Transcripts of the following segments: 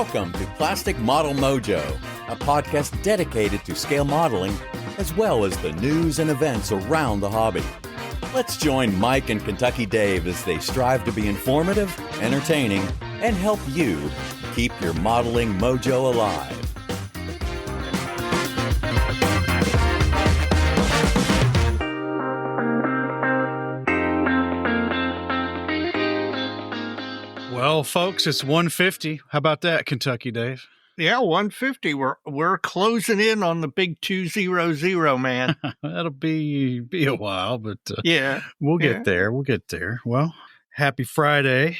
Welcome to Plastic Model Mojo, a podcast dedicated to scale modeling as well as the news and events around the hobby. Let's join Mike and Kentucky Dave as they strive to be informative, entertaining, and help you keep your modeling mojo alive. Well, folks, it's 150. How about that, Kentucky Dave? Yeah, 150. We're closing in on the big 200, man. That'll be a while, but yeah, we'll get there. We'll get there. Well, happy Friday.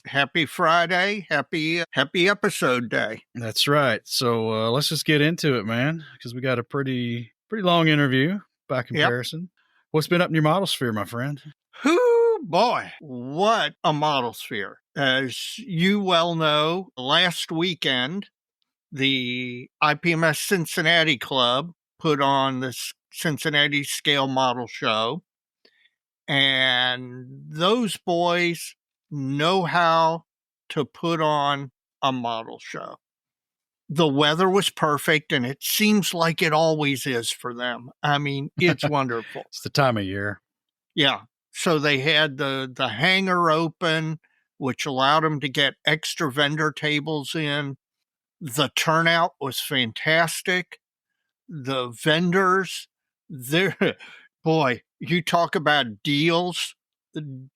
Happy Friday. Happy episode day. That's right. So let's just get into it, man, because we got a pretty long interview by comparison. Yep. What's been up in your model sphere, my friend? Boy, what a model sphere. As you well know, last weekend, the IPMS Cincinnati Club put on the Cincinnati Scale Model Show, and those boys know how to put on a model show. The weather was perfect, and it seems like it always is for them. I mean, it's wonderful. It's the time of year. Yeah. So they had the hangar open, which allowed them to get extra vendor tables in. The turnout was fantastic. The vendors, boy, you talk about deals.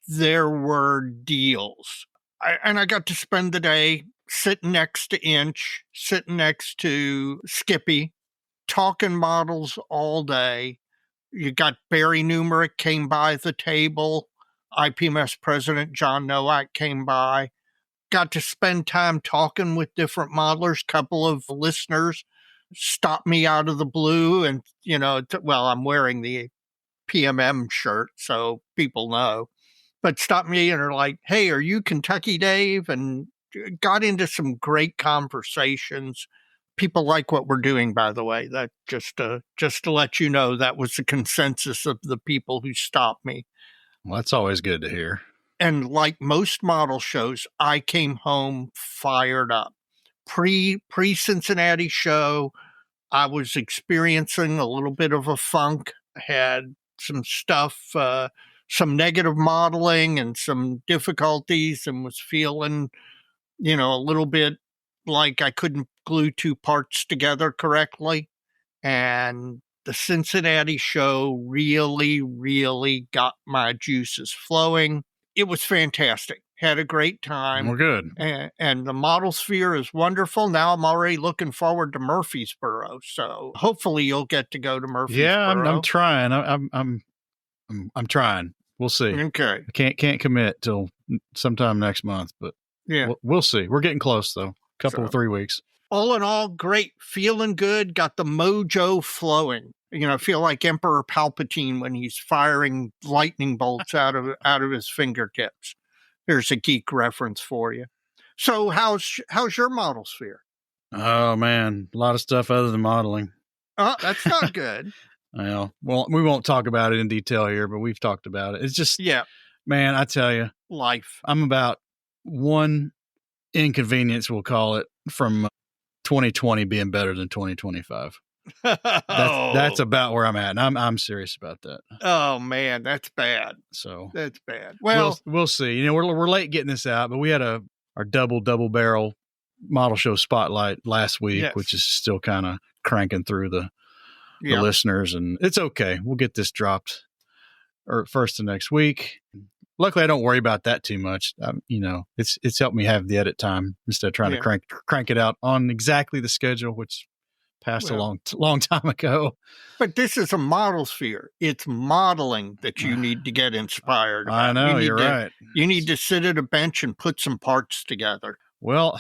There were deals. I got to spend the day sitting next to Inch, sitting next to Skippy, talking models all day. You got Barry Numerick came by the table. IPMS President John Nowak came by. Got to spend time talking with different modelers. Couple of listeners stopped me out of the blue. And, I'm wearing the PMM shirt, so people know. But stopped me and are like, hey, are you Kentucky Dave? And got into some great conversations. People like what we're doing, by the way. That just to let you know, that was the consensus of the people who stopped me. Well, that's always good to hear. And like most model shows, I came home fired up. Pre-Cincinnati show, I was experiencing a little bit of a funk. I had some stuff, some negative modeling and some difficulties, and was feeling, a little bit like I couldn't glue two parts together correctly. And the Cincinnati show really, really got my juices flowing. It was fantastic. Had a great time. We're good. And the model sphere is wonderful. Now I'm already looking forward to Murfreesboro. So hopefully you'll get to go to Murfreesboro. Yeah, I'm trying. I'm trying. We'll see. Okay. I can't commit till sometime next month, but yeah, we'll see. We're getting close though. Couple of 3 weeks. All in all, great. Feeling good. Got the mojo flowing. I feel like Emperor Palpatine when he's firing lightning bolts out of his fingertips. There's a geek reference for you. So how's your model sphere? Oh man, a lot of stuff other than modeling. That's not good. Well, we won't talk about it in detail here, but we've talked about it. It's just, man, I tell you, life. I'm about one inconvenience, we'll call it, from 2020 being better than 2025. That's about where I'm at, and I'm serious about that. Oh man, that's bad. So that's bad. Well, we'll see. We're late getting this out, but we had our double barrel model show spotlight last week, which is still kind of cranking through the listeners, and it's okay. We'll get this dropped first of next week. Luckily, I don't worry about that too much. It's helped me have the edit time instead of trying to crank it out on exactly the schedule, which passed a long time ago. But this is a model sphere. It's modeling that you need to get inspired about. I know, you're right. You need to sit at a bench and put some parts together. Well,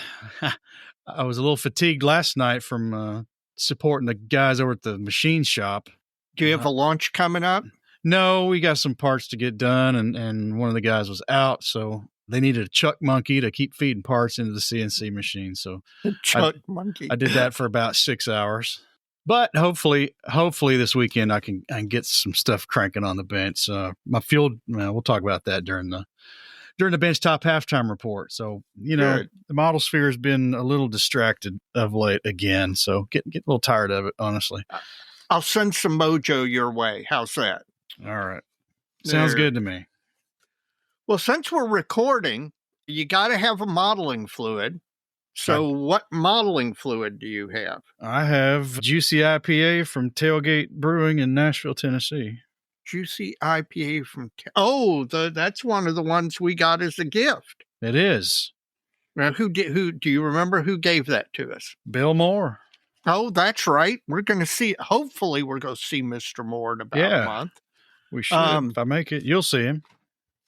I was a little fatigued last night from supporting the guys over at the machine shop. Do you have a launch coming up? No, we got some parts to get done, and one of the guys was out, so they needed a chuck monkey to keep feeding parts into the CNC machine. So monkey. I did that for about 6 hours. But hopefully this weekend I can get some stuff cranking on the bench. My field, we'll talk about that during during the benchtop halftime report. So, the model sphere has been a little distracted of late again. So get a little tired of it, honestly. I'll send some Mojo your way. How's that? All right. Sounds good to me. Well, since we're recording, you got to have a modeling fluid. So what modeling fluid do you have? I have Juicy IPA from Tailgate Brewing in Nashville, Tennessee. Juicy IPA from... that's one of the ones we got as a gift. It is. Now, who do you remember who gave that to us? Bill Moore. Oh, that's right. We're going to see... Hopefully, we're going to see Mr. Moore in about a month. We should. If I make it, you'll see him.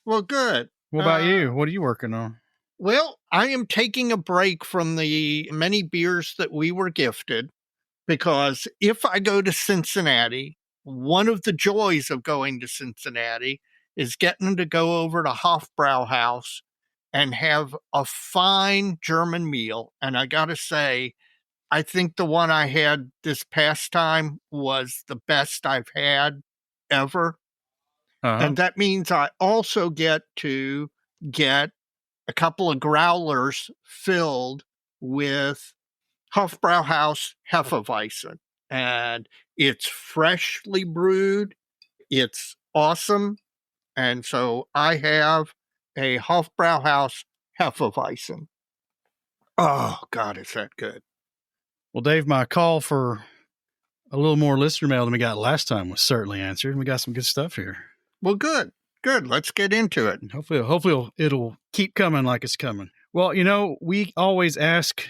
Well, good. What about you? What are you working on? Well, I am taking a break from the many beers that we were gifted, because if I go to Cincinnati, one of the joys of going to Cincinnati is getting to go over to Hofbrauhaus and have a fine German meal. And I got to say, I think the one I had this past time was the best I've had ever. And that means I also get to get a couple of growlers filled with Hofbrauhaus Hefeweizen. And it's freshly brewed. It's awesome. And so I have a Hofbrauhaus Hefeweizen. Oh, God, is that good. Well, Dave, my call for a little more listener mail than we got last time was certainly answered. We got some good stuff here. Well, good. Let's get into it. Hopefully it'll keep coming like it's coming. Well, we always ask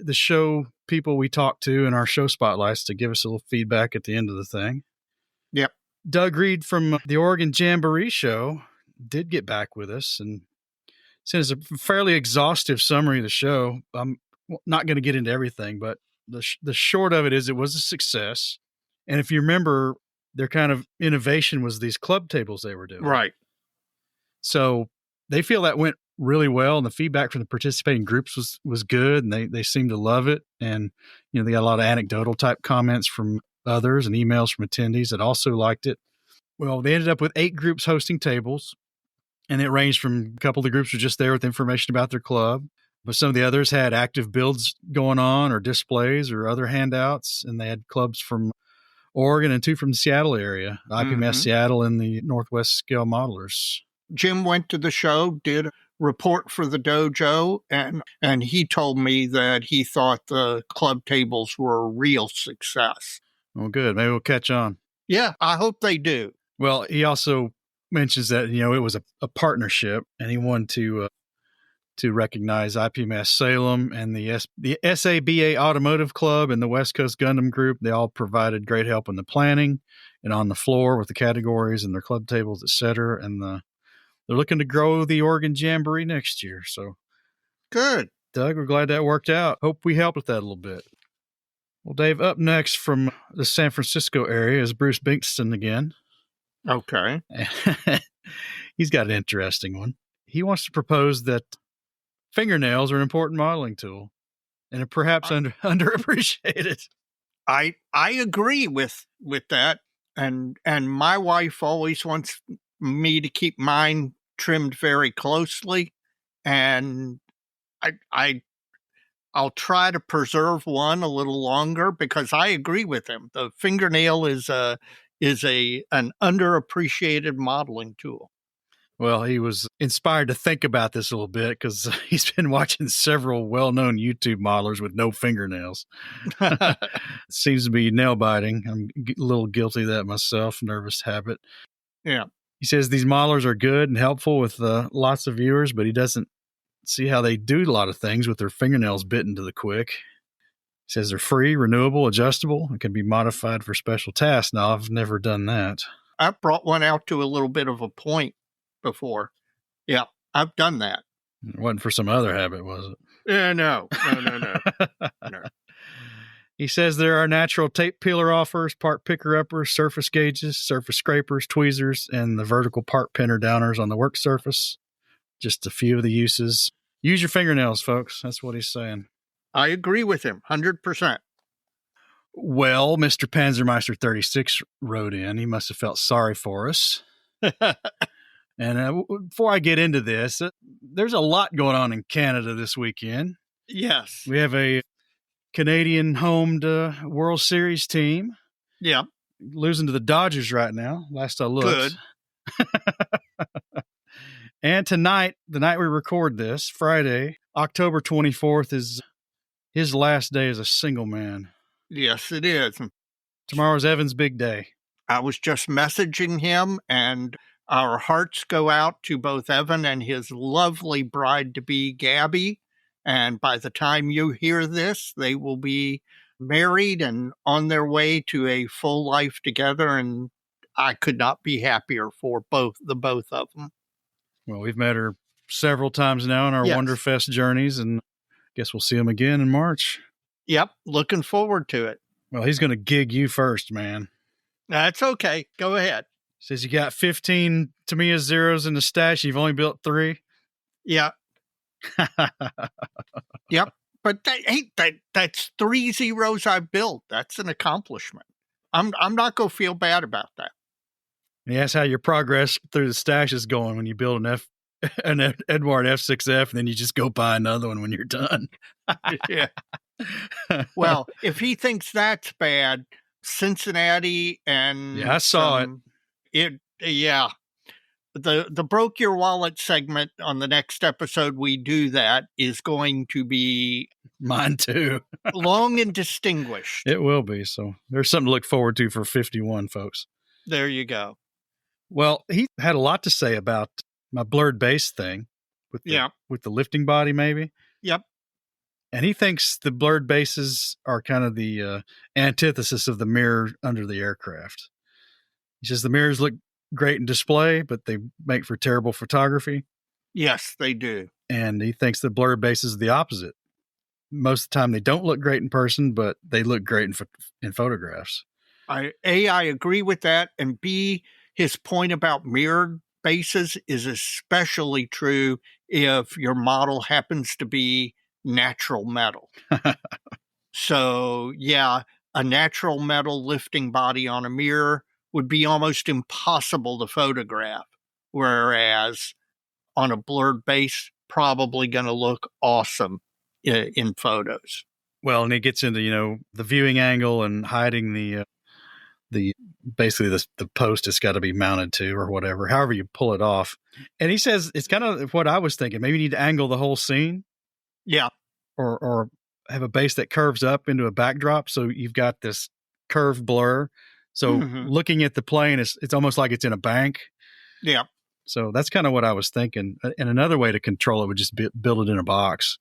the show people we talk to in our show spotlights to give us a little feedback at the end of the thing. Yep. Doug Reed from the Oregon Jamboree show did get back with us and sent us a fairly exhaustive summary of the show. I'm not going to get into everything, but the short of it is it was a success. And if you remember, their kind of innovation was these club tables they were doing. Right. So they feel that went really well, and the feedback from the participating groups was good, and they seemed to love it. And, they got a lot of anecdotal type comments from others and emails from attendees that also liked it. Well, they ended up with 8 groups hosting tables, and it ranged from a couple of the groups were just there with information about their club, but some of the others had active builds going on or displays or other handouts, and they had clubs from Oregon and 2 from the Seattle area, IPMS Seattle and the Northwest Scale Modelers. Jim went to the show, did a report for the dojo, and he told me that he thought the club tables were a real success. Well, good. Maybe we'll catch on. Yeah, I hope they do. Well, he also mentions that, it was a partnership, and he wanted to recognize IPMS Salem and the SABA Automotive Club and the West Coast Gundam Group. They all provided great help in the planning and on the floor with the categories and their club tables, et cetera. And they're looking to grow the Oregon Jamboree next year. So good. Doug, we're glad that worked out. Hope we helped with that a little bit. Well, Dave, up next from the San Francisco area is Bruce Bingston again. Okay. He's got an interesting one. He wants to propose that fingernails are an important modeling tool and are perhaps underappreciated. I agree with that. And my wife always wants me to keep mine trimmed very closely. And I'll try to preserve one a little longer because I agree with him. The fingernail is an underappreciated modeling tool. Well, he was inspired to think about this a little bit because he's been watching several well-known YouTube modelers with no fingernails. It seems to be nail biting. I'm a little guilty of that myself, nervous habit. Yeah. He says these modelers are good and helpful with lots of viewers, but he doesn't see how they do a lot of things with their fingernails bitten to the quick. He says they're free, renewable, adjustable, and can be modified for special tasks. Now, I've never done that. I brought one out to a little bit of a point before. Yeah, I've done that. It wasn't for some other habit, was it? Yeah, no. No. He says there are natural tape peeler offers, part picker uppers, surface gauges, surface scrapers, tweezers, and the vertical part pinner downers on the work surface. Just a few of the uses. Use your fingernails, folks. That's what he's saying. I agree with him, 100%. Well, Mr. Panzermeister 36 wrote in. He must have felt sorry for us. And before I get into this, there's a lot going on in Canada this weekend. Yes. We have a Canadian-homed World Series team. Yeah. Losing to the Dodgers right now, last I looked. Good. And tonight, the night we record this, Friday, October 24th, is his last day as a single man. Yes, it is. Tomorrow's Evan's big day. I was just messaging him, and our hearts go out to both Evan and his lovely bride-to-be, Gabby. And by the time you hear this, they will be married and on their way to a full life together. And I could not be happier for the both of them. Well, we've met her several times now in our Wonderfest journeys, and I guess we'll see him again in March. Yep, looking forward to it. Well, he's going to gig you first, man. That's okay. Go ahead. Says you got 15 Tamiya zeros in the stash. You've only built 3. Yeah. Yep. But that's 3 zeros I built. That's an accomplishment. I'm not going to feel bad about that. And that's how your progress through the stash is going when you build an Edward F6F, and then you just go buy another one when you're done. Yeah. Well, if he thinks that's bad, Cincinnati and I saw it. Yeah. The broke your wallet segment on the next episode we do that is going to be mine too. long and distinguished. It will be. So there's something to look forward to for 51, folks. There you go. Well, he had a lot to say about my blurred base thing with the lifting body, maybe. Yep. And he thinks the blurred bases are kind of the antithesis of the mirror under the aircraft. He says the mirrors look great in display, but they make for terrible photography. Yes, they do. And he thinks the blurred bases are the opposite. Most of the time they don't look great in person, but they look great in photographs. I agree with that. And B, his point about mirrored bases is especially true if your model happens to be natural metal. So, yeah, a natural metal lifting body on a mirror would be almost impossible to photograph, whereas on a blurred base, probably going to look awesome in photos. Well, and it gets into, the viewing angle and hiding the basically the post it's got to be mounted to or whatever, however you pull it off. And he says it's kind of what I was thinking. Maybe you need to angle the whole scene. Yeah. Or have a base that curves up into a backdrop. So you've got this curved blur. So looking at the plane, it's almost like it's in a bank. Yeah. So that's kind of what I was thinking. And another way to control it would just build it in a box.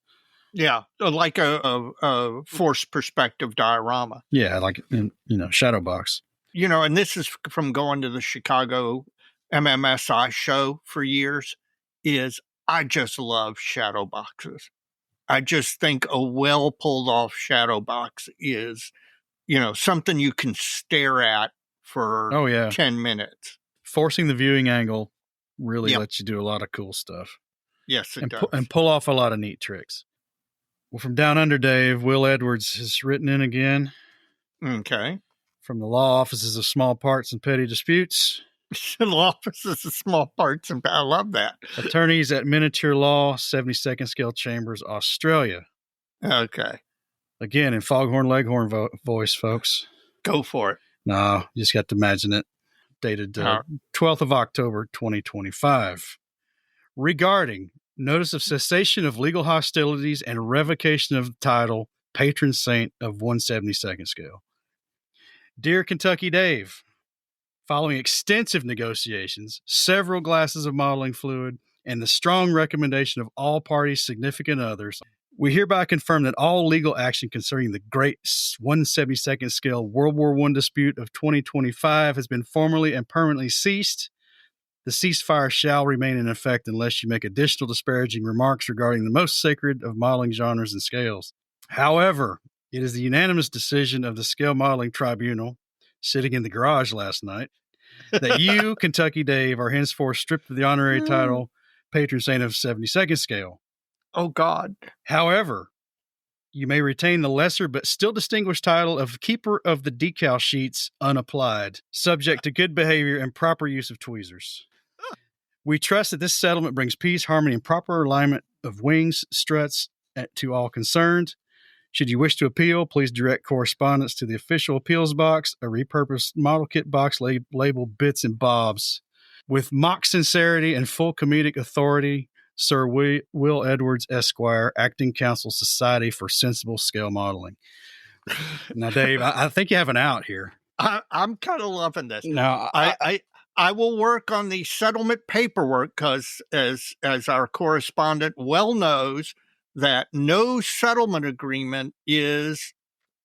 Yeah, like a forced perspective diorama. Yeah, like, shadow box. And this is from going to the Chicago MMSI show for years, is I just love shadow boxes. I just think a well pulled off shadow box is, something you can stare at for 10 minutes. Forcing the viewing angle really lets you do a lot of cool stuff. Yes, it does. And pull off a lot of neat tricks. Well, from Down Under, Dave, Will Edwards has written in again. Okay. From the Law Offices of Small Parts and Petty Disputes. Law Offices of Small Parts and I love that. Attorneys at Miniature Law, 72nd Scale Chambers, Australia. Okay. Again, in Foghorn Leghorn voice, folks. Go for it. No, you just got to imagine it. Dated 12th of October, 2025. Regarding notice of cessation of legal hostilities and revocation of the title, Patron Saint of 172nd Scale. Dear Kentucky Dave, following extensive negotiations, several glasses of modeling fluid, and the strong recommendation of all parties' significant others, we hereby confirm that all legal action concerning the great 172nd Scale World War I dispute of 2025 has been formally and permanently ceased. The ceasefire shall remain in effect unless you make additional disparaging remarks regarding the most sacred of modeling genres and scales. However, it is the unanimous decision of the Scale Modeling Tribunal, sitting in the garage last night, that you, Kentucky Dave, are henceforth stripped of the honorary title, Patron Saint of 72nd Scale. Oh, God. However, you may retain the lesser but still distinguished title of Keeper of the Decal Sheets unapplied, subject to good behavior and proper use of tweezers. We trust that this settlement brings peace, harmony, and proper alignment of wings, struts to all concerned. Should you wish to appeal, please direct correspondence to the official appeals box, a repurposed model kit box labeled Bits and Bobs. With mock sincerity and full comedic authority, Sir Will Edwards, Esquire, Acting Counsel, Society for Sensible Scale Modeling. Now, Dave, I think you have an out here. I'm kind of loving this. Now, I will work on the settlement paperwork because, as our correspondent well knows, that no settlement agreement is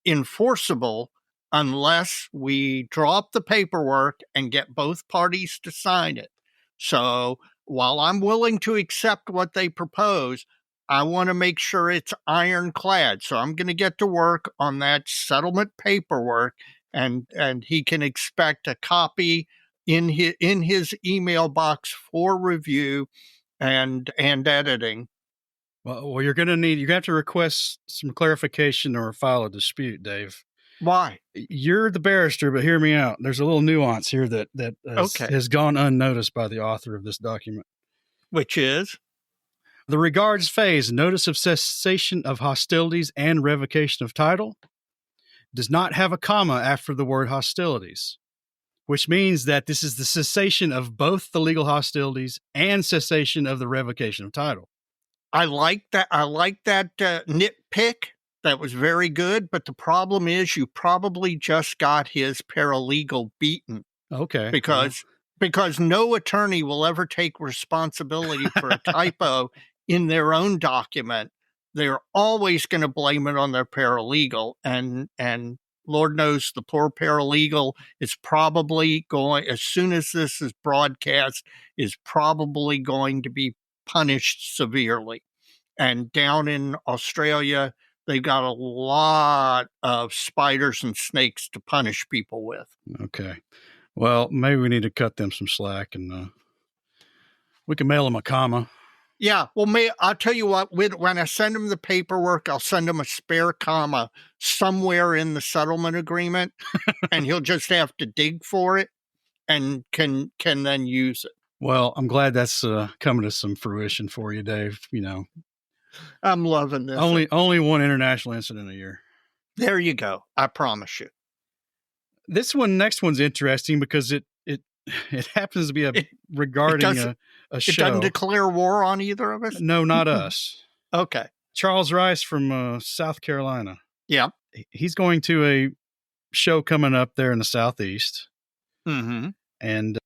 enforceable unless we draw up the paperwork and get both parties to sign it. So while I'm willing to accept what they propose, I want to make sure it's ironclad. So I'm going to get to work on that settlement paperwork, and he can expect a copy in his email box for review and editing. Well, you're going to have to request some clarification or file a dispute, Dave. Why? You're the barrister, but hear me out. There's a little nuance here that has gone unnoticed by the author of this document. Which is? The regards phase, notice of cessation of hostilities and revocation of title, does not have a comma after the word hostilities, which means that this is the cessation of both the legal hostilities and cessation of the revocation of title. I like that nitpick. That was very good. But the problem is you probably just got his paralegal beaten. Okay. Because no attorney will ever take responsibility for a typo in their own document. They're always going to blame it on their paralegal. And Lord knows the poor paralegal is probably going, as soon as this is broadcast, is probably going to be punished severely. And down in Australia, they've got a lot of spiders and snakes to punish people with. Okay. Well, maybe we need to cut them some slack, and we can mail them a comma. Yeah. Well, I'll tell you what, when I send them the paperwork, I'll send them a spare comma somewhere in the settlement agreement, and he'll just have to dig for it and can then use it. Well, I'm glad that's coming to some fruition for you, Dave. You know, I'm loving this. Only one international incident a year. There you go. I promise you. Next one's interesting because it happens to be regarding a show. It doesn't declare war on either of us? No, not us. Okay. Charles Rice from South Carolina. Yeah. He's going to a show coming up there in the Southeast. Mm-hmm. And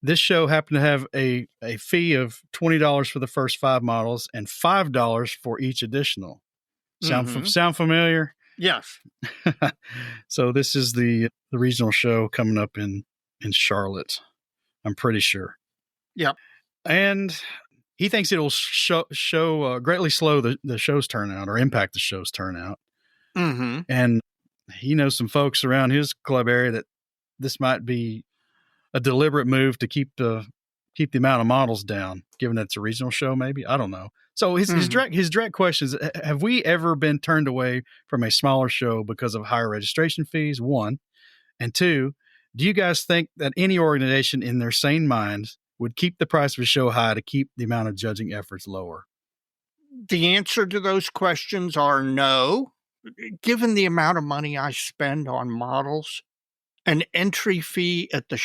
this show happened to have a fee of $20 for the first 5 models and $5 for each additional. Sound familiar? Yes. So this is the regional show coming up in Charlotte, I'm pretty sure. Yep. And he thinks it'll greatly slow the show's turnout or impact the show's turnout. Mm-hmm. And he knows some folks around his club area that this might be a deliberate move to keep the amount of models down, given that it's a regional show, maybe. I don't know. So his direct question is, have we ever been turned away from a smaller show because of higher registration fees? 1. And 2, do you guys think that any organization in their sane minds would keep the price of a show high to keep the amount of judging efforts lower? The answer to those questions are no. Given the amount of money I spend on models, an entry fee at a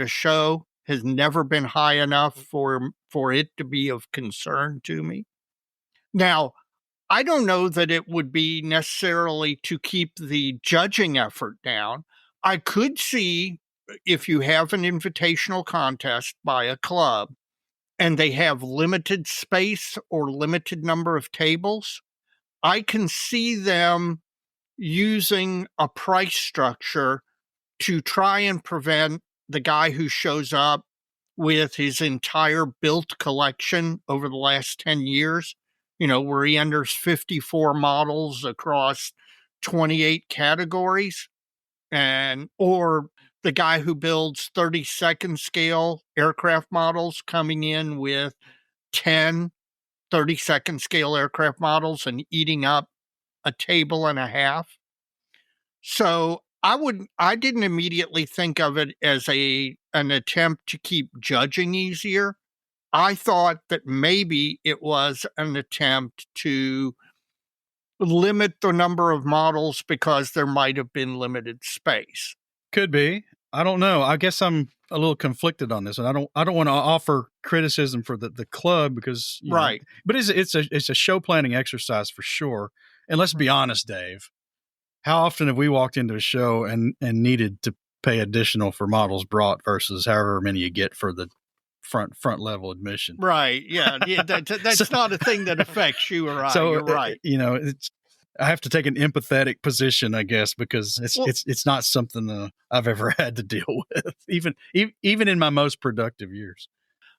show has never been high enough for it to be of concern to me. Now, I don't know that it would be necessarily to keep the judging effort down. I could see if you have an invitational contest by a club and they have limited space or limited number of tables, I can see them using a price structure to try and prevent the guy who shows up with his entire built collection over the last 10 years, where he enters 54 models across 28 categories, or the guy who builds 32nd scale aircraft models coming in with 10 32nd scale aircraft models and eating up a table and a half. So I didn't immediately think of it as an attempt to keep judging easier. I thought that maybe it was an attempt to limit the number of models because there might have been limited space. Could be. I don't know. I guess I'm a little conflicted on this, and I don't want to offer criticism for the club because right. But it's a show planning exercise for sure. And let's be honest, Dave. How often have we walked into a show and needed to pay additional for models brought versus however many you get for the front level admission? Right. Yeah. That's not a thing that affects you or I. So, you're right. I have to take an empathetic position, I guess, because it's not something I've ever had to deal with, even in my most productive years.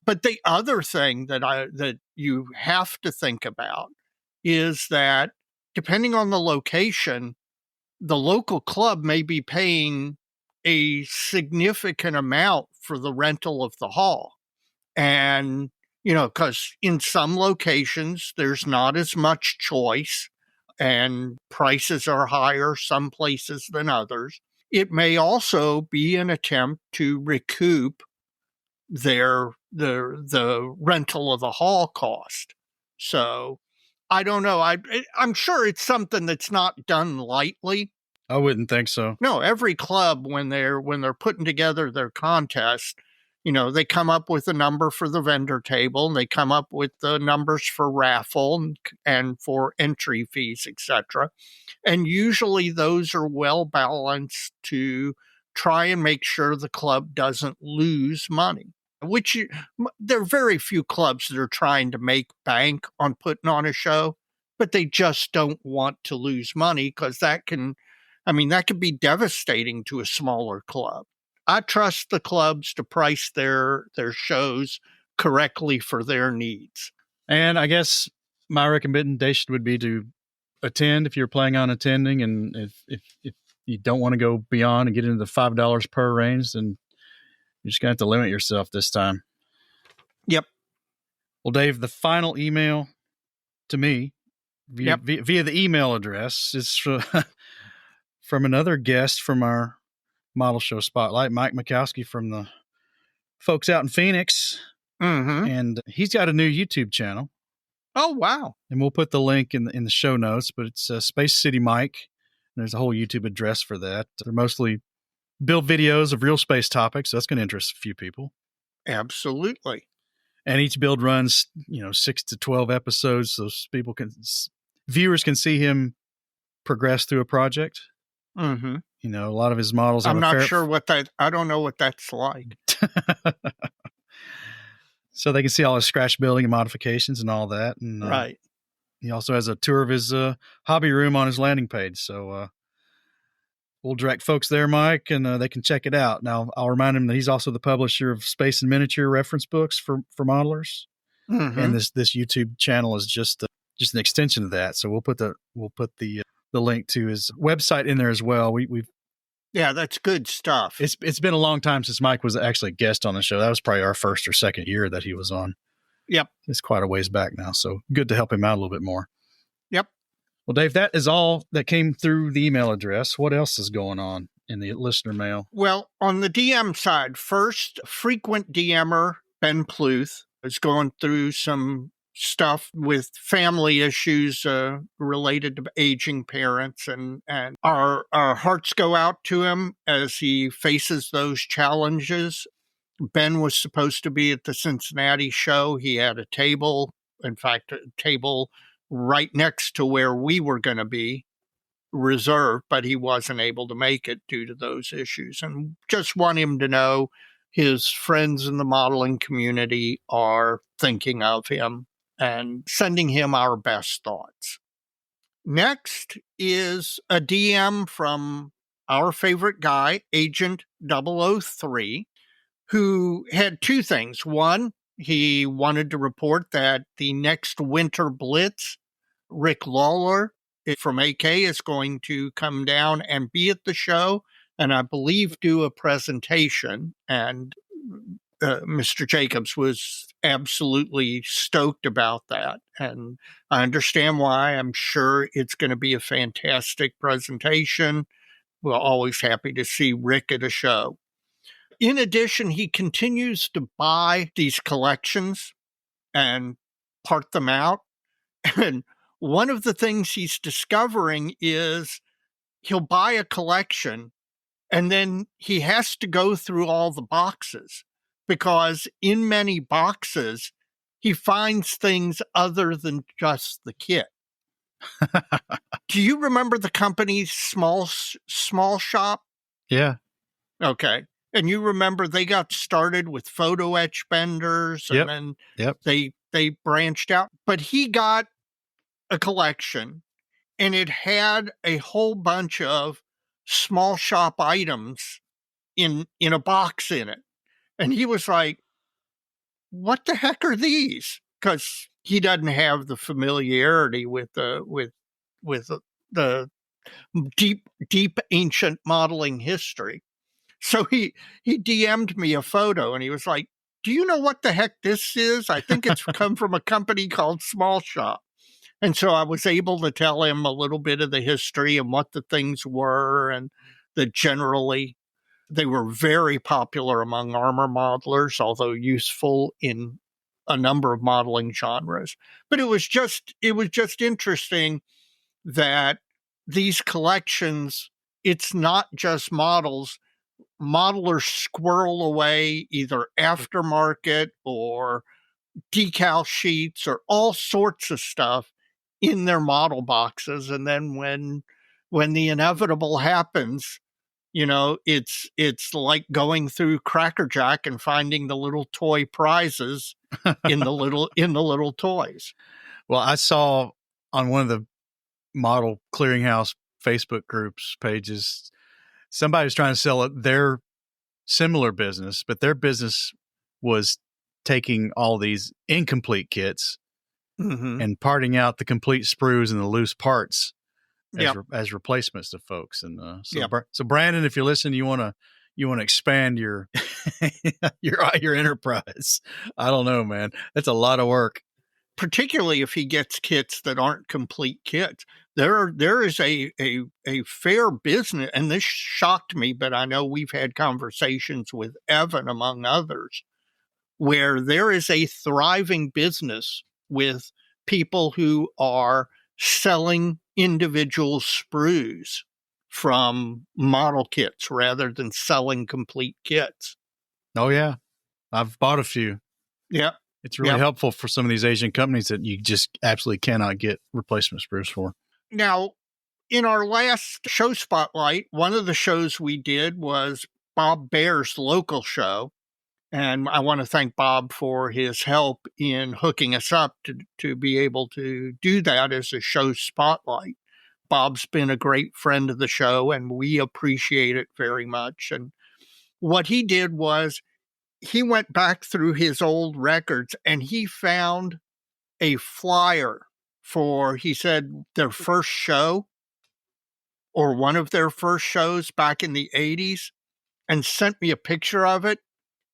But the other thing that you have to think about is that depending on the location, the local club may be paying a significant amount for the rental of the hall. And, because in some locations, there's not as much choice and prices are higher some places than others. It may also be an attempt to recoup the rental of the hall cost. So I don't know. I'm sure it's something that's not done lightly. I wouldn't think so. No, every club when they're putting together their contest, they come up with a number for the vendor table, and they come up with the numbers for raffle and for entry fees, etc. And usually those are well balanced to try and make sure the club doesn't lose money. There are very few clubs that are trying to make bank on putting on a show, but they just don't want to lose money because that can be devastating to a smaller club. I trust the clubs to price their shows correctly for their needs. And I guess my recommendation would be to attend if you're planning on attending. And if you don't want to go beyond and get into the $5 per range, then you're just going to have to limit yourself this time. Yep. Well, Dave, the final email to me via the email address is from another guest from our Model Show Spotlight, Mike Mikowski from the folks out in Phoenix. Mm-hmm. And he's got a new YouTube channel. Oh, wow. And we'll put the link in the show notes, but it's Space City Mike. There's a whole YouTube address for that. They're mostly build videos of real space topics. So that's going to interest a few people. Absolutely. And each build runs, 6 to 12 episodes. So viewers can see him progress through a project. Mm-hmm. A lot of his models. I'm not sure I don't know what that's like. So they can see all his scratch building and modifications and all that. And right. He also has a tour of his hobby room on his landing page. So we'll direct folks there, Mike, and they can check it out. Now, I'll remind him that he's also the publisher of Space and Miniature reference books for modelers. Mm-hmm. And this YouTube channel is just an extension of that. So we'll put the link to his website in there as well. Yeah, that's good stuff. It's been a long time since Mike was actually a guest on the show. That was probably our first or second year that he was on. Yep. It's quite a ways back now. So good to help him out a little bit more. Yep. Well, Dave, that is all that came through the email address. What else is going on in the listener mail? Well, on the DM side, first, frequent DMer Ben Pluth is going through some stuff with family issues related to aging parents, and our hearts go out to him as he faces those challenges. Ben was supposed to be at the Cincinnati show. He had a table right next to where we were going to be reserved, but he wasn't able to make it due to those issues. And just want him to know his friends in the modeling community are thinking of him and sending him our best thoughts. Next is a DM from our favorite guy, Agent 003, who had two things. One, he wanted to report that the next Winter Blitz, Rick Lawler from AK is going to come down and be at the show, and I believe do a presentation. And Mr. Jacobs was absolutely stoked about that. And I understand why. I'm sure it's going to be a fantastic presentation. We're always happy to see Rick at a show. In addition, he continues to buy these collections and part them out. And one of the things he's discovering is he'll buy a collection and then he has to go through all the boxes, because in many boxes, he finds things other than just the kit. Do you remember the company Small Shop? Yeah. Okay. And you remember they got started with photo etch benders, and then they branched out. But he got a collection, and it had a whole bunch of small shop items in a box in it. And he was like, what the heck are these? Because he doesn't have the familiarity with the deep ancient modeling history. So he DM'd me a photo, and he was like, do you know what the heck this is? I think it's come from a company called Small Shop. And so I was able to tell him a little bit of the history and what the things were, and that generally they were very popular among armor modelers, although useful in a number of modeling genres. But it was just interesting that these collections, it's not just models. Modelers squirrel away either aftermarket or decal sheets or all sorts of stuff in their model boxes. And then when the inevitable happens, it's like going through Cracker Jack and finding the little toy prizes in the little toys. Well, I saw on one of the model clearinghouse Facebook groups pages, somebody was trying to sell their similar business, but their business was taking all these incomplete kits and parting out the complete sprues and the loose parts as replacements to folks. And so Brandon, if you're listening, you want to expand your your enterprise. I don't know, man. That's a lot of work. Particularly if he gets kits that aren't complete kits. There is a fair business, and this shocked me, but I know we've had conversations with Evan, among others, where there is a thriving business with people who are selling individual sprues from model kits rather than selling complete kits. Oh, yeah. I've bought a few. Yeah. It's really helpful for some of these Asian companies that you just absolutely cannot get replacement sprues for. Now, in our last show spotlight, one of the shows we did was Bob Baer's local show. And I want to thank Bob for his help in hooking us up to be able to do that as a show spotlight. Bob's been a great friend of the show, and we appreciate it very much. And what he did was he went back through his old records and he found a flyer for, he said, their first show or one of their first shows back in the 80s, and sent me a picture of it.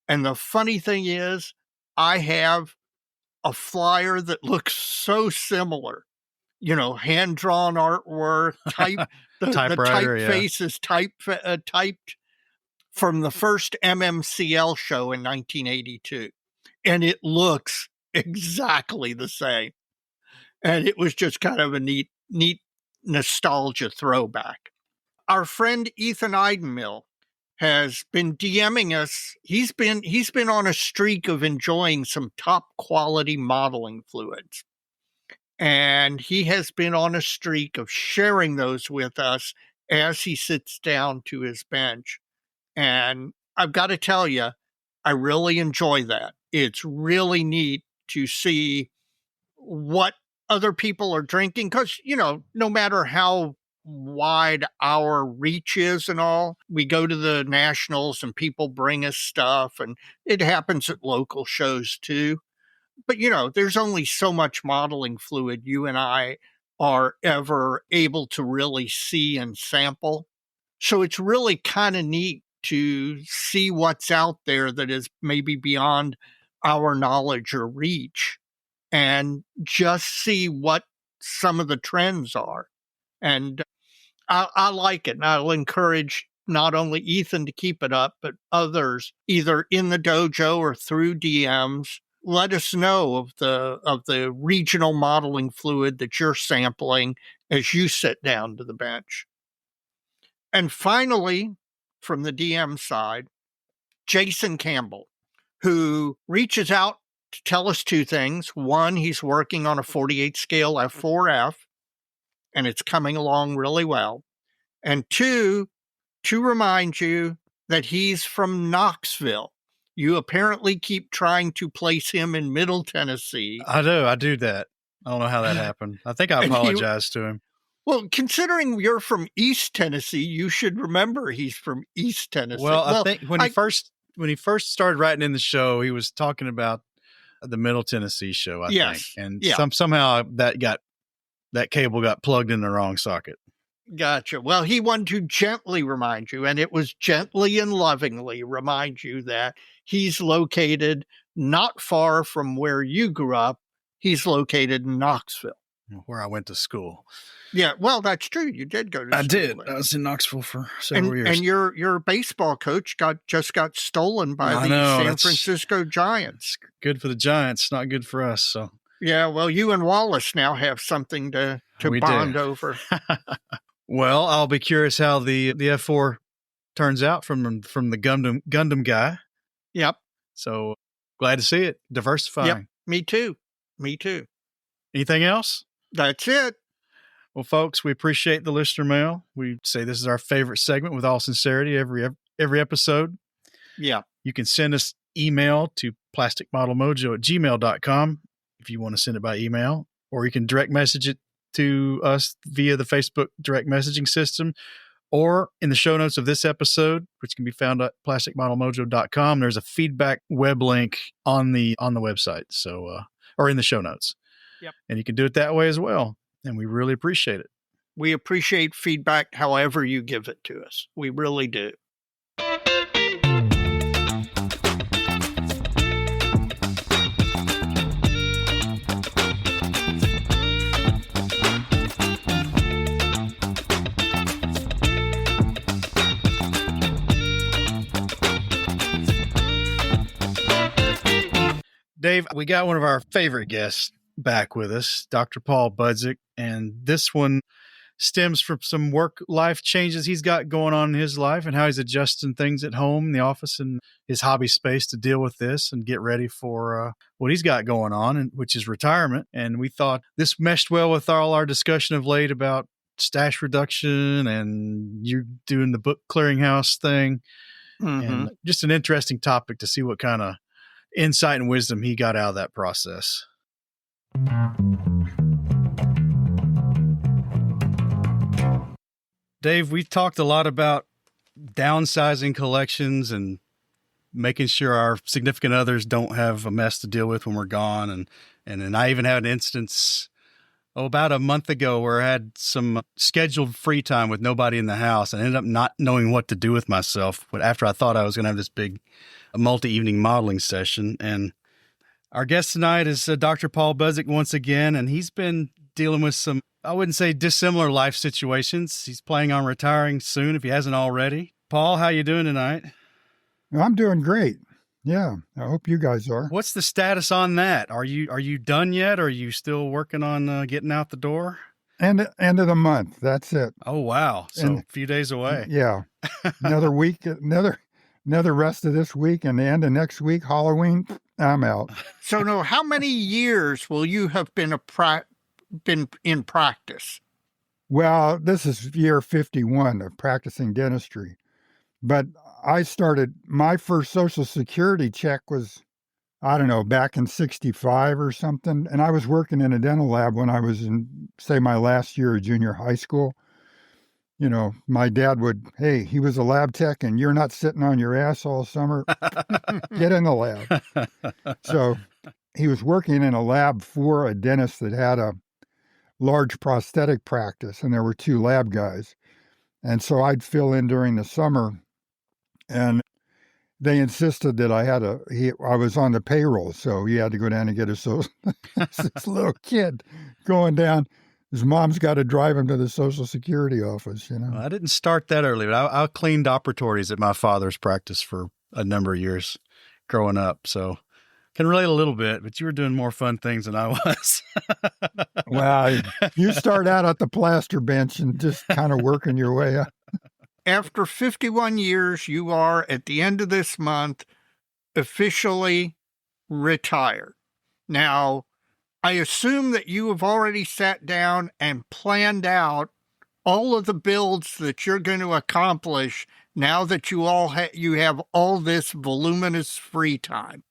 And the funny thing is, I have a flyer that looks so similar, hand-drawn artwork, the typeface is typed from the first MMCL show in 1982. And it looks exactly the same. And it was just kind of a neat nostalgia throwback. Our friend Ethan Eidenmill has been DMing us. He's been on a streak of enjoying some top quality modeling fluids. And he has been on a streak of sharing those with us as he sits down to his bench. And I've got to tell you, I really enjoy that. It's really neat to see what other people are drinking, because, no matter how wide our reach is and all, we go to the nationals and people bring us stuff, and it happens at local shows too. But, there's only so much modeling fluid you and I are ever able to really see and sample. So it's really kind of neat to see what's out there that is maybe beyond our knowledge or reach, and just see what some of the trends are. And I like it. And I'll encourage not only Ethan to keep it up, but others, either in the dojo or through DMs, let us know of the regional modeling fluid that you're sampling as you sit down to the bench. And finally, from the DM side, Jason Campbell, who reaches out to tell us two things. One, he's working on a 48 scale F4F, and it's coming along really well. And two, to remind you that he's from Knoxville. You apparently keep trying to place him in Middle Tennessee. I do that. I don't know how that happened. I think I apologized to him. Well, considering you're from East Tennessee, you should remember he's from East Tennessee. Well, I think when he first started writing in the show, he was talking about the Middle Tennessee show, I think. And somehow that cable got plugged in the wrong socket. Gotcha. Well, he wanted to gently remind you, and it was gently and lovingly remind you that he's located not far from where you grew up. He's located in Knoxville, where I went to school. Yeah, well, that's true. You did go to school. I did. I was in Knoxville for several years. And your baseball coach just got stolen by the San Francisco Giants. Good for the Giants, not good for us. So yeah, well, you and Wallace now have something to bond over. Well, I'll be curious how the F4 turns out from the Gundam guy. Yep. So glad to see it diversifying. Yep. Me too. Anything else? That's it. Well, folks, we appreciate the listener mail. We say this is our favorite segment with all sincerity every episode. Yeah. You can send us email to plasticmodelmojo@gmail.com if you want to send it by email, or you can direct message it to us via the Facebook direct messaging system, or in the show notes of this episode, which can be found at plasticmodelmojo.com. There's a feedback web link on the website, so or in the show notes. Yep. And you can do it that way as well, and we really appreciate it. We appreciate feedback however you give it to us. We really do. Dave, we got one of our favorite guests back with us, Dr. Paul Budzik, and this one stems from some work-life changes he's got going on in his life and how he's adjusting things at home, in the office, and his hobby space to deal with this and get ready for what he's got going on, which is retirement. And we thought this meshed well with all our discussion of late about stash reduction and you doing the book clearinghouse thing. Mm-hmm. And just an interesting topic to see what kind of insight and wisdom he got out of that process. Dave, we've talked a lot about downsizing collections and making sure our significant others don't have a mess to deal with when we're gone. And then I even had an instance about a month ago where I had some scheduled free time with nobody in the house and ended up not knowing what to do with myself. But after I thought I was going to have this big multi-evening modeling session. And our guest tonight is Dr. Paul Budzik once again, and he's been dealing with some, I wouldn't say dissimilar life situations. He's planning on retiring soon if he hasn't already. Paul, how you doing tonight? I'm doing great. Yeah, I hope you guys are. What's the status on that? Are you done yet? Or are you still working on getting out the door? End of the month. That's it. Oh, wow. So a few days away. Yeah. Another week, another rest of this week, and the end of next week, Halloween, I'm out. So now, how many years will you have been in practice? Well, this is year 51 of practicing dentistry. But I started, my first Social Security check was, I don't know, back in 65 or something. And I was working in a dental lab when I was in, say, my last year of junior high school. You know, my dad he was a lab tech and you're not sitting on your ass all summer. Get in the lab. So he was working in a lab for a dentist that had a large prosthetic practice, and there were 2 lab guys. And so I'd fill in during the summer, and they insisted that I was on the payroll, so he had to go down and get this little kid going down. His mom's got to drive him to the Social Security office, you know. Well, I didn't start that early, but I cleaned operatories at my father's practice for a number of years growing up. So can relate a little bit, but you were doing more fun things than I was. Well, you start out at the plaster bench and just kind of working your way up. After 51 years, you are, at the end of this month, officially retired. Now, I assume that you have already sat down and planned out all of the builds that you're going to accomplish now that you have all this voluminous free time.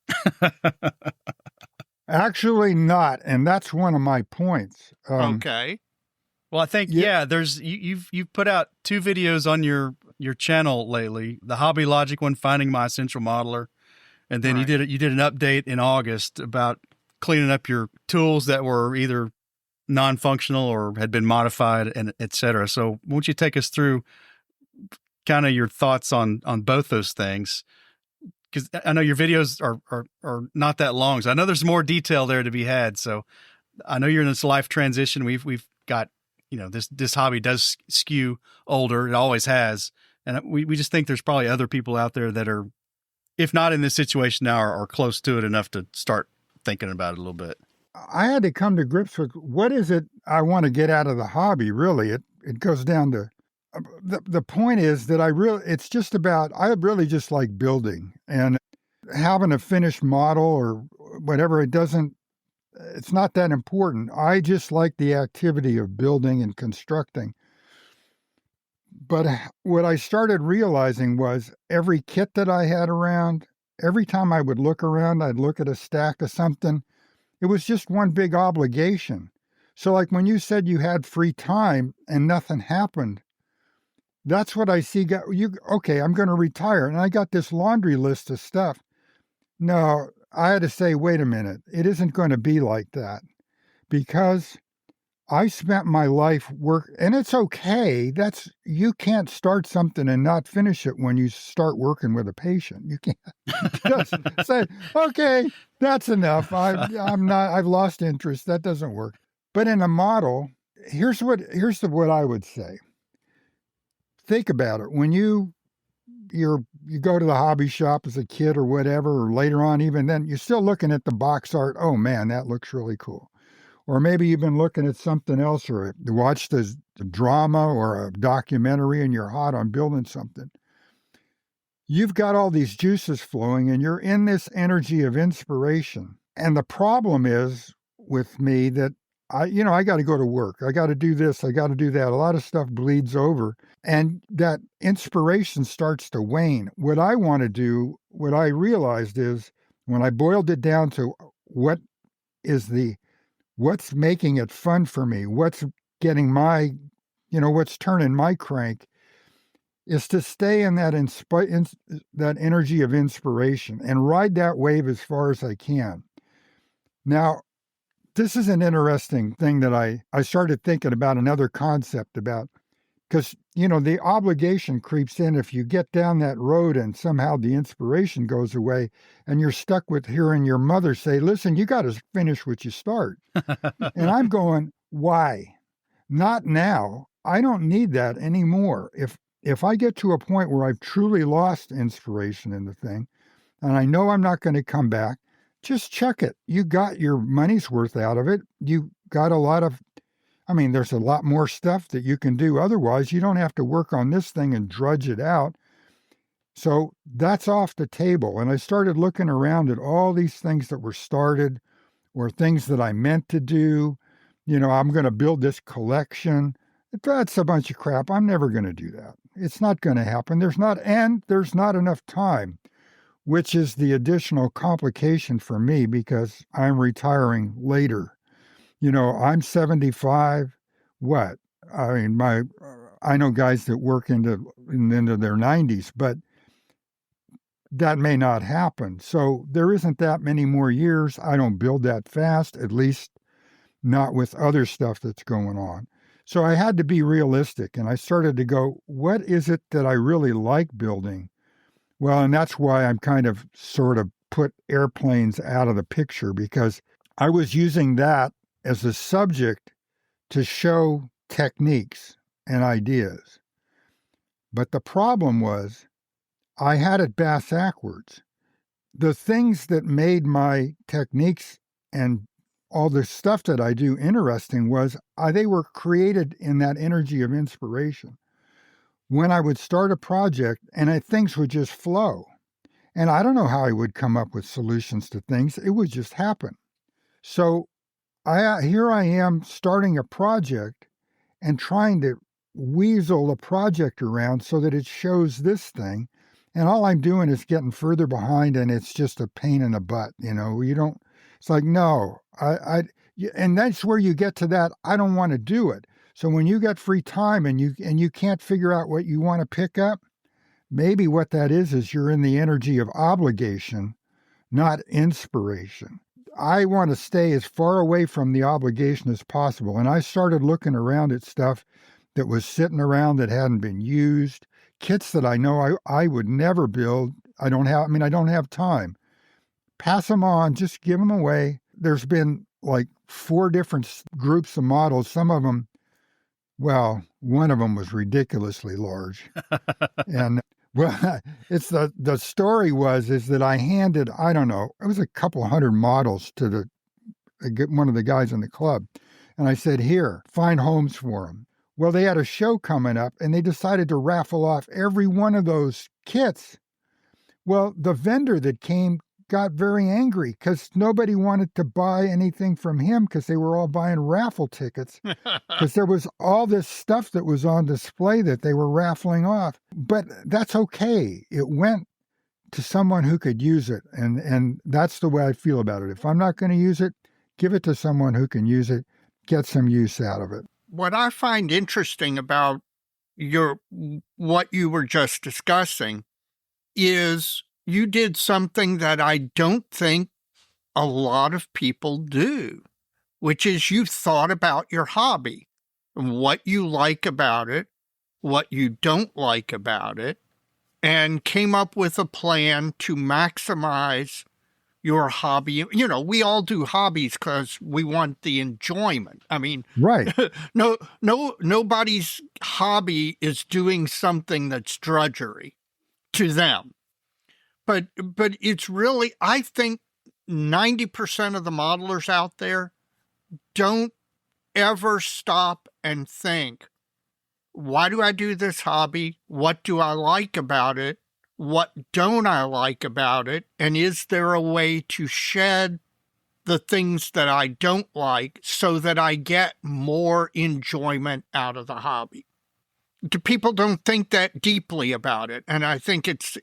Actually not, and that's one of my points. Okay. Well, I think there's you've put out 2 videos on your channel lately. The Hobby Logic one, Finding My Essential Modeler, and then you did an update in August about cleaning up your tools that were either non-functional or had been modified, and et cetera. So won't you take us through kind of your thoughts on both those things? Because I know your videos are not that long, so I know there's more detail there to be had. So I know you're in this life transition. We've got, this hobby does skew older. It always has. And we just think there's probably other people out there that are, if not in this situation now, are close to it enough to start thinking about it a little bit. I had to come to grips with what is it I want to get out of the hobby, really. It goes down to, the point is that I really just like building, and having a finished model or whatever, it's not that important. I just like the activity of building and constructing. But what I started realizing was every kit that I had around, every time I would look around, I'd look at a stack of something. It was just one big obligation. So like when you said you had free time and nothing happened, that's what I see. Okay, I'm going to retire, and I got this laundry list of stuff. No, I had to say, wait a minute. It isn't going to be like that, because I spent my life and it's okay. You can't start something and not finish it when you start working with a patient. You can't just say, okay, that's enough. I've lost interest. That doesn't work. But in a model, here's what I would say. Think about it. When you go to the hobby shop as a kid or whatever, or later on, even then, you're still looking at the box art. Oh man, that looks really cool. Or maybe you've been looking at something else, or watched a drama or a documentary and you're hot on building something. You've got all these juices flowing and you're in this energy of inspiration. And the problem is with me that I got to go to work. I got to do this. I got to do that. A lot of stuff bleeds over, and that inspiration starts to wane. What I want to do, what I realized is, when I boiled it down to what's making it fun for me, what's getting what's turning my crank, is to stay in that energy of inspiration and ride that wave as far as I can. Now, this is an interesting thing that I started thinking about, another concept about, because, the obligation creeps in if you get down that road and somehow the inspiration goes away and you're stuck with hearing your mother say, listen, you got to finish what you start. And I'm going, why? Not now. I don't need that anymore. If I get to a point where I've truly lost inspiration in the thing, and I know I'm not going to come back, just check it. You got your money's worth out of it. You got there's a lot more stuff that you can do. Otherwise, you don't have to work on this thing and drudge it out. So that's off the table. And I started looking around at all these things that were started or things that I meant to do. I'm going to build this collection. That's a bunch of crap. I'm never going to do that. It's not going to happen. There's not enough time, which is the additional complication for me because I'm retiring later. I'm 75. What? I know guys that work into their 90s, but that may not happen. So there isn't that many more years. I don't build that fast, at least not with other stuff that's going on. So I had to be realistic, and I started to go, what is it that I really like building? Well, and that's why I'm kind of sort of put airplanes out of the picture, because I was using that as a subject to show techniques and ideas. But the problem was I had it backwards. the things that made my techniques and all the stuff that I do interesting was they were created in that energy of inspiration. When I would start a project and things would just flow. And I don't know how I would come up with solutions to things. It would just happen. So here I am starting a project and trying to weasel the project around so that it shows this thing. And all I'm doing is getting further behind, and it's just a pain in the butt. It's like, no, and that's where you get to that. I don't want to do it. So when you get free time and you can't figure out what you want to pick up, maybe what that is you're in the energy of obligation, not inspiration. I want to stay as far away from the obligation as possible. And I started looking around at stuff that was sitting around that hadn't been used, kits that I know I would never build. I don't have time. Pass them on, just give them away. There's been like 4 different groups of models. Some of them, well, one of them was ridiculously large. And well, it's the story is that I handed, I don't know, it was a couple hundred models to one of the guys in the club. And I said, here, find homes for them. Well, they had a show coming up and they decided to raffle off every one of those kits. Well, the vendor that came got very angry because nobody wanted to buy anything from him because they were all buying raffle tickets because there was all this stuff that was on display that they were raffling off. But that's okay. It went to someone who could use it. And that's the way I feel about it. If I'm not going to use it, give it to someone who can use it, get some use out of it. What I find interesting about what you were just discussing is you did something that I don't think a lot of people do, which is you thought about your hobby and what you like about it, what you don't like about it, and came up with a plan to maximize your hobby. We all do hobbies because we want the enjoyment. I mean, right. Nobody's hobby is doing something that's drudgery to them. But it's really, I think 90% of the modelers out there don't ever stop and think, why do I do this hobby? What do I like about it? What don't I like about it? And is there a way to shed the things that I don't like so that I get more enjoyment out of the hobby? People don't think that deeply about it. And I think it's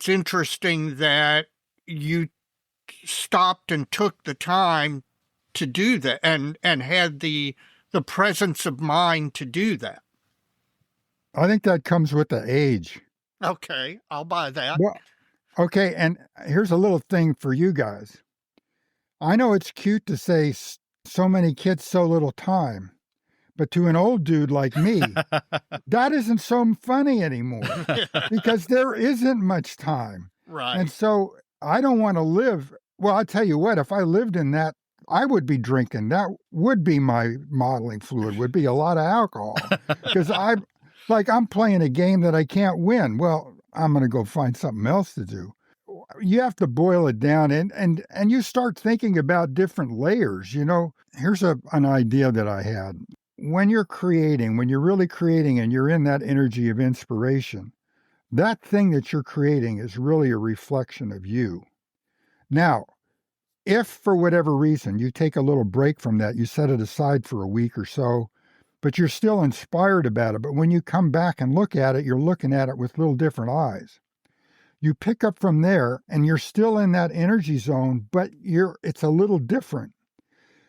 interesting that you stopped and took the time to do that and had the presence of mind to do that. I think that comes with the age. Okay, I'll buy that. Well, okay, and here's a little thing for you guys. I know it's cute to say so many kids, so little time. But to an old dude like me, that isn't so funny anymore because there isn't much time. Right. And so I don't want to live. Well, I'll tell you what, if I lived in that, I would be drinking. That would be my modeling fluid, would be a lot of alcohol because I'm playing a game that I can't win. Well, I'm going to go find something else to do. You have to boil it down and you start thinking about different layers. Here's an idea that I had. When you're really creating and you're in that energy of inspiration, that thing that you're creating is really a reflection of you. Now, if for whatever reason you take a little break from that, you set it aside for a week or so, but you're still inspired about it. But when you come back and look at it, you're looking at it with little different eyes. You pick up from there and you're still in that energy zone, but it's a little different.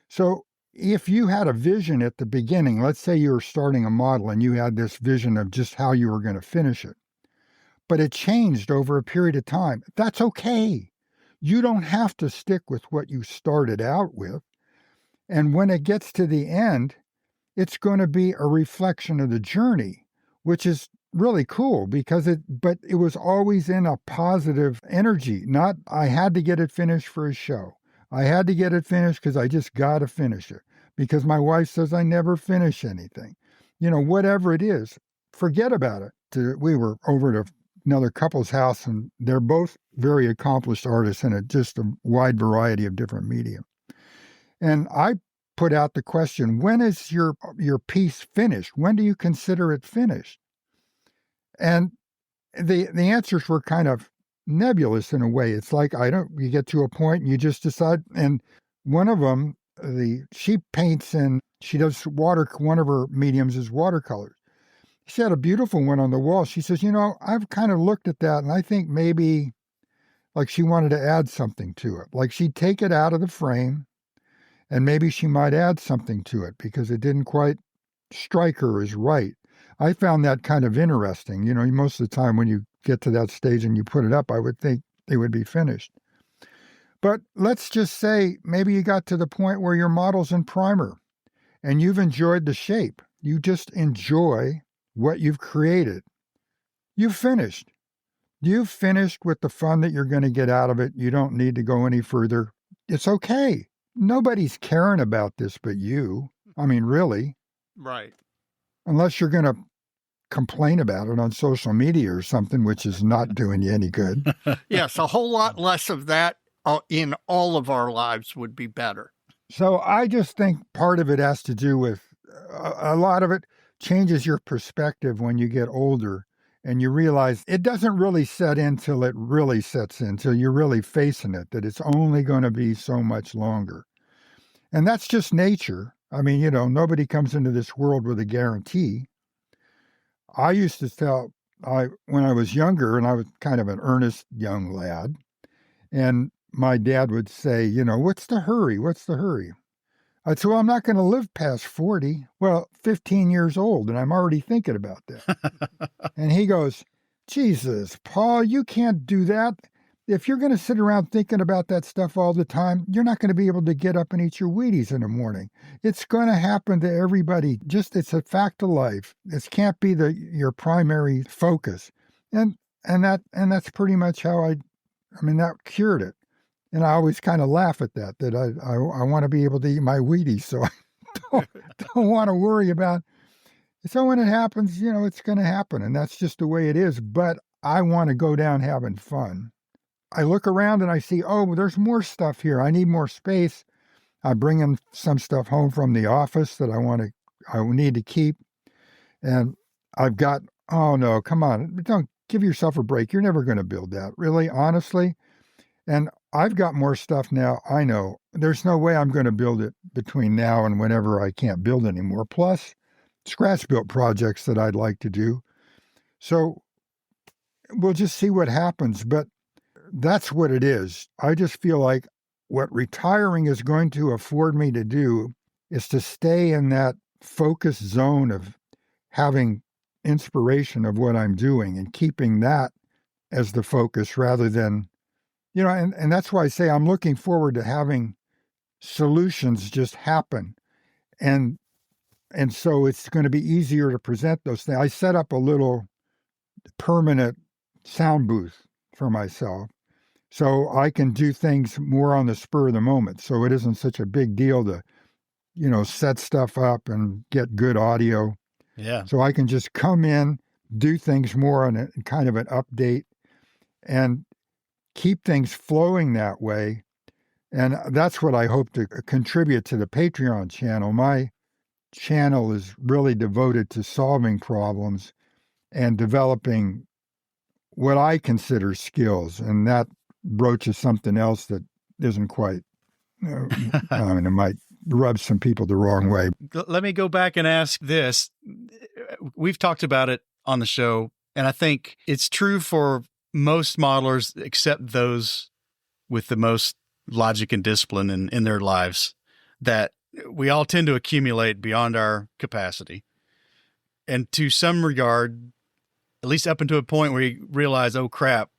So if you had a vision at the beginning, let's say you were starting a model and you had this vision of just how you were going to finish it, but it changed over a period of time, that's okay. You don't have to stick with what you started out with. And when it gets to the end, it's going to be a reflection of the journey, which is really cool because it was always in a positive energy, not I had to get it finished for a show. I had to get it finished because I just got to finish it because my wife says I never finish anything. Whatever it is, forget about it. We were over to another couple's house, and they're both very accomplished artists in just a wide variety of different media. And I put out the question, when is your piece finished? When do you consider it finished? And the answers were kind of nebulous in a way. It's like, you get to a point and you just decide. And one of them, she paints and she does one of her mediums is watercolors. She had a beautiful one on the wall. She says, I've kind of looked at that and I think maybe like she wanted to add something to it. Like she'd take it out of the frame and maybe she might add something to it because it didn't quite strike her as right. I found that kind of interesting. Most of the time when you get to that stage and you put it up, I would think it would be finished. But let's just say maybe you got to the point where your model's in primer and you've enjoyed the shape. You just enjoy what you've created. You've finished. You've finished with the fun that you're going to get out of it. You don't need to go any further. It's okay. Nobody's caring about this but you. I mean, really. Right. Unless you're going to complain about it on social media or something, which is not doing you any good. Yes, a whole lot less of that in all of our lives would be better. So I just think part of it has to do with a lot of it changes your perspective when you get older and you realize it doesn't really set in till it really sets in, till you're really facing it, that it's only going to be so much longer. And that's just nature. I mean, nobody comes into this world with a guarantee. I used to tell, when I was younger, and I was kind of an earnest young lad, and my dad would say, what's the hurry? What's the hurry? I'd say, well, I'm not going to live past 40. Well, 15 years old, and I'm already thinking about that. And he goes, Jesus, Paul, you can't do that. If you're going to sit around thinking about that stuff all the time, you're not going to be able to get up and eat your Wheaties in the morning. It's going to happen to everybody. It's a fact of life. This can't be your primary focus. And that's pretty much how that cured it. And I always kind of laugh at that I want to be able to eat my Wheaties, so I don't want to worry about it. So when it happens, it's going to happen, and that's just the way it is. But I want to go down having fun. I look around and I see, there's more stuff here. I need more space. I bring in some stuff home from the office that I need to keep. And I've got, oh no, come on, don't give yourself a break. You're never going to build that, really, honestly. And I've got more stuff now. I know there's no way I'm going to build it between now and whenever I can't build anymore. Plus scratch built projects that I'd like to do. So we'll just see what happens. But that's what it is. I just feel like what retiring is going to afford me to do is to stay in that focus zone of having inspiration of what I'm doing and keeping that as the focus rather than, and that's why I say I'm looking forward to having solutions just happen. And so it's going to be easier to present those things. I set up a little permanent sound booth for myself, so I can do things more on the spur of the moment. So it isn't such a big deal to, set stuff up and get good audio. Yeah. So I can just come in, do things more on a kind of an update and keep things flowing that way. And that's what I hope to contribute to the Patreon channel. My channel is really devoted to solving problems and developing what I consider skills. And that broaches something else that isn't quite, it might rub some people the wrong way. Let me go back and ask this. We've talked about it on the show, and I think it's true for most modelers except those with the most logic and discipline in their lives, that we all tend to accumulate beyond our capacity. And to some regard, at least up until a point where you realize, oh crap,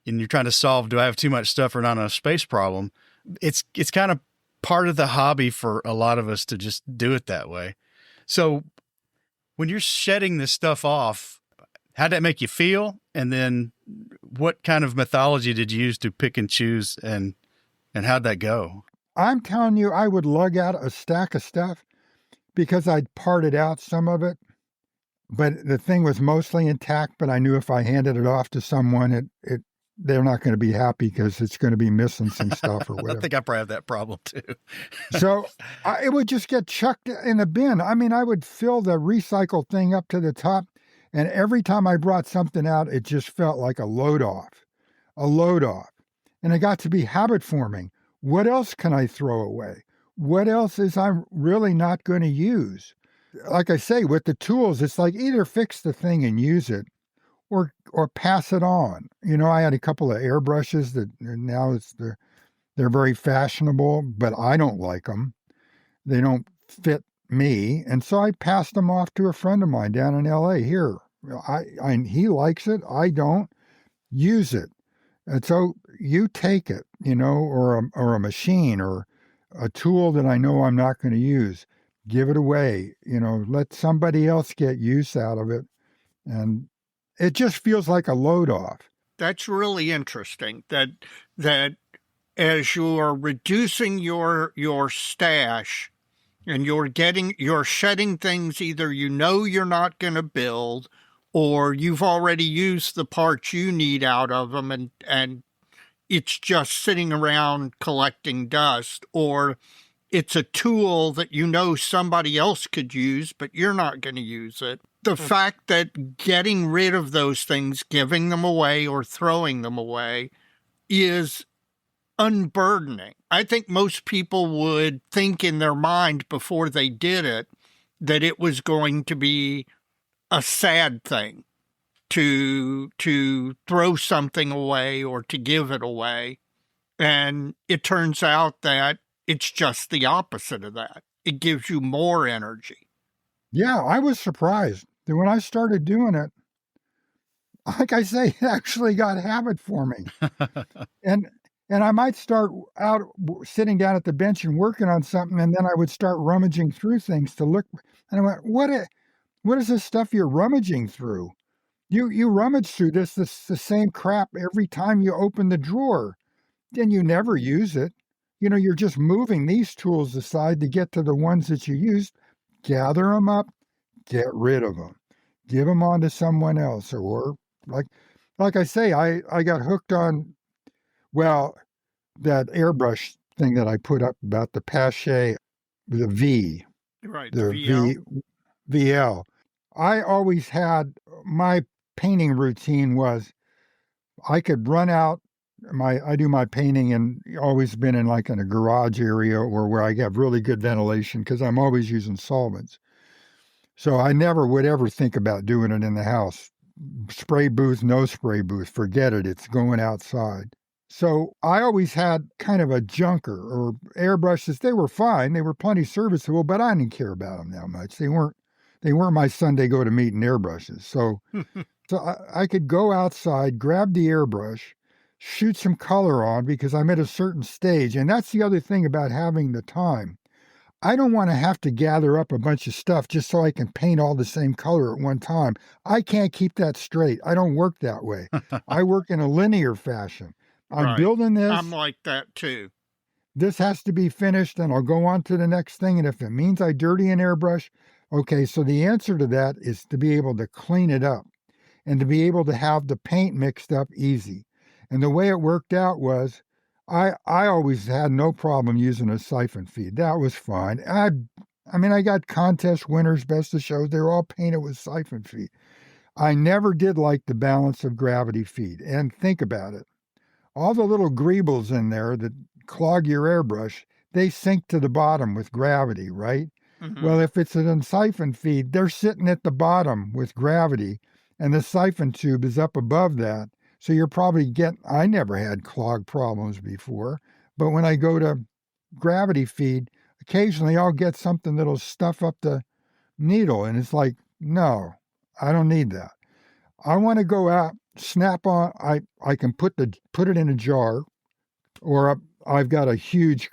and you're trying to solve, do I have too much stuff or not enough space problem? It's kind of part of the hobby for a lot of us to just do it that way. So when you're shedding this stuff off, how'd that make you feel? And then what kind of methodology did you use to pick and choose, and how'd that go? I'm telling you, I would lug out a stack of stuff because I'd parted out some of it. but the thing was mostly intact, but I knew if I handed it off to someone, they're not going to be happy because it's going to be missing some stuff or whatever. I think I probably have that problem too. So it would just get chucked in the bin. I mean, I would fill the recycle thing up to the top, and every time I brought something out, it just felt like a load off. And it got to be habit forming. What else can I throw away? What else is I'm really not going to use? Like I say, with the tools, it's like either fix the thing and use it or pass it on. I had a couple of airbrushes that now they're very fashionable, but I don't like them. They don't fit me. And so I passed them off to a friend of mine down in LA. Here, he likes it. I don't. Use it. And so you take it, or a machine or a tool that I know I'm not going to use. Give it away, let somebody else get use out of it. And it just feels like a load off. That's really interesting that as you're reducing your stash and you're shedding things either you're not going to build or you've already used the parts you need out of them and it's just sitting around collecting dust, or it's a tool that somebody else could use, but you're not going to use it. The fact that getting rid of those things, giving them away or throwing them away is unburdening. I think most people would think in their mind before they did it that it was going to be a sad thing to throw something away or to give it away. And it turns out that it's just the opposite of that. It gives you more energy. Yeah, I was surprised that when I started doing it, like I say, it actually got habit forming. And I might start out sitting down at the bench and working on something, and then I would start rummaging through things to look. And I went, what is this stuff you're rummaging through? You rummage through this the same crap every time you open the drawer. Then you never use it. You're just moving these tools aside to get to the ones that you used. Gather them up, get rid of them, give them on to someone else. Or like I say, I got hooked on, that airbrush thing that I put up about the Pache, the V. Right, the VL. I always had, my painting routine was I could run out, I do my painting and always been in like in a garage area or where I have really good ventilation because I'm always using solvents. So I never would ever think about doing it in the house. Spray booth, no spray booth, forget it. It's going outside. So I always had kind of a junker or airbrushes. They were fine. They were plenty serviceable, but I didn't care about them that much. They weren't my Sunday go to meeting airbrushes. So I could go outside, grab the airbrush, shoot some color on because I'm at a certain stage. And that's the other thing about having the time. I don't want to have to gather up a bunch of stuff just so I can paint all the same color at one time. I can't keep that straight. I don't work that way. I work in a linear fashion. I'm building this. I'm like that too. This has to be finished and I'll go on to the next thing. And if it means I dirty an airbrush, okay, so the answer to that is to be able to clean it up and to be able to have the paint mixed up easy. And the way it worked out was I always had no problem using a siphon feed. That was fine. I got contest winners, best of shows. They were all painted with siphon feed. I never did like the balance of gravity feed. And think about it. All the little greebles in there that clog your airbrush, they sink to the bottom with gravity, right? Mm-hmm. Well, if it's an siphon feed, they're sitting at the bottom with gravity, and the siphon tube is up above that. So you're probably I never had clog problems before, but when I go to gravity feed, occasionally I'll get something that'll stuff up the needle, and it's like, no, I don't need that. I want to go out, snap on, I can put it in a jar, or I've got a huge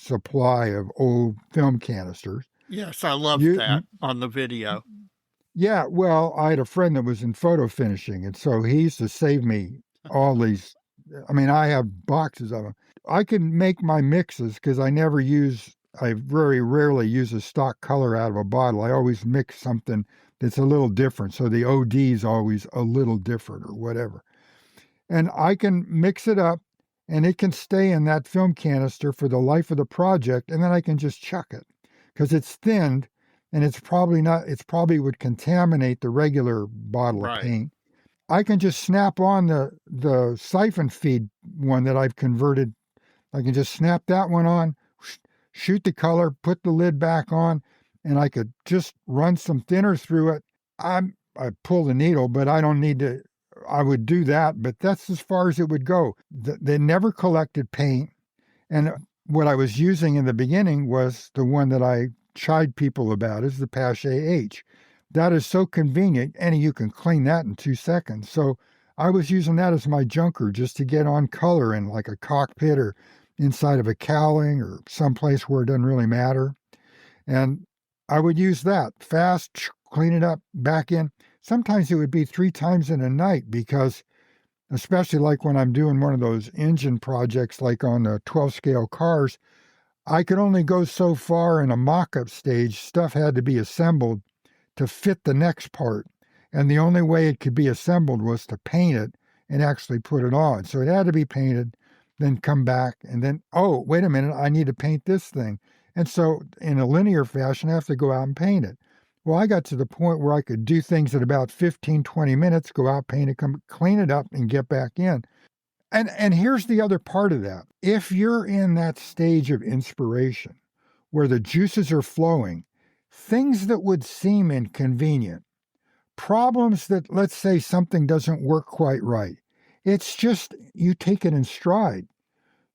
supply of old film canisters. Yes, I love that on the video. Yeah, well, I had a friend that was in photo finishing, and so he used to save me all these. I have boxes of them. I can make my mixes because I never use I very rarely use a stock color out of a bottle. I always mix something that's a little different. So the OD is always a little different or whatever. And I can mix it up and it can stay in that film canister for the life of the project. And then I can just chuck it because it's thinned and it's probably would contaminate the regular bottle of paint. I can just snap on the siphon feed one that I've converted. I can just snap that one on, shoot the color, put the lid back on, and I could just run some thinner through it. I pull the needle, but I don't need to. I would do that, but that's as far as it would go. They never collected paint. And what I was using in the beginning was the one that I chide people about, is the Pache H. That is so convenient, and you can clean that in 2 seconds. So I was using that as my junker just to get on color in like a cockpit or inside of a cowling or someplace where it doesn't really matter. And I would use that fast, clean it up, back in. Sometimes it would be 3 times in a night because, especially like when I'm doing one of those engine projects like on the 12 scale cars, I could only go so far in a mock-up stage. Stuff had to be assembled to fit the next part. And the only way it could be assembled was to paint it and actually put it on. So it had to be painted, then come back, and then, oh, wait a minute, I need to paint this thing. And so in a linear fashion, I have to go out and paint it. Well, I got to the point where I could do things in about 15, 20 minutes, go out, paint it, come clean it up, and get back in. And here's the other part of that. If you're in that stage of inspiration where the juices are flowing, things that would seem inconvenient, problems that, let's say something doesn't work quite right, it's just you take it in stride.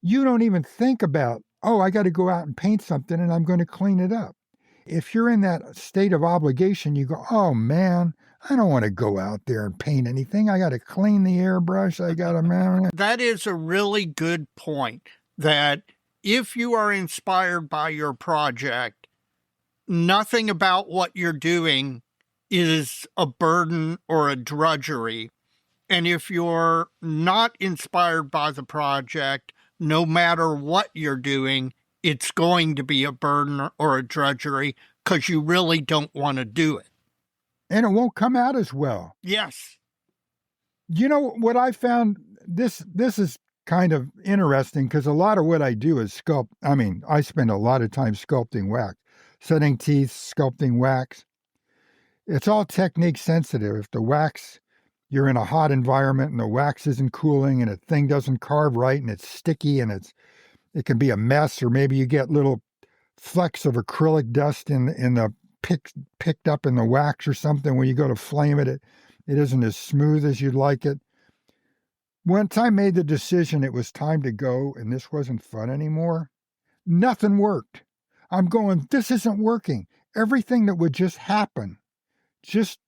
You don't even think about, oh, I got to go out and paint something and I'm going to clean it up. If you're in that state of obligation, you go, oh man, I don't want to go out there and paint anything. I got to clean the airbrush. I got to. That is a really good point, that if you are inspired by your project, nothing about what you're doing is a burden or a drudgery. And if you're not inspired by the project, no matter what you're doing, it's going to be a burden or a drudgery because you really don't want to do it. And it won't come out as well. Yes. You know, what I found, this is kind of interesting because a lot of what I do is sculpt. I mean, I spend a lot of time sculpting wax, setting teeth, sculpting wax. It's all technique sensitive. If the wax, you're in a hot environment and the wax isn't cooling and a thing doesn't carve right and it's sticky and it can be a mess, or maybe you get little flecks of acrylic dust in the picked up in the wax or something. When you go to flame it, it isn't as smooth as you'd like it. Once I made the decision it was time to go and this wasn't fun anymore, nothing worked. I'm going, this isn't working. Everything that would just happen, just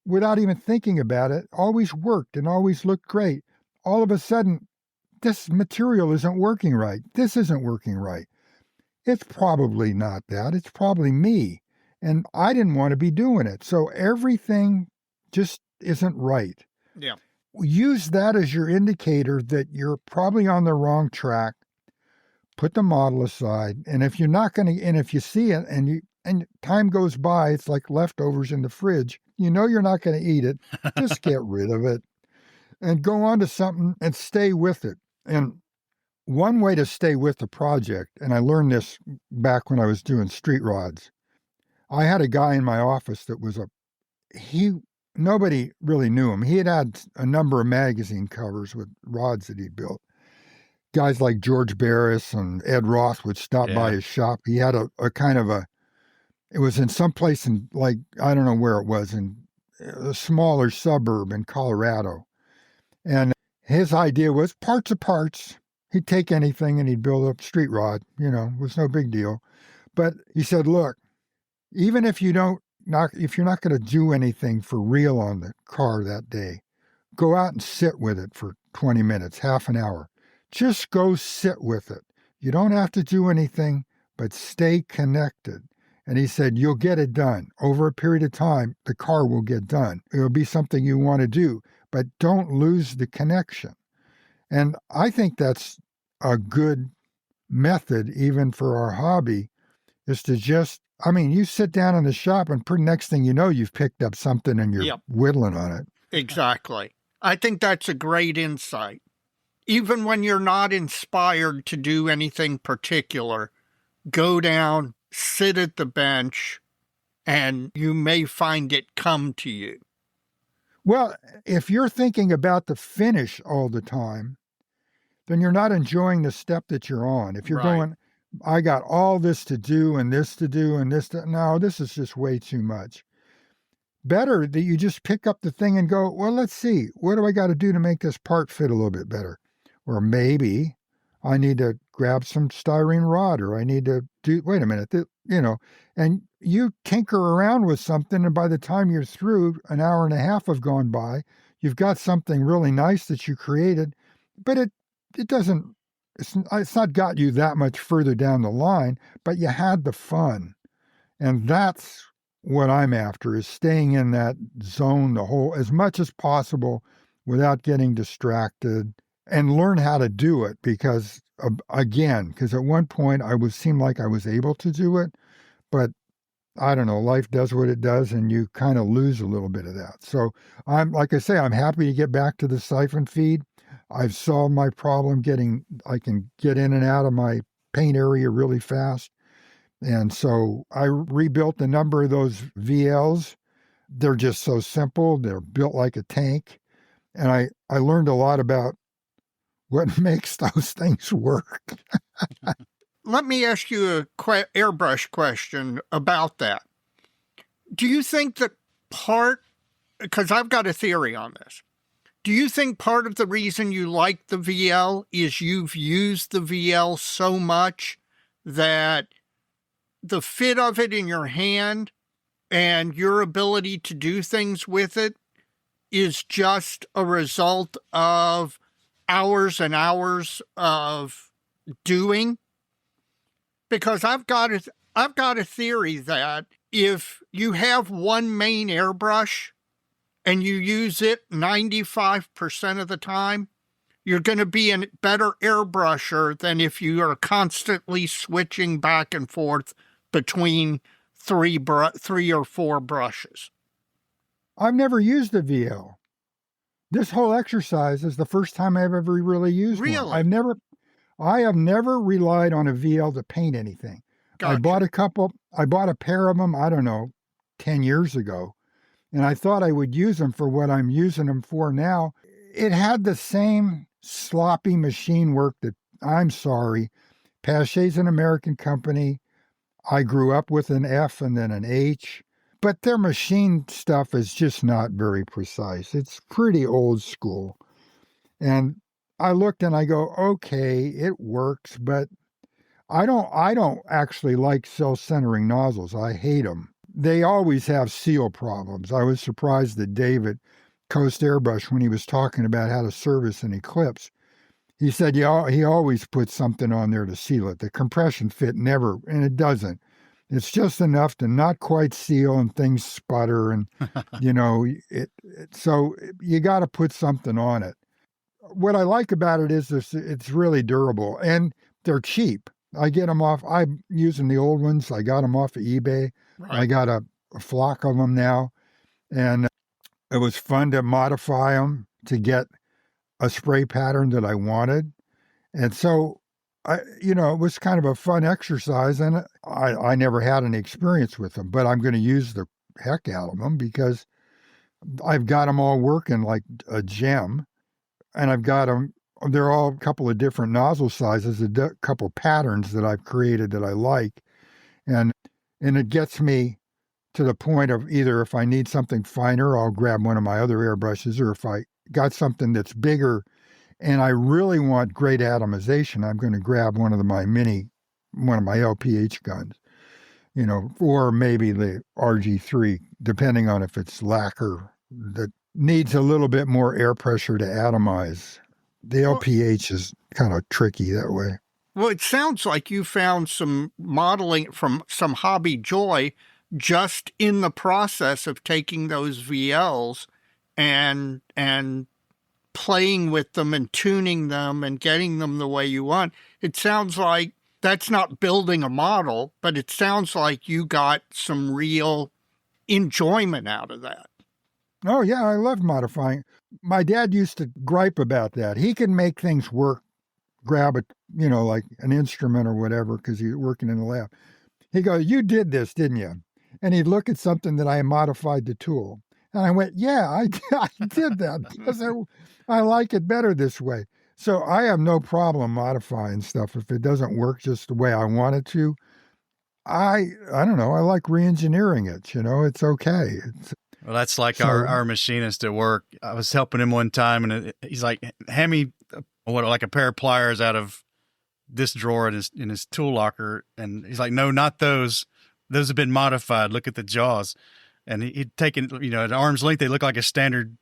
without even thinking about it, always worked and always looked great. All of a sudden, this material isn't working right. This isn't working right. It's probably not that. It's probably me. And I didn't want to be doing it. So everything just isn't right. Yeah. Use that as your indicator that you're probably on the wrong track. Put the model aside. And if you're not going to, and if you see it and time goes by, it's like leftovers in the fridge. You know you're not going to eat it. Just get rid of it and go on to something and stay with it. And one way to stay with the project, and I learned this back when I was doing street rods, I had a guy in my office that was nobody really knew him. He had a number of magazine covers with rods that he'd built. Guys like George Barris and Ed Roth would stop by his shop. He had a kind of it was in some place in, like, I don't know where it was, in a smaller suburb in Colorado. And his idea was parts of parts. He'd take anything and he'd build a street rod, it was no big deal. But he said, look, even if you're not going to do anything for real on the car that day, go out and sit with it for 20 minutes, half an hour. Just go sit with it. You don't have to do anything, but stay connected. And he said, you'll get it done. Over a period of time, the car will get done. It'll be something you want to do, but don't lose the connection. And I think that's a good method, even for our hobby, is to just, you sit down in the shop and next thing you know, you've picked up something and you're whittling on it. Exactly. I think that's a great insight. Even when you're not inspired to do anything particular, go down, sit at the bench, and you may find it come to you. Well, if you're thinking about the finish all the time, then you're not enjoying the step that you're on. If you're going, I got all this to do and this to do and this to, no, this is just way too much. Better that you just pick up the thing and go, well, let's see, what do I got to do to make this part fit a little bit better? Or maybe I need to grab some styrene rod, or I need to wait a minute, and you tinker around with something, and by the time you're through, an hour and a half have gone by, you've got something really nice that you created, but it doesn't, it's not got you that much further down the line, but you had the fun. And that's what I'm after, is staying in that zone as much as possible without getting distracted, and learn how to do it, because at one point seemed like I was able to do it, but I don't know, life does what it does and you kind of lose a little bit of that. So I'm happy to get back to the siphon feed. I've solved my problem I can get in and out of my paint area really fast. And so I rebuilt a number of those VLs. They're just so simple. They're built like a tank. And I learned a lot about what makes those things work. Let me ask you a airbrush question about that. Do you think that because I've got a theory on this, do you think part of the reason you like the VL is you've used the VL so much that the fit of it in your hand and your ability to do things with it is just a result of hours and hours of doing? Because I've got a theory that if you have one main airbrush and you use it 95% of the time, you're going to be a better airbrusher than if you are constantly switching back and forth between three or four brushes. I've never used a VL. This whole exercise is the first time I've ever really used one. I have never relied on a VL to paint anything. Gotcha. I bought a pair of them, 10 years ago, and I thought I would use them for what I'm using them for now. It had the same sloppy machine work that, I'm sorry, Pachet's an American company. I grew up with an F and then an H, but their machine stuff is just not very precise. It's pretty old school. And I looked and I go, okay, it works, but I don't actually like self-centering nozzles. I hate them. They always have seal problems. I was surprised that David Coast Airbrush, when he was talking about how to service an Eclipse, he said he always puts something on there to seal it. The compression fit never, and it doesn't. It's just enough to not quite seal and things sputter, and so you got to put something on it. What I like about it is it's really durable and they're cheap. I get them off. I'm using the old ones. I got them off of eBay. Right. I got a flock of them now, and it was fun to modify them to get a spray pattern that I wanted. And so, it was kind of a fun exercise, and I never had any experience with them, but I'm going to use the heck out of them because I've got them all working like a gem, and I've got them. They're all a couple of different nozzle sizes, a couple patterns that I've created that I like. And it gets me to the point of either if I need something finer, I'll grab one of my other airbrushes, or if I got something that's bigger and I really want great atomization, I'm going to grab one of my LPH guns, or maybe the RG3, depending on if it's lacquer that needs a little bit more air pressure to atomize. The LPH is kind of tricky that way. Well, it sounds like you found some modeling from some hobby joy just in the process of taking those VLs and playing with them and tuning them and getting them the way you want. It sounds like that's not building a model, but it sounds like you got some real enjoyment out of that. Oh, yeah, I love modifying. My dad used to gripe about that. He can make things work, grab a, like an instrument or whatever, because he's working in the lab. He goes, "You did this, didn't you?" And he'd look at something that I modified the tool. And I went, "Yeah, I did that because I like it better this way." So I have no problem modifying stuff if it doesn't work just the way I want it to. I don't know. I like re-engineering it. It's okay. Well, that's like our machinist at work. I was helping him one time, and he's like, "Hand me like a pair of pliers out of this drawer in his tool locker." And he's like, "No, not those. Those have been modified. Look at the jaws." And he'd taken, at arm's length, they look like a standard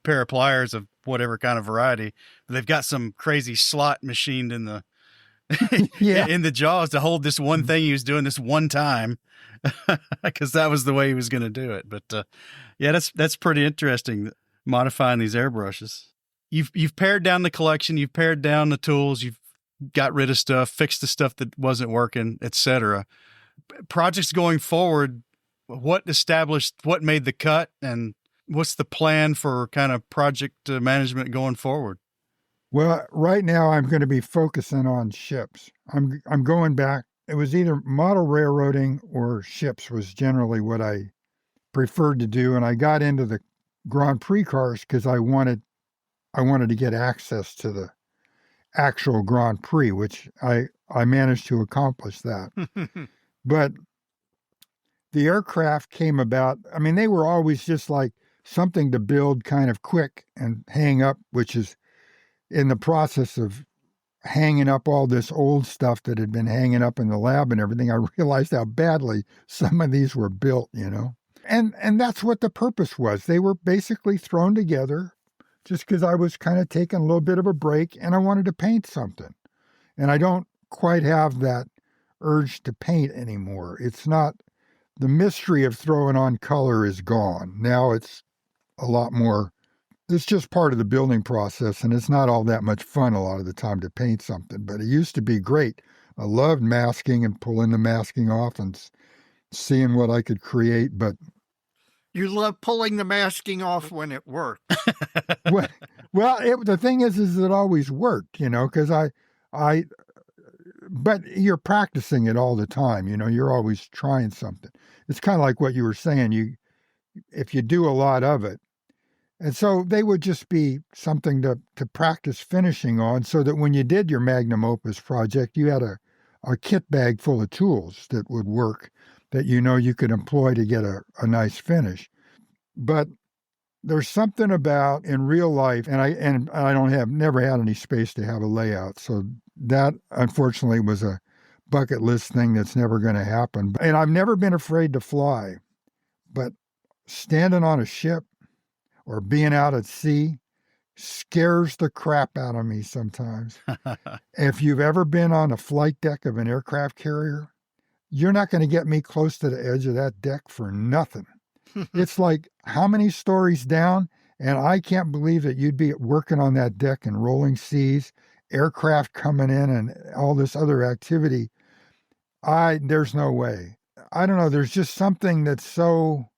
pair of pliers of whatever kind of variety. But they've got some crazy slot machined in the in the jaws to hold this one thing he was doing this one time, because that was the way he was going to do it. But yeah, that's pretty interesting, modifying these airbrushes. You've pared down the collection, you've pared down the tools, you've got rid of stuff, fixed the stuff that wasn't working, etc. Projects going forward, what made the cut, and what's the plan for kind of project management going forward? Well, right now I'm going to be focusing on ships. I'm going back. It was either model railroading or ships was generally what I preferred to do, and I got into the Grand Prix cars because I wanted to get access to the actual Grand Prix, which I managed to accomplish that. But the aircraft came about. I mean, they were always just like something to build kind of quick and hang up, which is in the process of hanging up all this old stuff that had been hanging up in the lab and everything. I realized how badly some of these were built, and that's what the purpose was. They were basically thrown together just because I was kind of taking a little bit of a break and I wanted to paint something. And I don't quite have that urge to paint anymore. It's not, the mystery of throwing on color is gone. Now it's a lot more, it's just part of the building process, and it's not all that much fun a lot of the time to paint something, but it used to be great. I loved masking and pulling the masking off and seeing what I could create, but you love pulling the masking off when it worked. well, the thing is it always worked, because but you're practicing it all the time, you're always trying something. It's kind of like what you were saying, if you do a lot of it. And so they would just be something to practice finishing on, so that when you did your magnum opus project, you had a kit bag full of tools that would work, that you could employ to get a nice finish. But there's something about in real life, and I never had any space to have a layout. So that unfortunately was a bucket list thing that's never going to happen. And I've never been afraid to fly, but standing on a ship or being out at sea scares the crap out of me sometimes. If you've ever been on a flight deck of an aircraft carrier, you're not going to get me close to the edge of that deck for nothing. It's like how many stories down, and I can't believe that you'd be working on that deck in rolling seas, aircraft coming in, and all this other activity. There's no way. I don't know. There's just something that's so.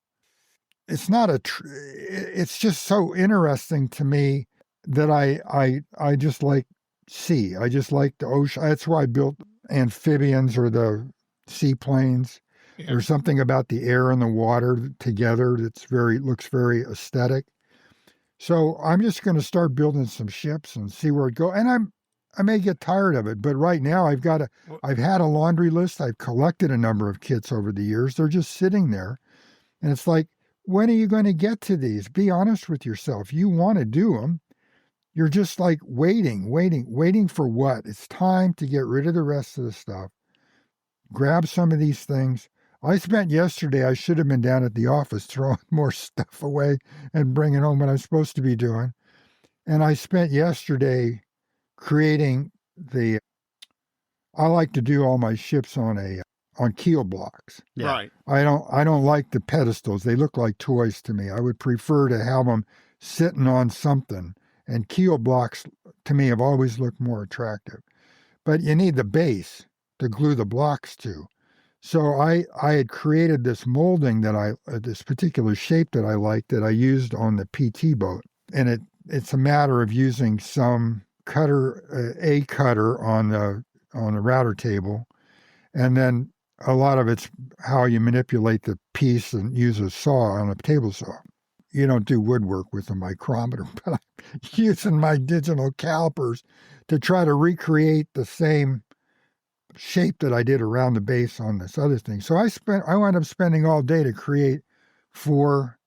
It's not it's just so interesting to me that I just like sea. I just like the ocean. That's why I built amphibians or the seaplanes. Yeah. There's something about the air and the water together that's looks very aesthetic. So I'm just going to start building some ships and see where it goes. And I may get tired of it, but right now I've had a laundry list. I've collected a number of kits over the years. They're just sitting there, and it's like, when are you going to get to these? Be honest with yourself. You want to do them. You're just like waiting for what? It's time to get rid of the rest of the stuff. Grab some of these things. I spent yesterday, I should have been down at the office throwing more stuff away and bringing home what I'm supposed to be doing. And I spent yesterday creating I like to do all my ships on keel blocks. Yeah. Right. I don't like the pedestals. They look like toys to me. I would prefer to have them sitting on something. And keel blocks to me have always looked more attractive. But you need the base. to glue the blocks to. So I had created this molding that this particular shape that I liked that I used on the PT boat. And it's a matter of using some a cutter on the router table. And then a lot of it's how you manipulate the piece and use a saw on a table saw. You don't do woodwork with a micrometer, but I'm using my digital calipers to try to recreate the same shape that I did around the base on this other thing. So I wound up spending all day to create 4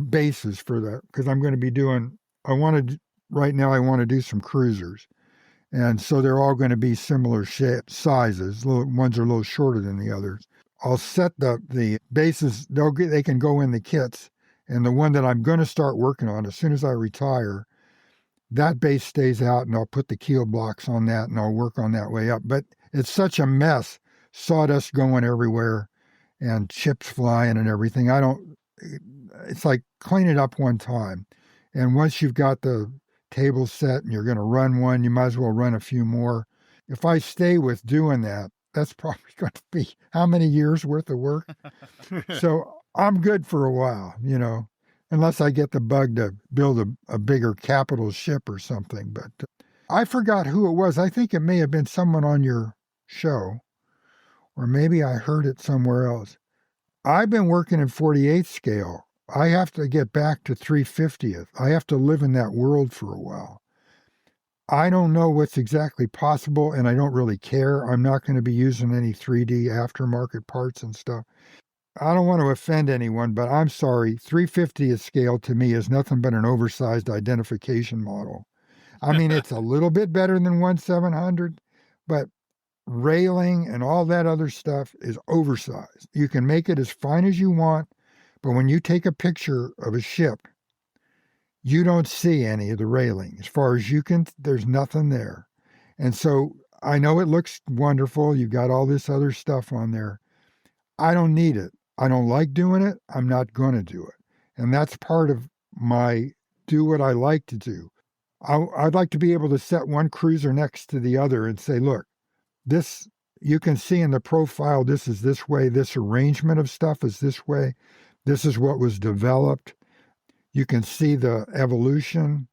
bases for that, because I'm going to be doing, right now I want to do some cruisers. And so they're all going to be similar sizes. Ones are a little shorter than the others. I'll set the bases, they can go in the kits. And the one that I'm going to start working on as soon as I retire, that base stays out, and I'll put the keel blocks on that, and I'll work on that way up. But it's such a mess, sawdust going everywhere and chips flying and everything. It's like clean it up one time. And once you've got the table set and you're going to run one, you might as well run a few more. If I stay with doing that, that's probably going to be how many years worth of work? So I'm good for a while, unless I get the bug to build a bigger capital ship or something. But I forgot who it was. I think it may have been someone on your show, or maybe I heard it somewhere else. I've been working in 48th scale. I have to get back to 350th. I have to live in that world for a while. I don't know what's exactly possible, and I don't really care. I'm not going to be using any 3D aftermarket parts and stuff. I don't want to offend anyone, but I'm sorry. 350th scale to me is nothing but an oversized identification model. I mean, it's a little bit better than 1/700, but railing and all that other stuff is oversized. You can make it as fine as you want, but when you take a picture of a ship, you don't see any of the railing. As far as you can, there's nothing there. And so I know it looks wonderful. You've got all this other stuff on there. I don't need it. I don't like doing it. I'm not going to do it. And that's part of my do what I like to do. I'd like to be able to set one cruiser next to the other and say, look, this, you can see in the profile, this is this way, this arrangement of stuff is this way, this is what was developed. You can see the evolution,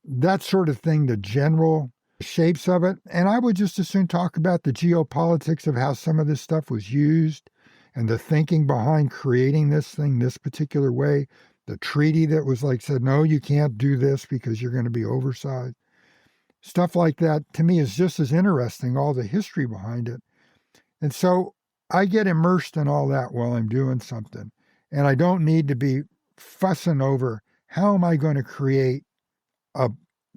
that sort of thing, the general shapes of it. And I would just as soon talk about the geopolitics of how some of this stuff was used and the thinking behind creating this thing this particular way. The treaty that was said, no, you can't do this because you're going to be oversized. Stuff like that, to me, is just as interesting, all the history behind it. And so I get immersed in all that while I'm doing something. And I don't need to be fussing over how am I going to create a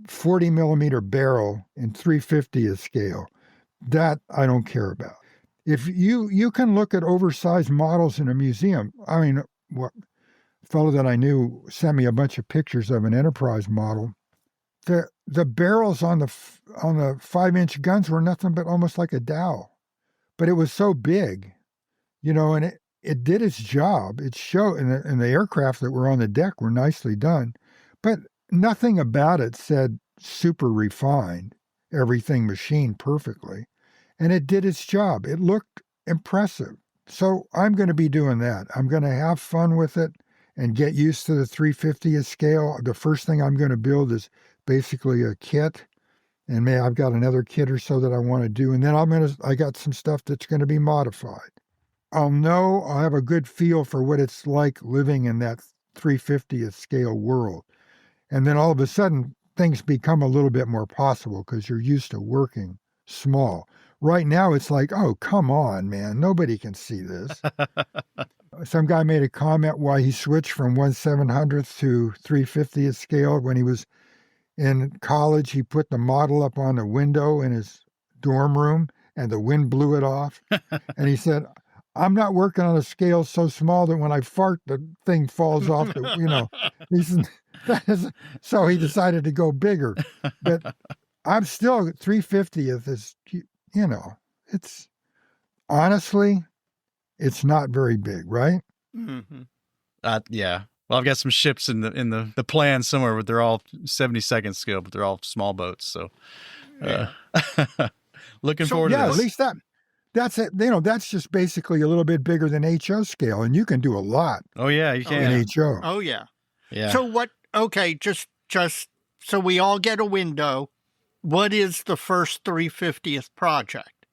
40 millimeter barrel in 350th scale. That I don't care about. If you can look at oversized models in a museum. I mean, what fellow that I knew sent me a bunch of pictures of an Enterprise model. The barrels on the 5-inch guns were nothing but almost like a dowel, but it was so big, and it did its job. It showed, and the aircraft that were on the deck were nicely done, but nothing about it said super refined, everything machined perfectly, and it did its job. It looked impressive. So I'm going to be doing that. I'm going to have fun with it and get used to the 350th scale. The first thing I'm going to build is basically a kit, and I've got another kit or so that I want to do, and then I got some stuff that's going to be modified. I'll have a good feel for what it's like living in that 350th scale world, and then all of a sudden things become a little bit more possible because you're used to working small. Right now it's like, oh, come on, man, nobody can see this. Some guy made a comment why he switched from 1/700th to 350th scale. When he was in college, he put the model up on the window in his dorm room, and the wind blew it off. And he said, I'm not working on a scale so small that when I fart, the thing falls off. He said, so he decided to go bigger. But I'm still 350th is, it's honestly, it's not very big, right? Mm-hmm. Yeah. Well, I've got some ships in the plan somewhere, but they're all 72nd scale, but they're all small boats. So, Looking forward to yeah, this. at least that's it. That's just basically a little bit bigger than HO scale, and you can do a lot. Oh yeah, you can. In HO. Oh yeah. Yeah. So what? Okay, just so we all get a window. What is the first 350th project?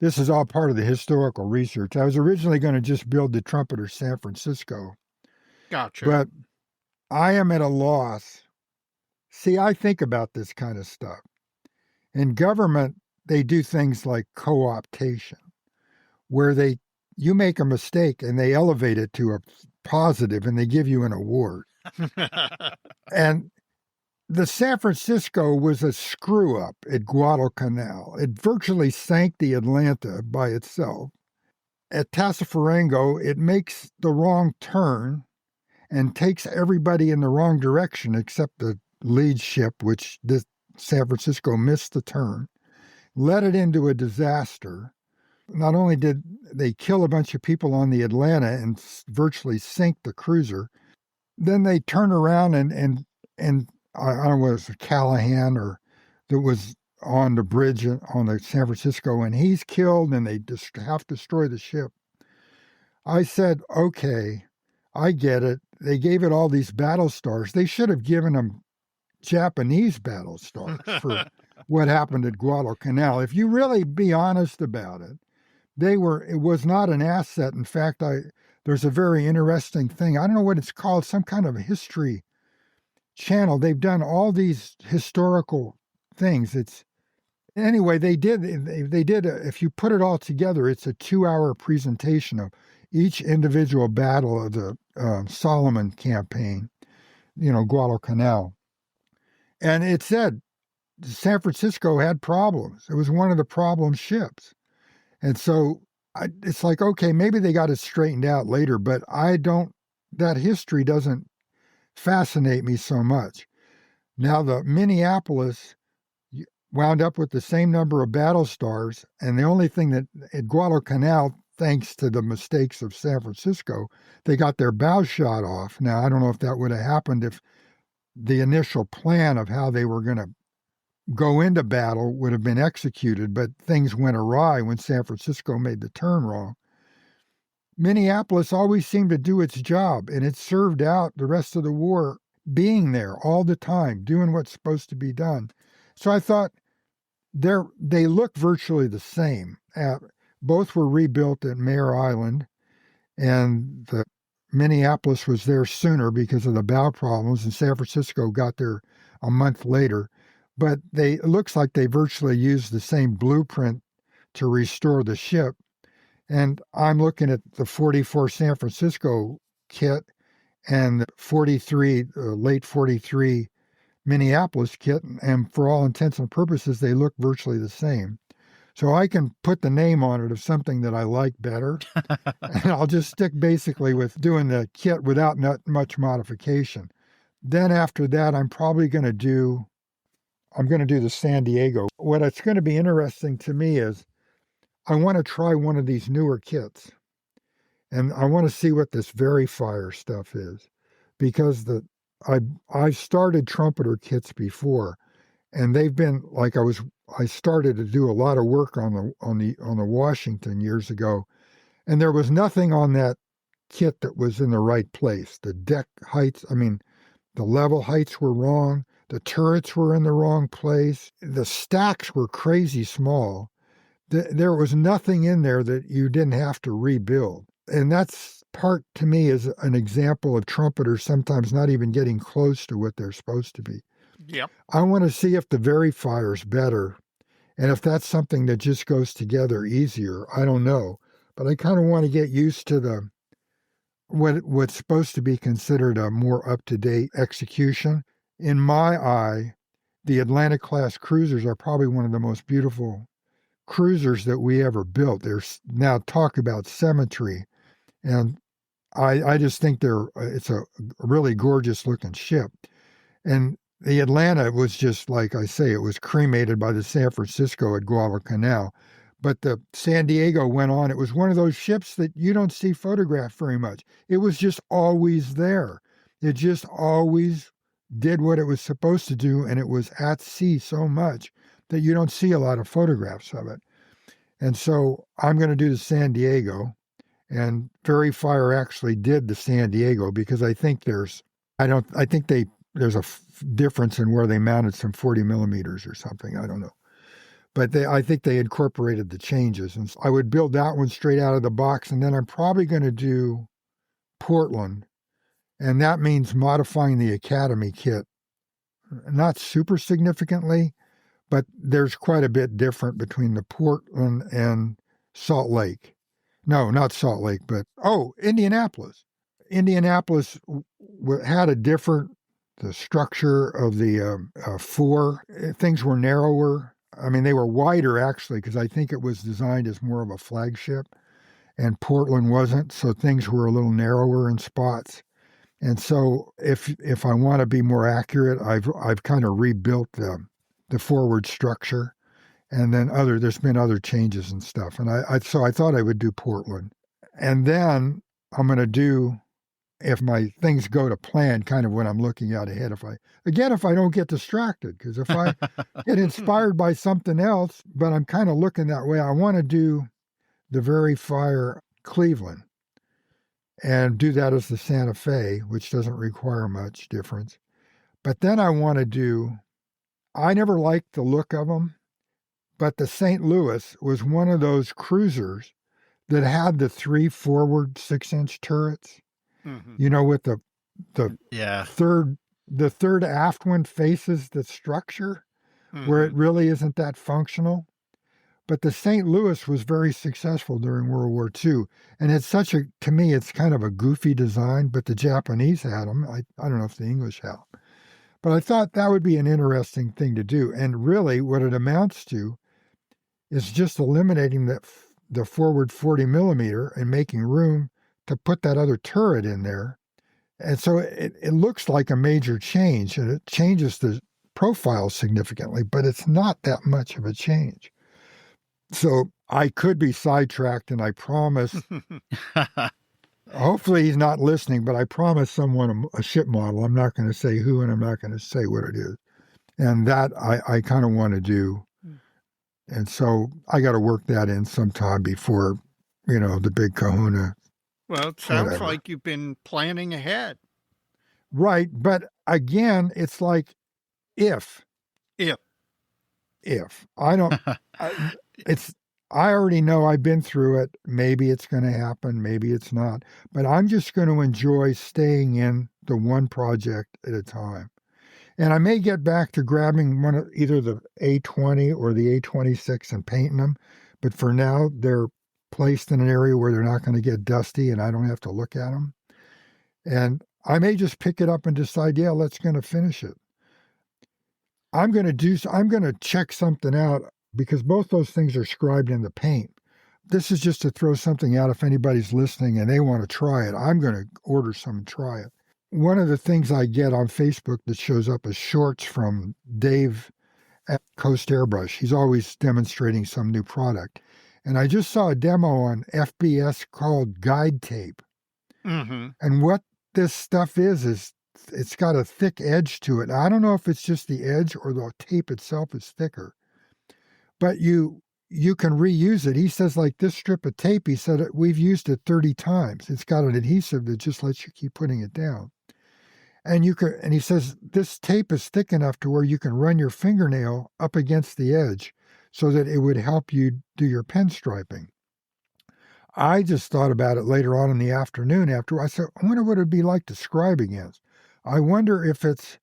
This is all part of the historical research. I was originally going to just build the Trumpeter San Francisco. Gotcha. But I am at a loss. See, I think about this kind of stuff. In government, they do things like co-optation, where you make a mistake and they elevate it to a positive and they give you an award. And the San Francisco was a screw up at Guadalcanal. It virtually sank the Atlanta by itself. At Tassafarango, it makes the wrong turn and takes everybody in the wrong direction except the lead ship, which this San Francisco missed the turn, led it into a disaster. Not only did they kill a bunch of people on the Atlanta and virtually sink the cruiser, then they turn around and I don't know whether it was Callahan or that was on the bridge on the San Francisco, and he's killed and they just have to destroy the ship. I said, okay, I get it. They gave it all these battle stars. They should have given them Japanese battle stars for what happened at Guadalcanal. If you really be honest about it, it was not an asset. In fact, there's a very interesting thing. I don't know what it's called, some kind of history channel. They've done all these historical things. Anyway, they did, if you put it all together, it's a 2-hour presentation of each individual battle of the Solomon campaign, Guadalcanal. And it said San Francisco had problems. It was one of the problem ships. And so it's like, okay, maybe they got it straightened out later, but that history doesn't fascinate me so much. Now, the Minneapolis wound up with the same number of battle stars, and the only thing that at Guadalcanal, thanks to the mistakes of San Francisco, they got their bow shot off. Now, I don't know if that would have happened if the initial plan of how they were going to go into battle would have been executed, but things went awry when San Francisco made the turn wrong. Minneapolis always seemed to do its job, and it served out the rest of the war being there all the time, doing what's supposed to be done. So I thought they look virtually the same. Both were rebuilt at Mare Island, and the Minneapolis was there sooner because of the bow problems, and San Francisco got there a month later. But it looks like they virtually used the same blueprint to restore the ship. And I'm looking at the 44 San Francisco kit and the 43, late 43 Minneapolis kit, and for all intents and purposes, they look virtually the same. So I can put the name on it of something that I like better, and I'll just stick basically with doing the kit without not much modification. Then after that, I'm going to do the San Diego. What it's going to be interesting to me is I want to try one of these newer kits, and I want to see what this Verifier stuff is, because I've started trumpeter kits before, and they've been like I started to do a lot of work on the Washington years ago, and there was nothing on that kit that was in the right place. The deck heights, the level heights were wrong. The turrets were in the wrong place. The stacks were crazy small. There was nothing in there that you didn't have to rebuild. And that's part, to me, is an example of trumpeters sometimes not even getting close to what they're supposed to be. Yep. I want to see if the Verifier's better, and if that's something that just goes together easier. I don't know. But I kind of want to get used to what's supposed to be considered a more up-to-date execution. In my eye, the Atlantic-class cruisers are probably one of the most beautiful cruisers that we ever built. There's now talk about symmetry, and I just think it's a really gorgeous-looking ship. And the Atlanta was just, like I say, it was cremated by the San Francisco at Guadalcanal. But the San Diego went on. It was one of those ships that you don't see photographed very much. It was just always there. It just always did what it was supposed to do, and it was at sea so much that you don't see a lot of photographs of it. And so I'm going to do the San Diego. And Very Fire actually did the San Diego because I think there's a difference in where they mounted some 40 millimeters or something. I don't know. But I think they incorporated the changes. And so I would build that one straight out of the box. And then I'm probably going to do Portland. And that means modifying the Academy kit. Not super significantly, but there's quite a bit different between the Portland and Salt Lake. No, not Salt Lake, but, Indianapolis. Indianapolis had the structure of the four. Things were narrower. I mean, they were wider, actually, because I think it was designed as more of a flagship, and Portland wasn't, so things were a little narrower in spots. And so if I want to be more accurate, I've kind of rebuilt the forward structure. And then there's been other changes and stuff. And so I thought I would do Portland. And then I'm going to do, if my things go to plan, kind of when I'm looking out ahead, if I don't get distracted, because if I get inspired by something else, but I'm kind of looking that way, I want to do the Very Fire Cleveland and do that as the Santa Fe, which doesn't require much difference. But then I never liked the look of them. But the St. Louis was one of those cruisers that had the 3 forward 6-inch turrets, with the third aft one faces the structure where it really isn't that functional. But the St. Louis was very successful during World War II. And to me, it's kind of a goofy design, but the Japanese had them. I don't know if the English had them. But I thought that would be an interesting thing to do. And really what it amounts to is just eliminating the forward 40 millimeter and making room to put that other turret in there. And so it looks like a major change, and it changes the profile significantly, but it's not that much of a change. So I could be sidetracked, and I promise, hopefully he's not listening, but I promise someone a ship model. I'm not going to say who, and I'm not going to say what it is. And that I kind of want to do. And so I got to work that in sometime before, the big kahuna. Well, it sounds like you've been planning ahead. Right. But again, it's like if. I don't, I already know I've been through it. Maybe it's going to happen. Maybe it's not. But I'm just going to enjoy staying in the one project at a time. And I may get back to grabbing either the A20 or the A26 and painting them. But for now, they're placed in an area where they're not going to get dusty and I don't have to look at them. And I may just pick it up and decide, let's going to finish it. I'm going to check something out because both those things are scribed in the paint. This is just to throw something out if anybody's listening and they want to try it. I'm going to order some and try it. One of the things I get on Facebook that shows up as shorts from Dave at Coast Airbrush. He's always demonstrating some new product. And I just saw a demo on FBS called Guide Tape. And what this stuff is it's got a thick edge to it. I don't know if it's just the edge or the tape itself is thicker. But you can reuse it. He says, like this strip of tape, he said, we've used it 30 times. It's got an adhesive that just lets you keep putting it down. And he says, this tape is thick enough to where you can run your fingernail up against the edge so that it would help you do your pen striping. I just thought about it later on in the afternoon after I said, I wonder what it'd be like to scribe against. I wonder if it's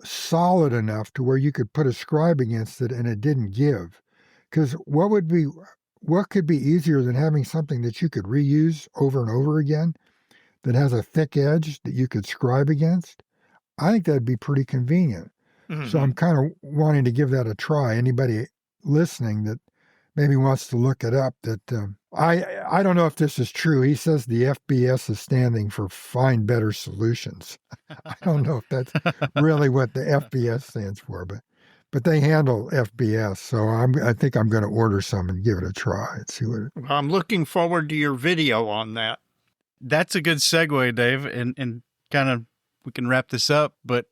solid enough to where you could put a scribe against it and it didn't give. Because what could be easier than having something that you could reuse over and over again that has a thick edge that you could scribe against? I think that'd be pretty convenient. So I'm kind of wanting to give that a try. Anybody listening that maybe wants to look it up, that I don't know if this is true. He says the FBS is standing for Find Better Solutions. I don't know if that's really what the FBS stands for, but they handle FBS. So I think I'm going to order some and give it a try and see what I'm looking forward to your video on that. That's a good segue, Dave, and kind of we can wrap this up. But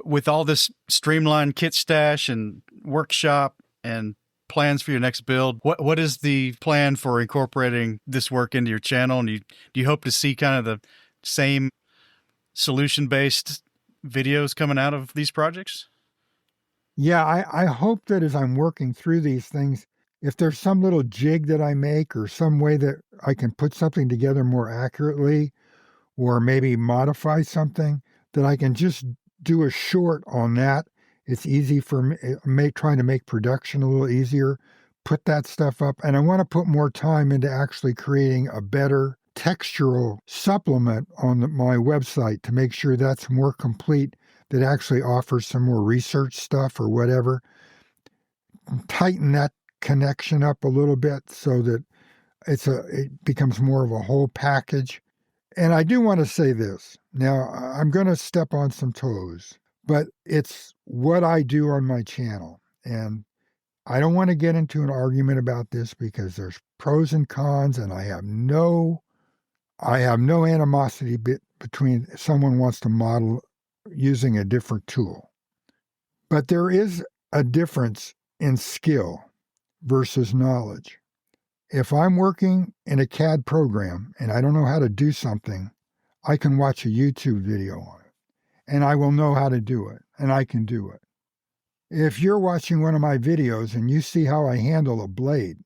with all this streamlined kit stash and workshop and plans for your next build? What is the plan for incorporating this work into your channel? And do you hope to see kind of the same solution-based videos coming out of these projects? Yeah, I hope that as I'm working through these things, if there's some little jig that I make or some way that I can put something together more accurately or maybe modify something, that I can just do a short on that. It's easy for me, trying to make production a little easier, put that stuff up. And I want to put more time into actually creating a better textural supplement on my website to make sure that's more complete, that actually offers some more research stuff or whatever. Tighten that connection up a little bit so that it becomes more of a whole package. And I do want to say this. Now, I'm going to step on some toes, but it's what I do on my channel. And I don't want to get into an argument about this because there's pros and cons, and I have no animosity between someone wants to model using a different tool. But there is a difference in skill versus knowledge. If I'm working in a CAD program and I don't know how to do something, I can watch a YouTube video on it and I will know how to do it and I can do it. If you're watching one of my videos and you see how I handle a blade,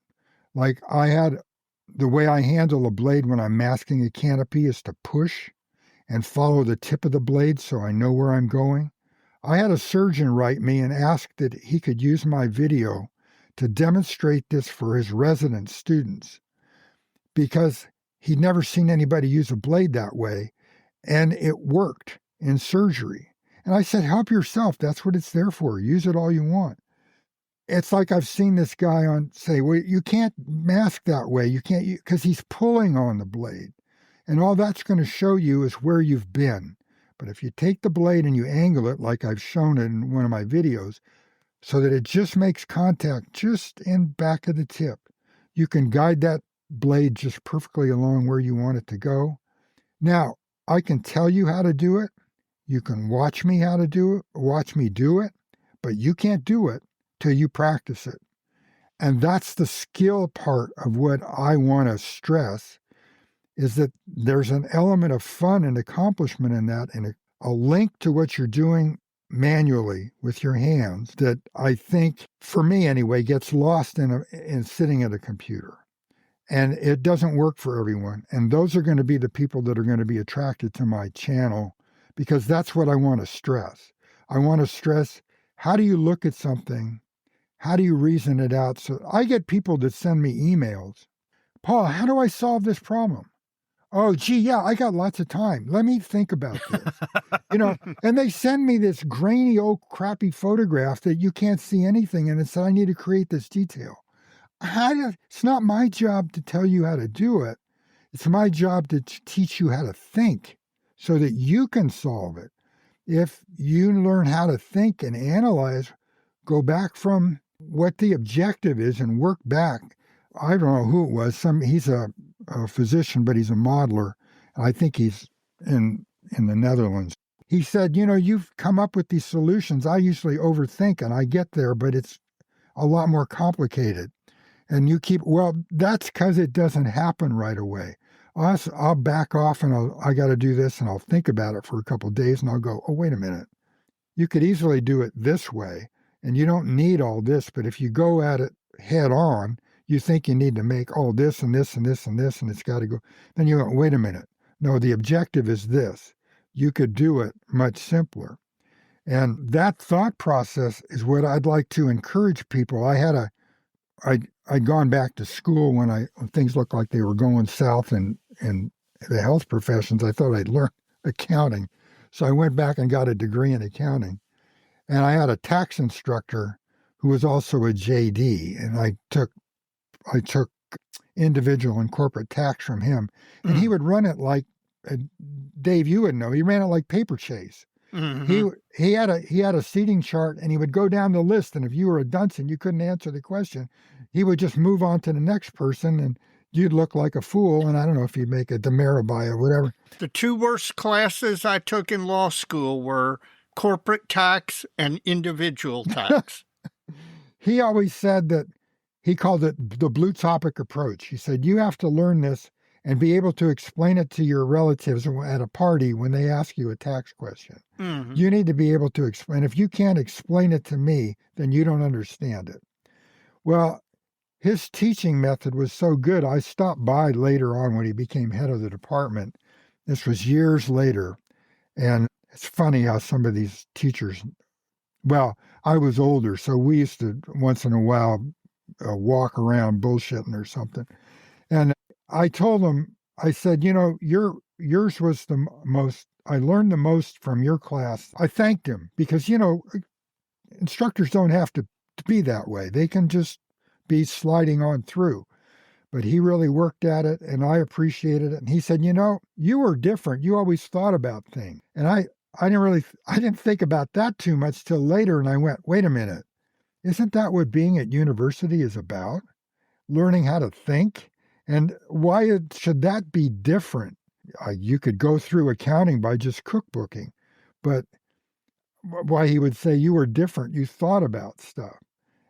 like the way I handle a blade when I'm masking a canopy is to push and follow the tip of the blade so I know where I'm going. I had a surgeon write me and ask that he could use my video to demonstrate this for his resident students because he'd never seen anybody use a blade that way, and it worked in surgery. And I said, help yourself. That's what it's there for. Use it all you want. It's like I've seen this guy say, well, you can't mask that way. You can't, because he's pulling on the blade. And all that's going to show you is where you've been. But if you take the blade and you angle it like I've shown it in one of my videos, so that it just makes contact just in back of the tip, you can guide that blade just perfectly along where you want it to go. Now, I can tell you how to do it. You can watch me how to do it, watch me do it, but you can't do it till you practice it. And that's the skill part of what I want to stress, is that there's an element of fun and accomplishment in that, and a link to what you're doing manually with your hands that I think, for me anyway, gets lost in sitting at a computer. And it doesn't work for everyone. And those are going to be the people that are going to be attracted to my channel, because that's what I want to stress. I want to stress, how do you look at something? How do you reason it out? So I get people that send me emails. Paul, how do I solve this problem? Oh, gee, yeah, I got lots of time. Let me think about this. And they send me this grainy, old, crappy photograph that you can't see anything, and it said, I need to create this detail. It's not my job to tell you how to do it. It's my job to teach you how to think so that you can solve it. If you learn how to think and analyze, go back from what the objective is and work back. I don't know who it was. He's a physician, but he's a modeler. I think he's in the Netherlands. He said, you've come up with these solutions. I usually overthink and I get there, but it's a lot more complicated. And that's because it doesn't happen right away. I'll back off and I got to do this, and I'll think about it for a couple of days, and I'll go, oh, wait a minute. You could easily do it this way, and you don't need all this. But if you go at it head on, you think you need to make all this and this and this and this, and it's got to go. Then you go, wait a minute. No, the objective is this. You could do it much simpler. And that thought process is what I'd like to encourage people. I'd gone back to school when things looked like they were going south in the health professions. I thought I'd learn accounting. So I went back and got a degree in accounting. And I had a tax instructor who was also a JD. And I took individual and corporate tax from him. And he would run it like, Dave, you would know, he ran it like paper chase. Mm-hmm. He had a seating chart, and he would go down the list. And if you were a dunce and you couldn't answer the question, he would just move on to the next person, and you'd look like a fool. And I don't know if you'd make a demerit by it or whatever. The two worst classes I took in law school were corporate tax and individual tax. He always said that he called it the blue topic approach. He said, you have to learn this and be able to explain it to your relatives at a party when they ask you a tax question. Mm-hmm. You need to be able to explain. If you can't explain it to me, then you don't understand it. Well, his teaching method was so good, I stopped by later on when he became head of the department. This was years later. And it's funny how some of these teachers, well, I was older, so we used to once in a while walk around bullshitting or something. And I told him, I said, yours was the most, I learned the most from your class. I thanked him because, instructors don't have to be that way. They can just be sliding on through. But he really worked at it, and I appreciated it. And he said, you were different. You always thought about things. And I didn't think about that too much till later. And I went, wait a minute. Isn't that what being at university is about? Learning how to think? And why should that be different? You could go through accounting by just cookbooking, but why he would say you were different, you thought about stuff.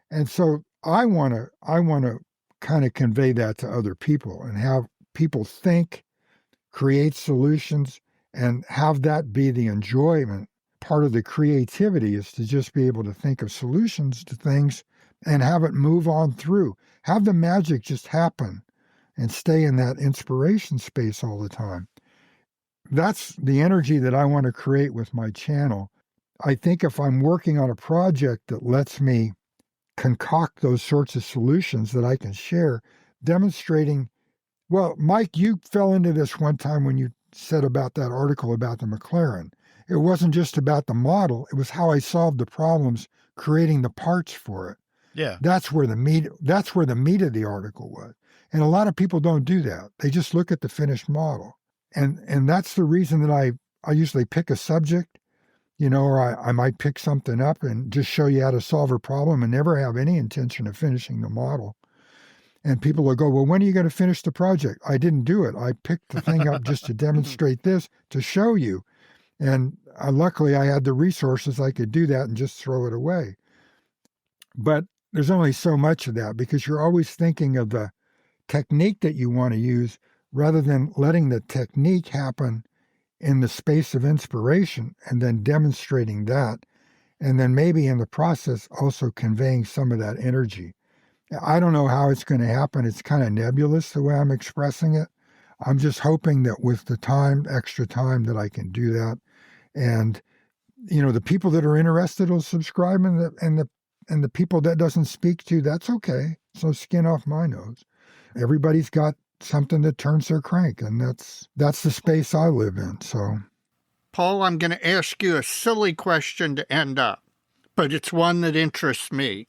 And so I want to kind of convey that to other people and have people think, create solutions, and have that be the enjoyment. Part of the creativity is to just be able to think of solutions to things and have it move on through. Have the magic just happen and stay in that inspiration space all the time. That's the energy that I want to create with my channel. I think if I'm working on a project that lets me concoct those sorts of solutions that I can share, demonstrating, well, Mike, you fell into this one time when you said about that article about the McLaren. It wasn't just about the model, it was how I solved the problems creating the parts for it. Yeah. That's where the meat of the article was. And a lot of people don't do that. They just look at the finished model. And that's the reason that I usually pick a subject, or I might pick something up and just show you how to solve a problem and never have any intention of finishing the model. And people will go, well, when are you going to finish the project? I didn't do it. I picked the thing up just to demonstrate this, to show you. And luckily I had the resources I could do that and just throw it away. But there's only so much of that because you're always thinking of the technique that you want to use rather than letting the technique happen in the space of inspiration and then demonstrating that. And then maybe in the process also conveying some of that energy. I don't know how it's going to happen. It's kind of nebulous the way I'm expressing it. I'm just hoping that with the extra time that I can do that. And, the people that are interested will subscribe and the people that doesn't speak to, that's okay. It's no skin off my nose. Everybody's got something that turns their crank, and that's the space I live in. So, Paul, I'm going to ask you a silly question to end up, but it's one that interests me.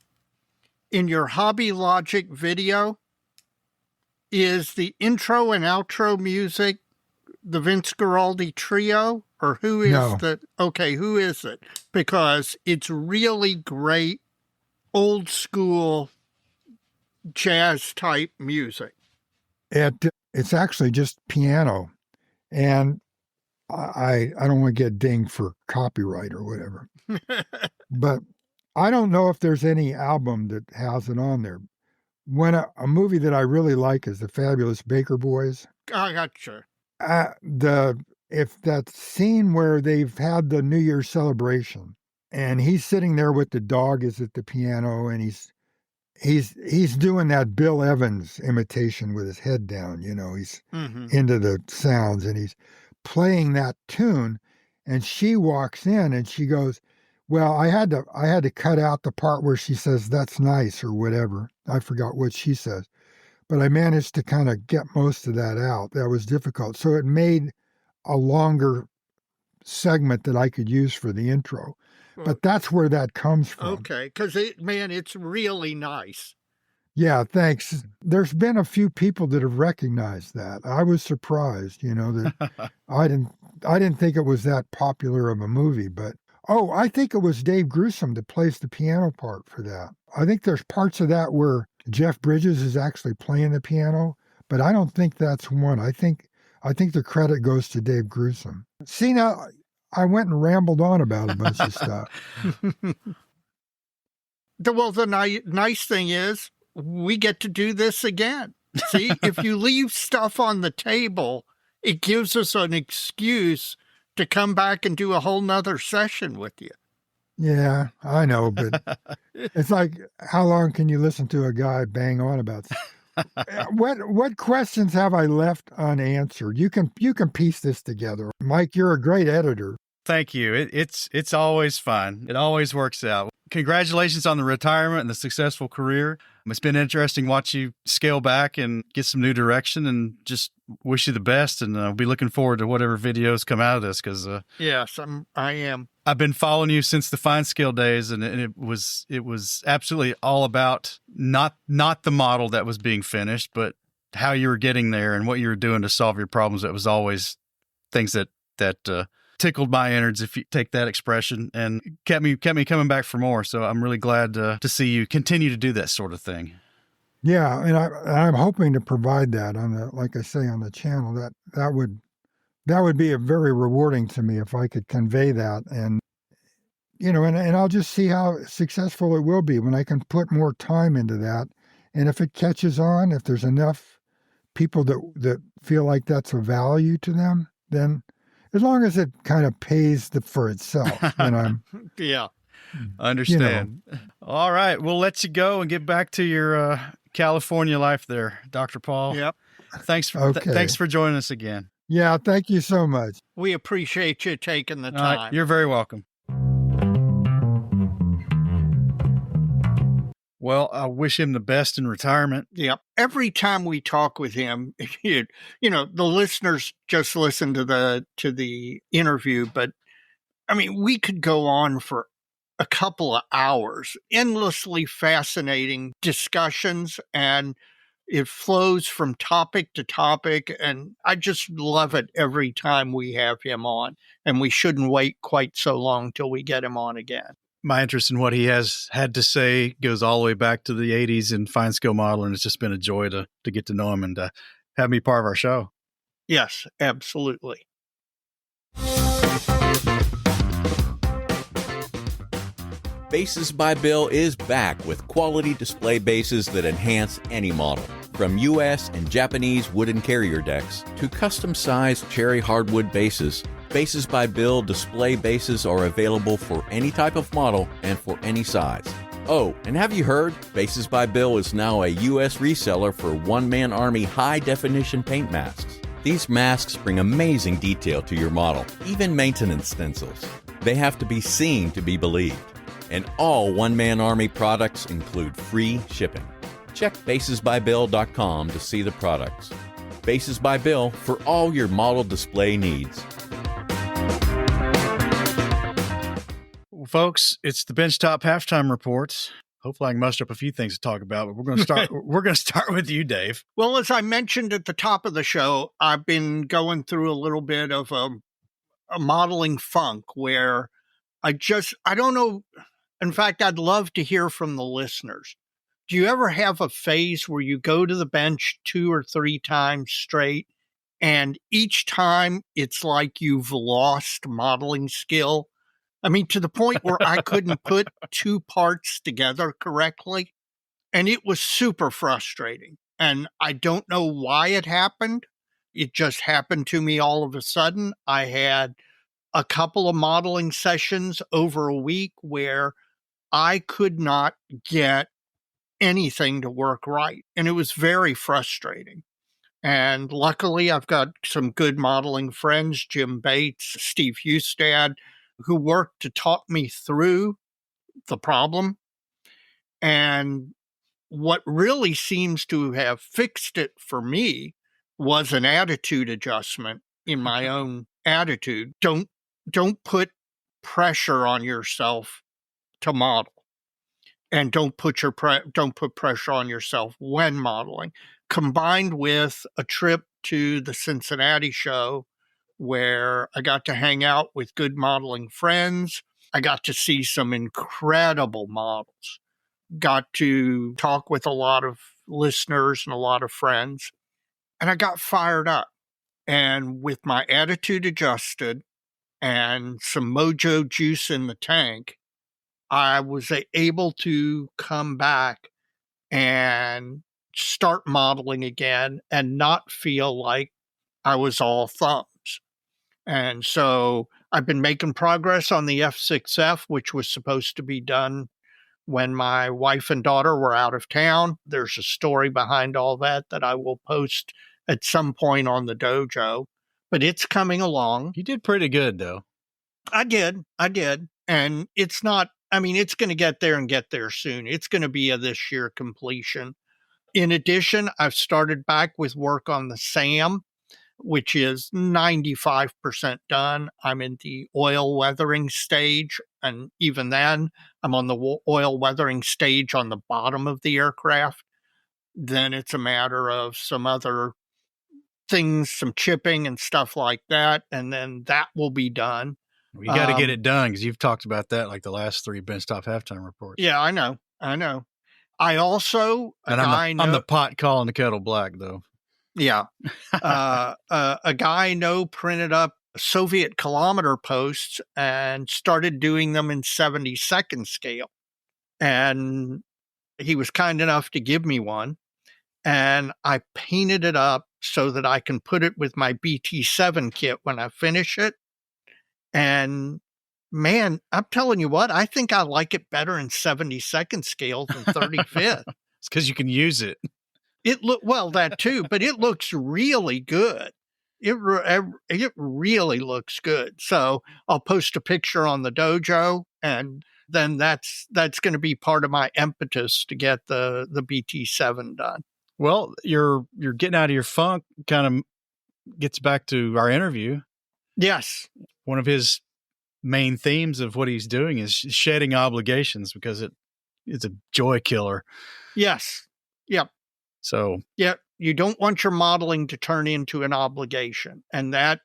In your Hobby Logic video, is the intro and outro music the Vince Guaraldi Trio, or who is who is it? Because it's really great, old school jazz type music. It's actually just piano, and I don't want to get dinged for copyright or whatever, but I don't know if there's any album that has it on there. When a movie that I really like is The Fabulous Baker Boys. I gotcha. If that scene where they've had the New Year's celebration and he's sitting there with the dog is at the piano and he's doing that Bill Evans imitation with his head down, he's into the sounds and he's playing that tune, and she walks in and she goes, well, I had to cut out the part where she says, that's nice or whatever. I forgot what she says, but I managed to kind of get most of that out. That was difficult. So it made a longer segment that I could use for the intro. But that's where that comes from. Okay, because it's really nice. Yeah, thanks. There's been a few people that have recognized that. I was surprised, that I didn't think it was that popular of a movie, but I think it was Dave Grusom that plays the piano part for that. I think there's parts of that where Jeff Bridges is actually playing the piano, but I don't think that's one. I think the credit goes to Dave Grusom. See, now I went and rambled on about a bunch of stuff. Well, the nice thing is we get to do this again. See, if you leave stuff on the table, it gives us an excuse to come back and do a whole nother session with you. Yeah, I know, but it's like, how long can you listen to a guy bang on about what questions have I left unanswered? You can piece this together. Mike, you're a great editor. Thank you. It's always fun. It always works out. Congratulations on the retirement and the successful career. It's been interesting watch you scale back and get some new direction, and just wish you the best. And I'll be looking forward to whatever videos come out of this, because yes, I am. I've been following you since the Fine Scale days, and it was absolutely all about not the model that was being finished, but how you were getting there and what you were doing to solve your problems. It was always things that tickled my innards, if you take that expression, and kept me coming back for more. So I'm really glad to see you continue to do that sort of thing. Yeah, and I'm hoping to provide that on like I say, on the channel. That would be a very rewarding to me if I could convey that, and and I'll just see how successful it will be when I can put more time into that, and if it catches on, if there's enough people that feel like that's a value to them, then. As long as it kind of pays for itself, then I'm... Yeah. Understand. All right. We'll let you go and get back to your California life there, Dr. Paul. Yep. Thanks for joining us again. Yeah, thank you so much. We appreciate you taking the time. You're very welcome. Well, I wish him the best in retirement. Yep. Every time we talk with him, the listeners just listen to the interview, but I mean, we could go on for a couple of hours, endlessly fascinating discussions, and it flows from topic to topic. And I just love it every time we have him on, and we shouldn't wait quite so long till we get him on again. My interest in what he has had to say goes all the way back to the 80s in fine scale modeling. It's just been a joy to get to know him and have him be part of our show. Yes, absolutely. Bases by Bill is back with quality display bases that enhance any model. From U.S. and Japanese wooden carrier decks to custom-sized cherry hardwood bases, Bases by Bill display bases are available for any type of model and for any size. Oh, and have you heard? Bases by Bill is now a U.S. reseller for One-Man Army high-definition paint masks. These masks bring amazing detail to your model, even maintenance stencils. They have to be seen to be believed. And all One-Man Army products include free shipping. Check basesbybill.com to see the products. Bases by Bill for all your model display needs. Well, folks, it's the Benchtop Halftime Report. Hopefully I can muster up a few things to talk about, but we're going to start we're going to start with you, Dave. Well, as I mentioned at the top of the show, I've been going through a little bit of a modeling funk where I don't know. In fact, I'd love to hear from the listeners. Do you ever have a phase where you go to the bench 2 or 3 times straight, and each time it's like you've lost modeling skill? I mean, to the point where I couldn't put 2 parts together correctly, and it was super frustrating. And I don't know why it happened. It just happened to me all of a sudden. I had a couple of modeling sessions over a week where I could not get anything to work right. And it was very frustrating. And luckily, I've got some good modeling friends, Jim Bates, Steve Hustad, who worked to talk me through the problem. And what really seems to have fixed it for me was an attitude adjustment in my own attitude. Don't put pressure on yourself to model, and don't put pressure on yourself when modeling. Combined with a trip to the Cincinnati show where I got to hang out with good modeling friends, I got to see some incredible models, got to talk with a lot of listeners and a lot of friends, and I got fired up. And with my attitude adjusted and some Mojo juice in the tank, I was able to come back and start modeling again and not feel like I was all thumbs. And so I've been making progress on the F6F, which was supposed to be done when my wife and daughter were out of town. There's a story behind all that I will post at some point on the dojo, but it's coming along. You did pretty good, though. I did. And it's not, I mean, it's going to get there soon. It's going to be a this year completion. In addition, I've started back with work on the SAM, which is 95% done. I'm in the oil weathering stage. And even then, I'm on the oil weathering stage on the bottom of the aircraft. Then it's a matter of some other things, some chipping and stuff like that. And then that will be done. We got to get it done because you've talked about that like the last 3 Benchtop halftime reports. Yeah, I know. I also, I'm the pot calling the kettle black, though. Yeah. A guy I know printed up Soviet kilometer posts and started doing them in 70-second scale. And he was kind enough to give me one. And I painted it up so that I can put it with my BT7 kit when I finish it. And man, I'm telling you what, I think I like it better in 70-second scale than 35th. It's because you can use it. Well, that too, but it looks really good. It really looks good. So I'll post a picture on the dojo, and then that's going to be part of my impetus to get the BT7 done. Well, you're getting out of your funk. Kind of gets back to our interview. Yes. One of his main themes of what he's doing is shedding obligations because it's a joy killer. Yes. Yep. So yeah, you don't want your modeling to turn into an obligation, and that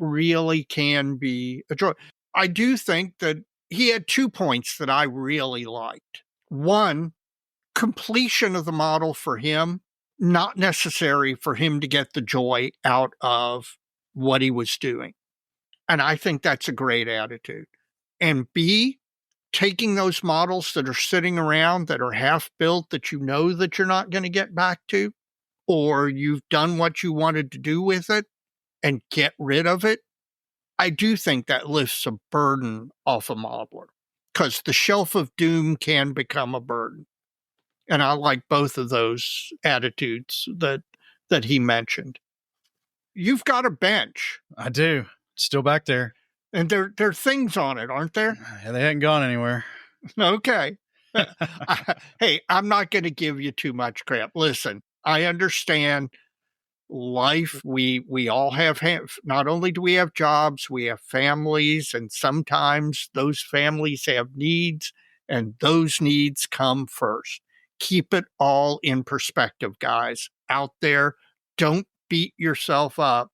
really can be a joy. I do think that he had 2 points that I really liked. One, completion of the model for him, not necessary for him to get the joy out of what he was doing. And I think that's a great attitude. And B, taking those models that are sitting around that are half built that you know that you're not going to get back to, or you've done what you wanted to do with it and get rid of it. I do think that lifts a burden off a modeler because the shelf of doom can become a burden. And I like both of those attitudes that he mentioned. You've got a bench. I do. It's still back there. And there are things on it, aren't there? Yeah, they hadn't gone anywhere. Okay. Hey, I'm not going to give you too much crap. Listen, I understand life. We all have, not only do we have jobs, we have families, and sometimes those families have needs, and those needs come first. Keep it all in perspective, guys. Out there, don't beat yourself up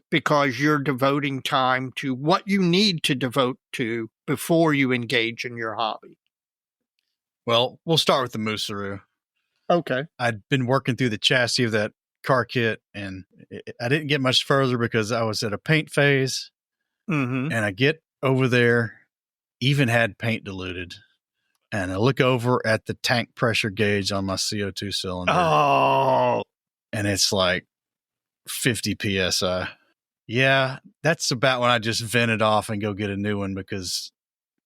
because you're devoting time to what you need to devote to before you engage in your hobby. Well, we'll start with the Musaru. Okay. I'd been working through the chassis of that car kit, and I didn't get much further because I was at a paint phase. Mm-hmm. And I get over there, even had paint diluted, and I look over at the tank pressure gauge on my CO2 cylinder. Oh. And it's like 50 PSI. Yeah, that's about when I just vent it off and go get a new one because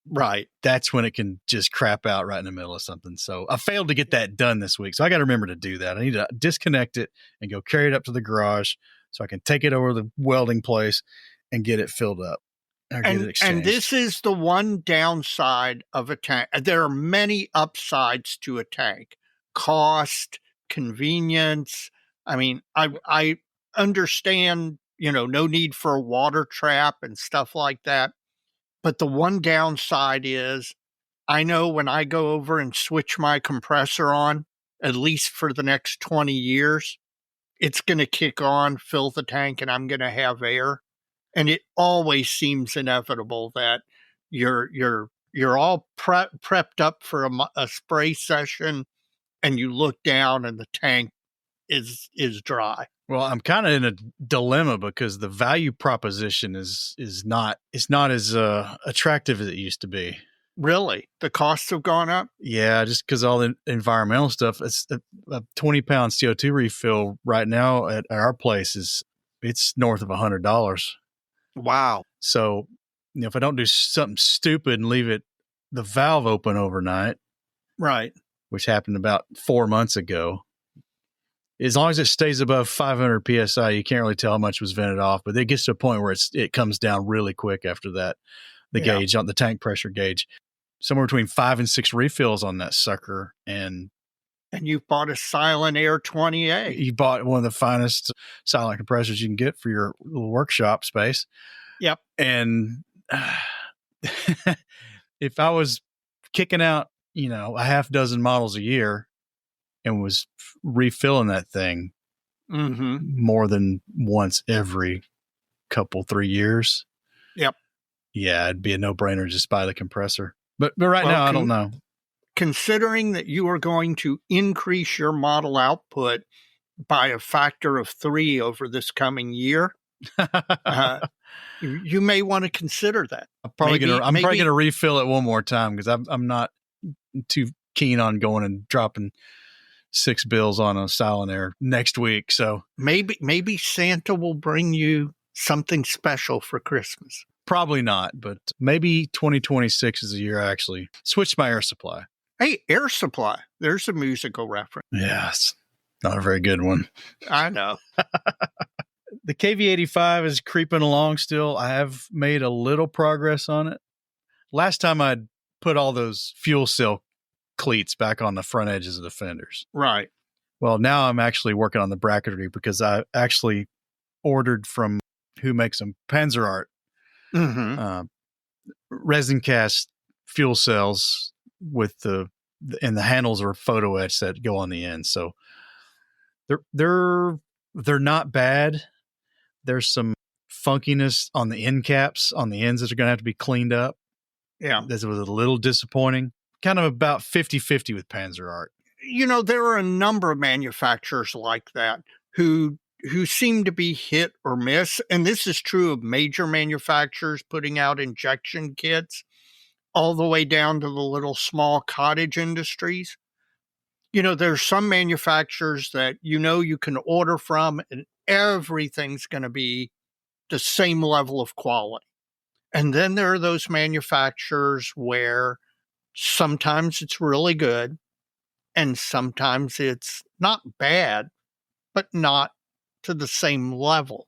right, that's when it can just crap out right in the middle of something. So I failed to get that done this week. So I got to remember to do that. I need to disconnect it and go carry it up to the garage so I can take it over to the welding place and get it filled up. And this is the one downside of a tank. There are many upsides to a tank: cost, convenience. I mean, I understand, no need for a water trap and stuff like that. But the one downside is I know when I go over and switch my compressor on, at least for the next 20 years, it's going to kick on, fill the tank, and I'm going to have air. And it always seems inevitable that you're all prepped up for a spray session, and you look down and the tank is dry. Well, I'm kind of in a dilemma because the value proposition is not as attractive as it used to be. Really? The costs have gone up? Yeah, just because all the environmental stuff. It's a 20-pound CO2 refill right now at our place it's north of $100. Wow. So, if I don't do something stupid and leave the valve open overnight, right, which happened about 4 months ago, as long as it stays above 500 psi, you can't really tell how much was vented off. But it gets to a point where it comes down really quick after that. The gauge on the tank pressure gauge, somewhere between 5 and 6 refills on that sucker, and you bought a Silent Air 20A. You bought one of the finest silent compressors you can get for your little workshop space. Yep. And if I was kicking out, a half dozen models a year and was refilling that thing more than once every 3 years. Yep. Yeah, it'd be a no-brainer. Just buy the compressor. But right now, I don't know. Considering that you are going to increase your model output by a factor of 3 over this coming year, you may want to consider that. I'm probably going to refill it one more time because I'm not too keen on going and dropping 6 bills on a Silent Air next week. So maybe Santa will bring you something special for Christmas. Probably not, but maybe 2026 is the year I actually switched my air supply. Hey, air supply. There's a musical reference. Yes, not a very good one. I know. The KV85 is creeping along still. I have made a little progress on it. Last time I'd put all those fuel cell cleats back on the front edges of the fenders. Right. Well, now I'm actually working on the bracketry because I actually ordered from who makes them, Panzer Art, resin cast fuel cells with the handles are photo etch that go on the end. So they're not bad. There's some funkiness on the end caps on the ends that are going to have to be cleaned up. Yeah. This was a little disappointing. Kind of about 50-50 with Panzer Art. There are a number of manufacturers like that who seem to be hit or miss. And this is true of major manufacturers putting out injection kits all the way down to the little small cottage industries. There's some manufacturers that you can order from and everything's going to be the same level of quality. And then there are those manufacturers where sometimes it's really good and sometimes it's not bad, but not to the same level.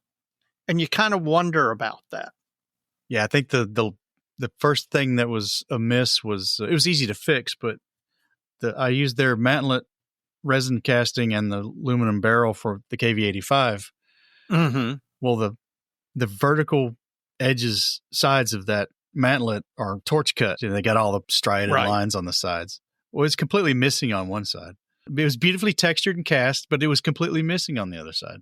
And you kind of wonder about that. Yeah, I think the first thing that was amiss was it was easy to fix, but I used their mantlet resin casting and the aluminum barrel for the KV85. Well, the vertical sides of that mantlet are torch cut. They got all the striated lines on the sides. Well, it's completely missing on one side. It was beautifully textured and cast, but it was completely missing on the other side.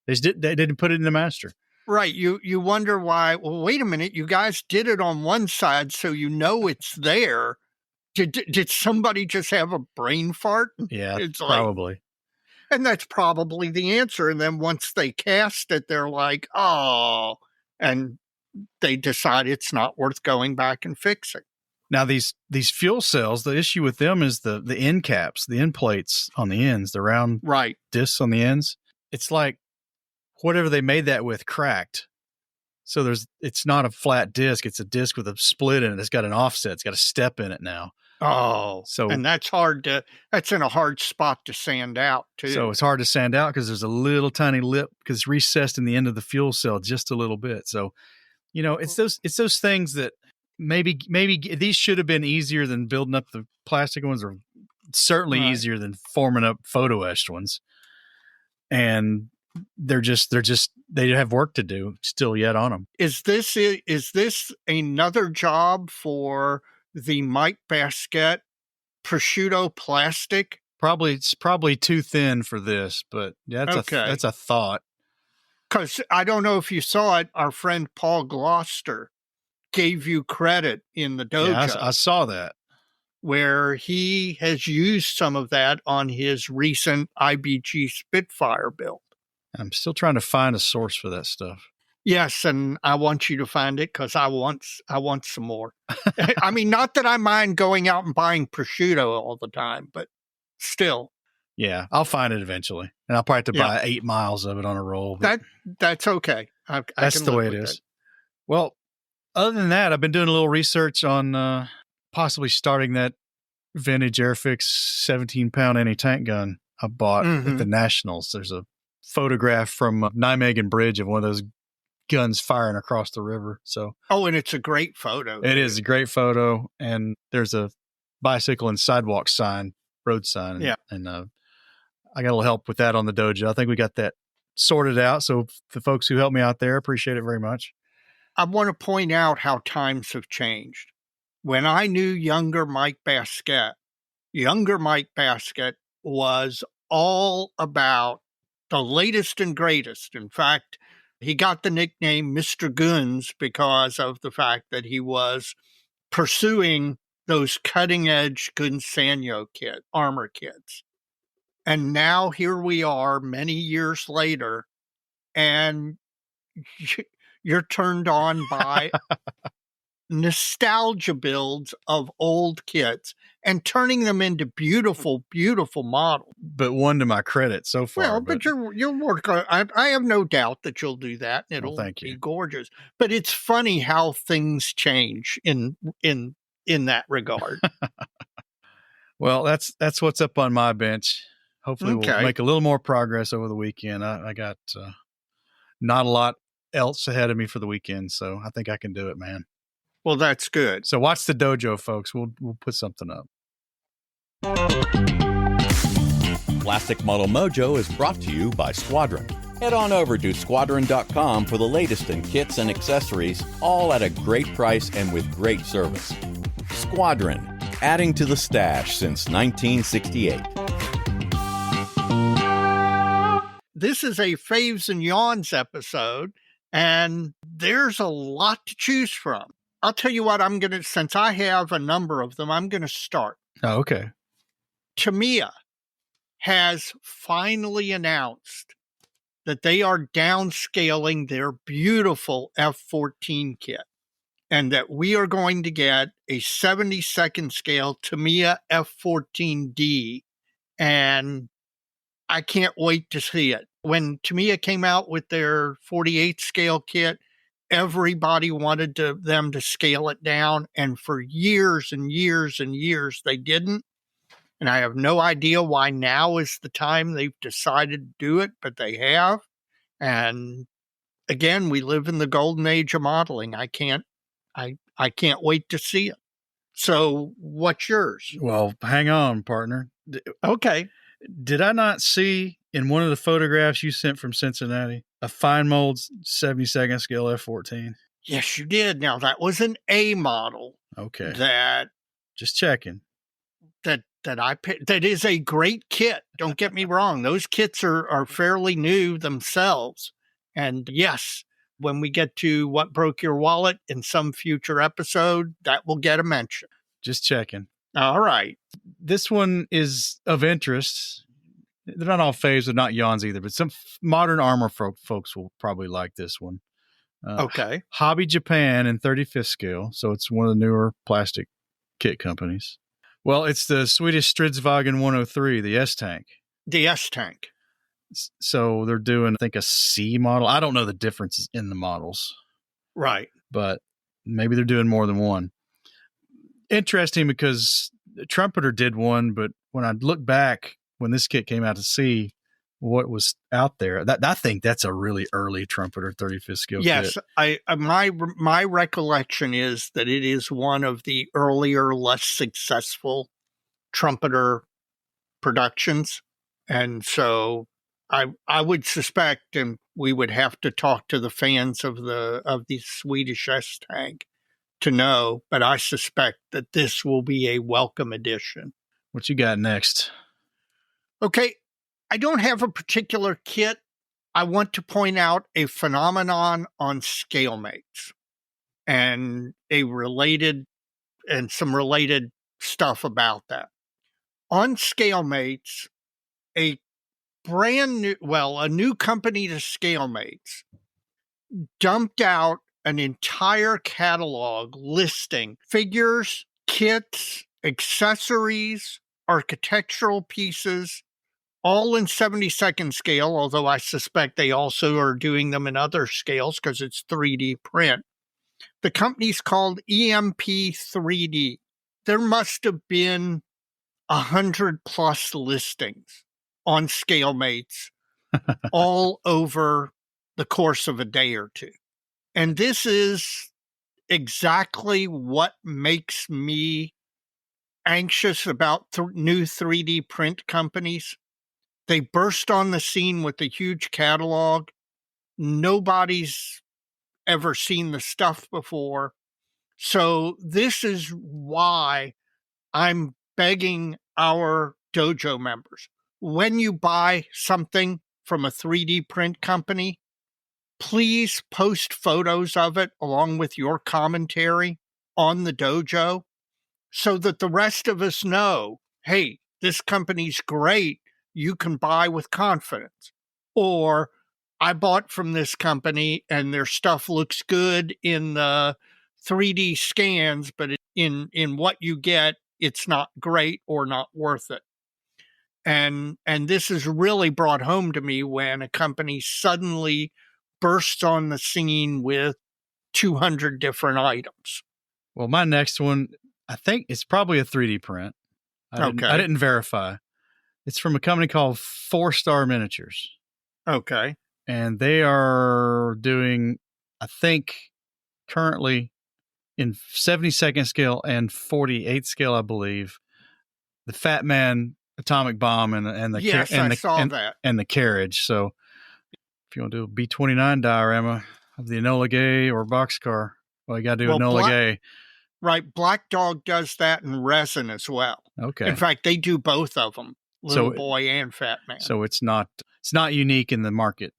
They didn't put it in the master. Right. You wonder why. Well, wait a minute. You guys did it on one side, so it's there. Did somebody just have a brain fart? Yeah, it's probably. And that's probably the answer. And then once they cast it, they're like, oh, and they decide it's not worth going back and fixing. Now, these fuel cells, the issue with them is the end caps, the end plates on the ends, the round discs on the ends. It's like whatever they made that with cracked. So it's not a flat disc. It's a disc with a split in it. It's got an offset. It's got a step in it now. Oh, and that's in a hard spot to sand out too. So it's hard to sand out because there's a little tiny lip because it's recessed in the end of the fuel cell just a little bit. So, it's those things that maybe these should have been easier than building up the plastic ones, or certainly easier than forming up photo etched ones. And they have work to do still yet on them. Is this another job for the Mike Basquette prosciutto plastic? It's probably too thin for this, but that's a thought. Because I don't know if you saw it, our friend Paul Gloucester gave you credit in the dojo. Yeah, I saw that. Where he has used some of that on his recent IBG Spitfire build. I'm still trying to find a source for that stuff. Yes, and I want you to find it because I want some more. I mean, not that I mind going out and buying prosciutto all the time, but still. Yeah, I'll find it eventually, and I'll probably have to buy 8 miles of it on a roll. That's okay. That's the way it is. Well, other than that, I've been doing a little research on possibly starting that vintage Airfix 17-pound anti-tank gun I bought at the Nationals. There's a photograph from Nijmegen Bridge of one of those guns firing across the river. So, and it's a great photo. It is a great photo, and there's a bicycle and sidewalk sign, road sign. And I got a little help with that on the dojo. I think we got that sorted out. So the folks who helped me out there, appreciate it very much. I want to point out how times have changed. When I knew younger Mike Basket was all about the latest and greatest. In fact, he got the nickname Mr. Guns because of the fact that he was pursuing those cutting-edge Gunsanyo armor kits. And now here we are many years later, and you're turned on by nostalgia builds of old kits and turning them into beautiful, beautiful models. But one to my credit so far. Well, but you'll work on I have no doubt that you'll do that. It'll be gorgeous. But it's funny how things change in that regard. Well, that's what's up on my bench. Hopefully we'll make a little more progress over the weekend. I got not a lot else ahead of me for the weekend, so I think I can do it, man. Well, that's good. So watch the dojo, folks. We'll put something up. Plastic Model Mojo is brought to you by Squadron. Head on over to squadron.com for the latest in kits and accessories, all at a great price and with great service. Squadron, adding to the stash since 1968. This is a Faves and Yawns episode, and there's a lot to choose from. I'll tell you what, since I have a number of them, I'm going to start. Oh, okay. Tamiya has finally announced that they are downscaling their beautiful F-14 kit, and that we are going to get a 72nd scale Tamiya F-14D, and I can't wait to see it. When Tamiya came out with their 48th scale kit, everybody wanted them to scale it down, and for years and years and years they didn't. And I have no idea why now is the time they've decided to do it, but they have. And again, we live in the golden age of modeling. I can't wait to see it. So what's yours? Well, hang on, partner. Okay. Did I not see in one of the photographs you sent from Cincinnati a fine mold 72nd scale F-14? Yes, you did. Now, that was an A model. Okay. That just checking. That I picked. That is a great kit. Don't get me wrong. Those kits are fairly new themselves. And yes, when we get to What Broke Your Wallet in some future episode, that will get a mention. Just checking. All right. This one is of interest. They're not all faves, they're not yawns either, but some modern armor folks will probably like this one. Okay. Hobby Japan in 35th scale, so it's one of the newer plastic kit companies. Well, it's the Swedish Stridsvagn 103, the S-Tank. The S-Tank. So they're doing, I think, a C model. I don't know the differences in the models. Right. But maybe they're doing more than one. Interesting because the Trumpeter did one, but when I look back, when this kit came out to see what was out there, I think that's a really early Trumpeter 35th scale kit. Yes, my recollection is that it is one of the earlier, less successful Trumpeter productions, and so I would suspect, and we would have to talk to the fans of the Swedish S-Tank to know, but I suspect that this will be a welcome addition. What you got next? Okay, I don't have a particular kit. I want to point out a phenomenon on ScaleMates and some related stuff about that. On ScaleMates, a new company to ScaleMates dumped out an entire catalog listing figures, kits, accessories, architectural pieces, all in 72nd scale, although I suspect they also are doing them in other scales because it's 3D print. The company's called EMP 3D. There must have been 100 plus listings on ScaleMates all over the course of a day or two. And this is exactly what makes me anxious about new 3D print companies. They burst on the scene with a huge catalog. Nobody's ever seen the stuff before. So this is why I'm begging our dojo members, when you buy something from a 3D print company, please post photos of it along with your commentary on the dojo so that the rest of us know, hey, this company's great. You can buy with confidence. Or I bought from this company and their stuff looks good in the 3D scans, but in what you get, it's not great or not worth it. And this is really brought home to me when a company suddenly bursts on the scene with 200 different items. Well, my next one, I think it's probably a 3D print. I didn't verify. It's from a company called 4-Star Miniatures. Okay. And they are doing, I think, currently in 72nd scale and 48th scale, I believe, the Fat Man atomic bomb and the and the carriage. So if you want to do a B-29 diorama of the Enola Gay or boxcar, well, you got to do Enola Gay. Right. Black Dog does that in resin as well. Okay. In fact, they do both of them, Little Boy and Fat Man. So it's not unique in the market.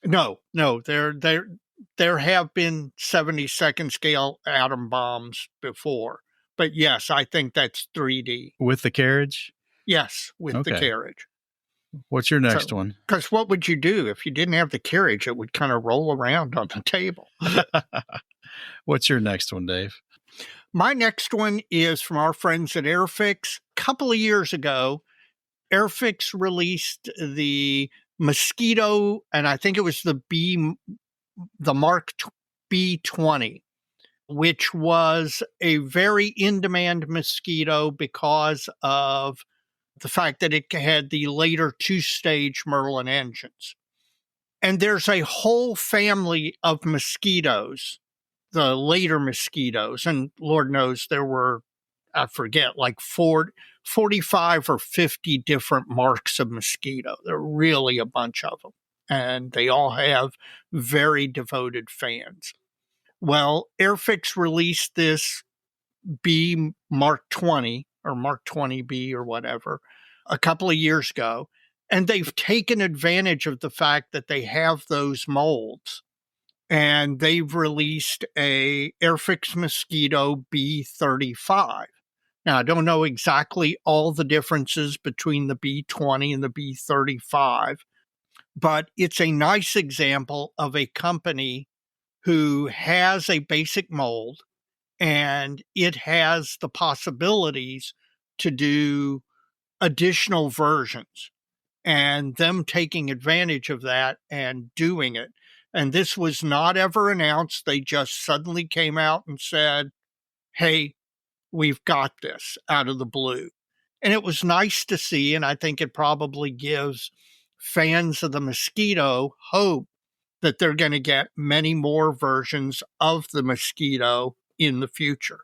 No. There have been 72nd scale atom bombs before. But yes, I think that's 3D. With the carriage? Yes, with the carriage. What's your next one? Because what would you do if you didn't have the carriage? It would kind of roll around on the table. What's your next one, Dave? My next one is from our friends at Airfix. A couple of years ago, Airfix released the Mosquito, and I think it was the Mark B20, which was a very in-demand mosquito because of the fact that it had the later 2-stage Merlin engines. And there's a whole family of mosquitoes, the later mosquitoes, and Lord knows there were, I forget, like 45 or 50 different marks of mosquito. There are really a bunch of them, and they all have very devoted fans. Well, Airfix released this B Mark 20 or Mark 20B or whatever a couple of years ago, and they've taken advantage of the fact that they have those molds, and they've released a Airfix Mosquito B35. Now, I don't know exactly all the differences between the B20 and the B35, but it's a nice example of a company who has a basic mold and it has the possibilities to do additional versions, and them taking advantage of that and doing it. And this was not ever announced. They just suddenly came out and said, hey, we've got this out of the blue. And it was nice to see, and I think it probably gives fans of the mosquito hope that they're going to get many more versions of the mosquito in the future.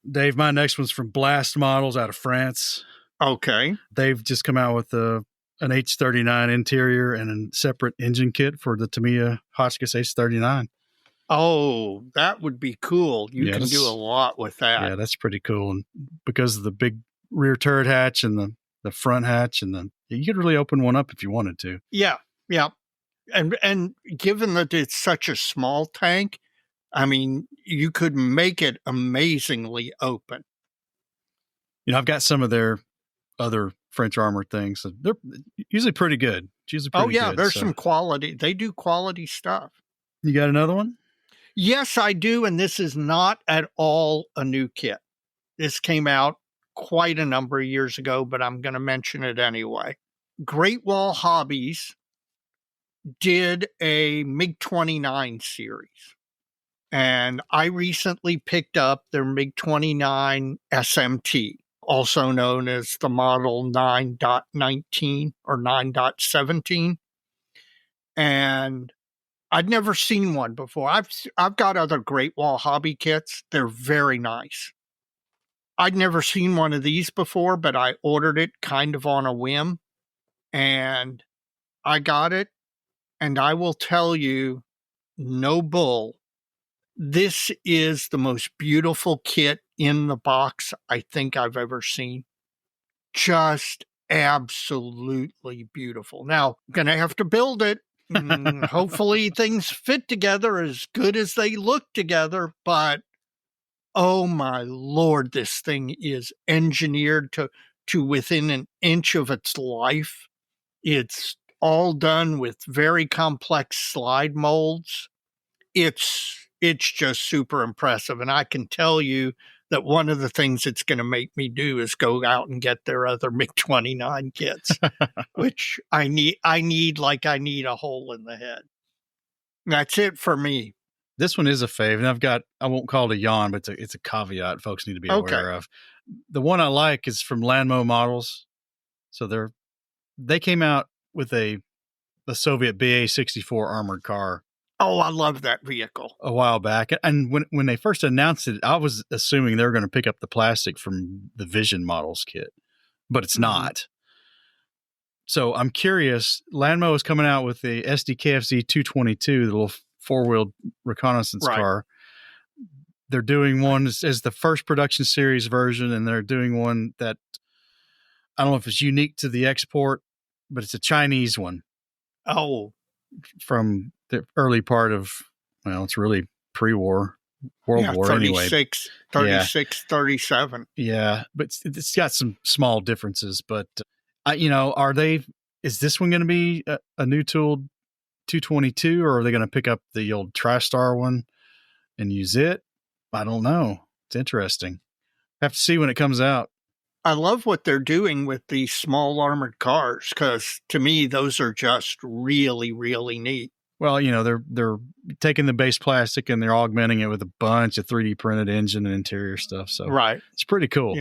Dave, my next one's from Blast Models out of France. Okay. They've just come out with an H39 interior and a separate engine kit for the Tamiya Hotchkiss H39. Oh, that would be cool. You can do a lot with that. Yeah, that's pretty cool. And because of the big rear turret hatch and the front hatch, and you could really open one up if you wanted to. Yeah. And given that it's such a small tank, I mean, you could make it amazingly open. I've got some of their other French armor things. So they're usually pretty good. Good, there's some quality. They do quality stuff. You got another one? Yes, I do. And this is not at all a new kit. This came out quite a number of years ago, but I'm going to mention it anyway. Great Wall Hobbies did a MiG-29 series. And I recently picked up their MiG-29 SMT, also known as the model 9.19 or 9.17. And I'd never seen one before. I've got other Great Wall Hobby kits. They're very nice. I'd never seen one of these before, but I ordered it kind of on a whim. And I got it. And I will tell you, no bull, this is the most beautiful kit in the box I think I've ever seen. Just absolutely beautiful. Now, I'm going to have to build it. Hopefully things fit together as good as they look together. But, oh my Lord, this thing is engineered to within an inch of its life. It's all done with very complex slide molds. It's just super impressive. And I can tell you that one of the things it's going to make me do is go out and get their other MiG-29 kits, which I need like I need a hole in the head. That's it for me. This one is a fave, and I won't call it a yawn, but it's a caveat folks need to be aware of. The one I like is from Lanmo Models. So they came out with the Soviet BA-64 armored car. Oh, I love that vehicle. A while back. And when they first announced it, I was assuming they were going to pick up the plastic from the Vision Models kit, but it's not. So I'm curious. Lanmo is coming out with the SDKFZ 222, the little four-wheeled reconnaissance car. They're doing one as the first production series version, and they're doing one that I don't know if it's unique to the export, but it's a Chinese one. Oh, from the early part of, well, it's really pre-war, World War 36, anyway. 37. Yeah, but it's got some small differences. But, is this one going to be a new tool 222, or are they going to pick up the old TriStar one and use it? I don't know. It's interesting. Have to see when it comes out. I love what they're doing with these small armored cars, because to me, those are just really, really neat. Well, they're taking the base plastic and they're augmenting it with a bunch of 3D printed engine and interior stuff. So it's pretty cool.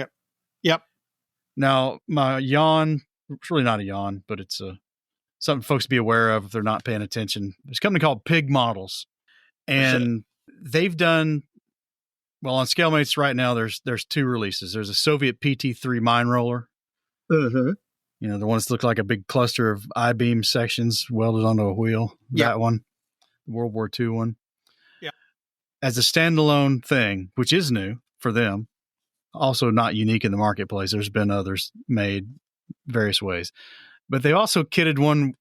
Yep. Now, my yawn, it's really not a yawn, but it's something folks be aware of if they're not paying attention. There's a company called Pig Models, and they've done, well, on ScaleMates right now, there's two releases. There's a Soviet PT-3 mine roller. Mm-hmm. The ones that look like a big cluster of I-beam sections welded onto a wheel. Yep. That one, World War II one. Yeah. As a standalone thing, which is new for them, also not unique in the marketplace. There's been others made various ways. But they also kitted one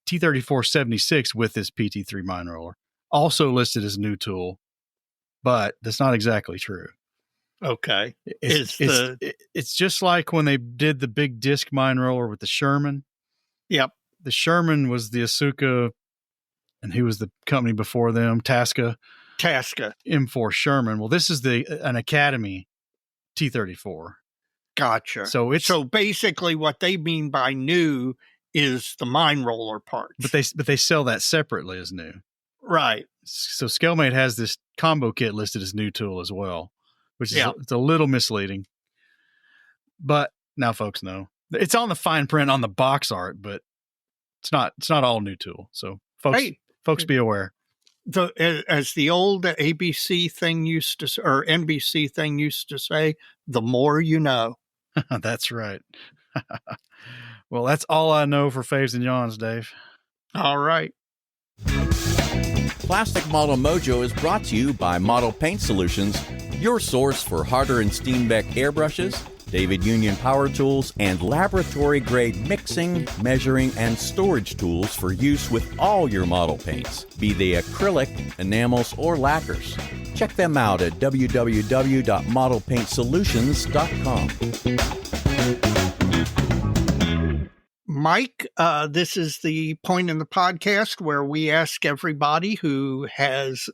T-34-76 with this PT-3 mine roller, also listed as new tool. But that's not exactly true. Okay. It's just like when they did the big disc mine roller with the Sherman. Yep. The Sherman was the Asuka, and who was the company before them? Tasca. M4 Sherman. Well, this is an Academy T-34. Gotcha. So basically what they mean by new is the mine roller parts. But they sell that separately as new. Right. So ScaleMate has this combo kit listed as new tool as well, which is it's a little misleading. But now folks know. It's on the fine print on the box art, but it's not all new tool. So folks be aware. As the old ABC thing used to, or NBC thing used to say, the more you know. That's right. Well, that's all I know for faves and yawns, Dave. All right. Plastic Model Mojo is brought to you by Model Paint Solutions, your source for Harder and Steenbeck airbrushes, David Union power tools, and laboratory-grade mixing, measuring, and storage tools for use with all your model paints, be they acrylic, enamels, or lacquers. Check them out at www.modelpaintsolutions.com. Mike, this is the point in the podcast where we ask everybody who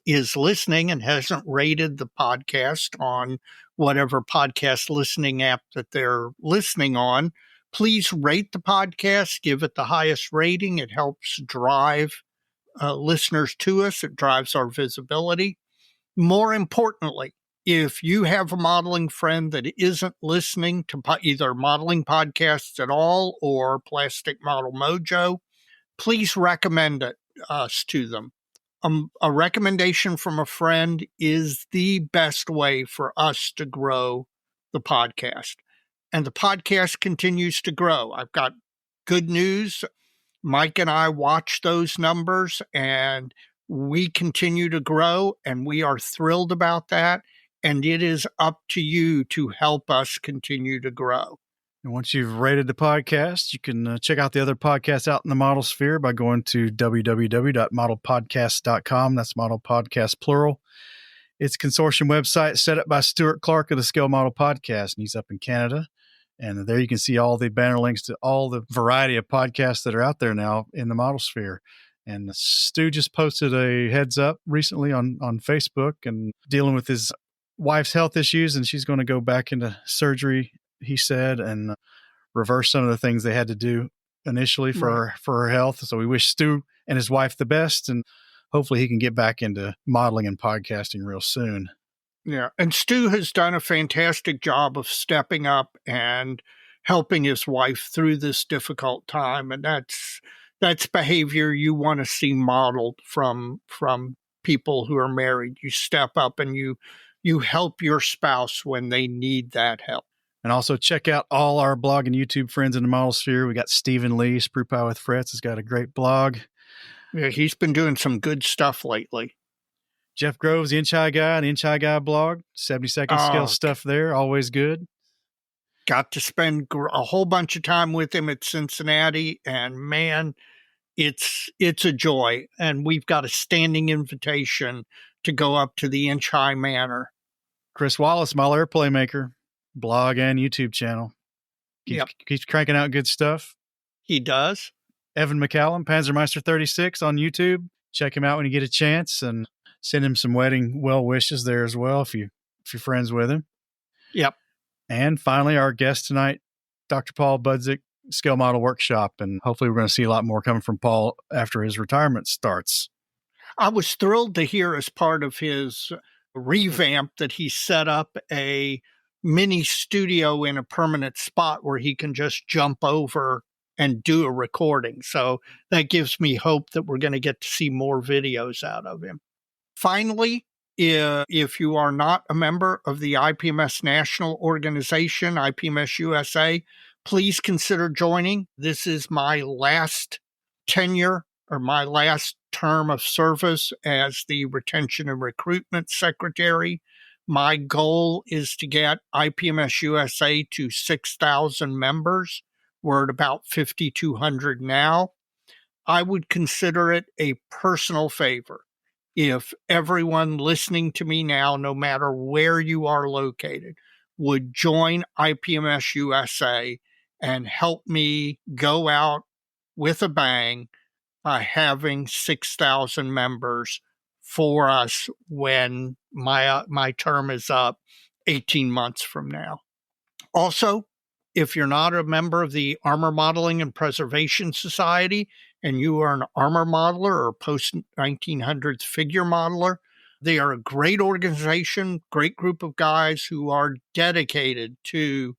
is listening and hasn't rated the podcast on whatever podcast listening app that they're listening on, please rate the podcast, give it the highest rating. It helps drive listeners to us. It drives our visibility. More importantly, if you have a modeling friend that isn't listening to either modeling podcasts at all or Plastic Model Mojo, please recommend us to them. A recommendation from a friend is the best way for us to grow the podcast. And the podcast continues to grow. I've got good news. Mike and I watch those numbers, and we continue to grow, and we are thrilled about that. And it is up to you to help us continue to grow. And once you've rated the podcast, you can check out the other podcasts out in the model sphere by going to www.modelpodcast.com. That's Model Podcast plural. It's a consortium website set up by Stuart Clark of the Scale Model Podcast, and he's up in Canada. And there you can see all the banner links to all the variety of podcasts that are out there now in the model sphere. And Stu just posted a heads up recently on Facebook and dealing with his wife's health issues, and she's going to go back into surgery, he said, and reverse some of the things they had to do initially for her health. So we wish Stu and his wife the best, and hopefully he can get back into modeling and podcasting real soon. Yeah, and Stu has done a fantastic job of stepping up and helping his wife through this difficult time, and that's behavior you want to see modeled from people who are married. You step up and you help your spouse when they need that help. And also check out all our blog and YouTube friends in the model sphere. We got Stephen Lee, Sprue Pie with Frets, has got a great blog. Yeah, he's been doing some good stuff lately. Jeff Groves, the Inch High Guy, the Inch High Guy blog, 70-second scale stuff there, always good. Got to spend a whole bunch of time with him at Cincinnati, and man, it's a joy. And we've got a standing invitation to go up to the Inch High Manor. Chris Wallace, Model Airplay Maker, blog and YouTube channel. Keeps cranking out good stuff. He does. Evan McCallum, Panzermeister 36 on YouTube. Check him out when you get a chance, and send him some wedding well wishes there as well if you're friends with him. Yep. And finally, our guest tonight, Dr. Paul Budzik, Scale Model Workshop, and hopefully we're going to see a lot more coming from Paul after his retirement starts. I was thrilled to hear, as part of his revamp, that he set up a mini studio in a permanent spot where he can just jump over and do a recording. So that gives me hope that we're going to get to see more videos out of him. Finally, if you are not a member of the IPMS National Organization, IPMS USA, please consider joining. This is my last tenure, or my last term of service as the Retention and Recruitment Secretary. My goal is to get IPMS USA to 6,000 members. We're at about 5,200 now. I would consider it a personal favor if everyone listening to me now, no matter where you are located, would join IPMS USA and help me go out with a bang by having 6,000 members for us when my term is up 18 months from now. Also, if you're not a member of the Armor Modeling and Preservation Society and you are an armor modeler or post-1900s figure modeler, they are a great organization, great group of guys who are dedicated to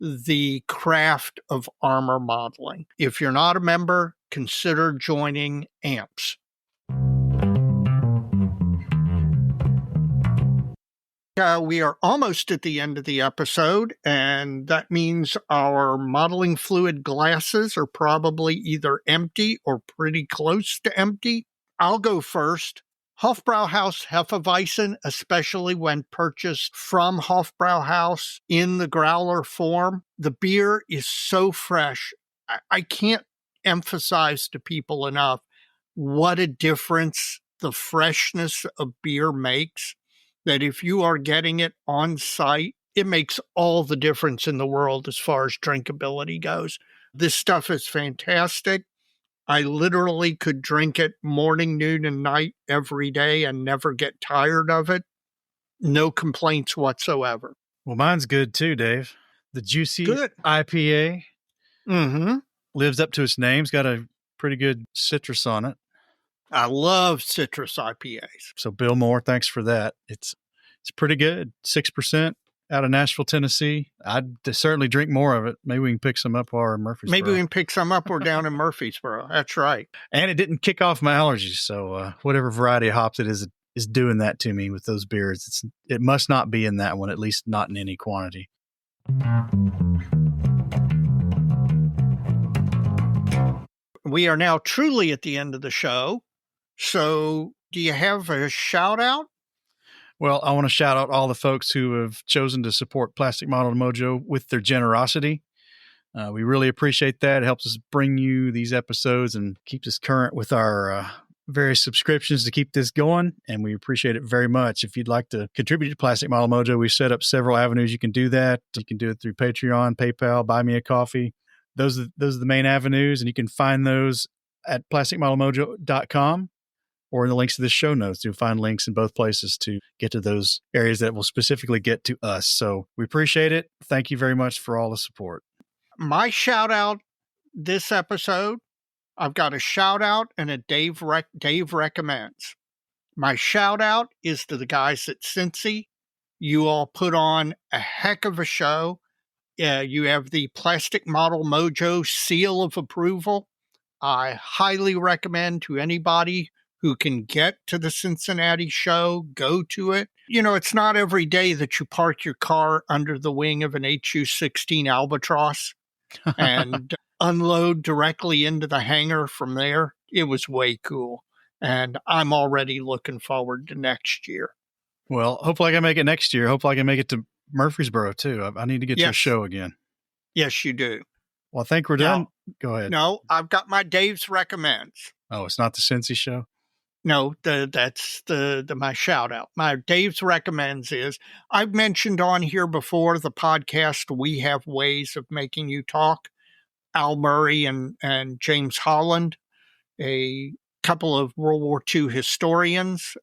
the craft of armor modeling. If you're not a member, consider joining AMPS. We are almost at the end of the episode, and that means our modeling fluid glasses are probably either empty or pretty close to empty. I'll go first. Hofbrauhaus Hefeweizen, especially when purchased from Hofbrauhaus in the growler form, the beer is so fresh. I can't emphasize to people enough what a difference the freshness of beer makes. That if you are getting it on site, it makes all the difference in the world as far as drinkability goes. This stuff is fantastic. I literally could drink it morning, noon, and night every day and never get tired of it. No complaints whatsoever. Well, mine's good too, Dave. The Juicy IPA lives up to its name. It's got a pretty good citrus on it. I love citrus IPAs. So Bill Moore, thanks for that. It's pretty good. 6% out of Nashville, Tennessee. I'd certainly drink more of it. Maybe we can pick some up while we're in Murfreesboro. Maybe we can pick some up. We're down in Murfreesboro. That's right. And it didn't kick off my allergies. So whatever variety of hops it is doing that to me with those beers. It must not be in that one, at least not in any quantity. We are now truly at the end of the show. So do you have a shout out? Well, I want to shout out all the folks who have chosen to support Plastic Model Mojo with their generosity. We really appreciate that. It helps us bring you these episodes and keeps us current with our various subscriptions to keep this going, and we appreciate it very much. If you'd like to contribute to Plastic Model Mojo, we've set up several avenues you can do that. You can do it through Patreon, PayPal, Buy Me a Coffee. Those are the main avenues, and you can find those at plasticmodelmojo.com or in the links to the show notes. You'll find links in both places to get to those areas that will specifically get to us. So we appreciate it. Thank you very much for all the support. My shout out this episode, I've got a shout out and a Dave recommends. My shout out is to the guys at Cincy. You all put on a heck of a show. You have the Plastic Model Mojo seal of approval. I highly recommend to anybody who can get to the Cincinnati show, go to it. You know, it's not every day that you park your car under the wing of an HU-16 Albatross and unload directly into the hangar from there. It was way cool. And I'm already looking forward to next year. Well, hopefully I can make it next year. Hopefully I can make it to Murfreesboro too. I need to get to a show again. Yes, you do. Well, I think we're done. Go ahead. No, I've got my Dave's recommends. Oh, it's not the Cincy show? No, that's my shout out. My Dave's recommends is, I've mentioned on here before the podcast, We Have Ways of Making You Talk. Al Murray and James Holland, a couple of World War II historians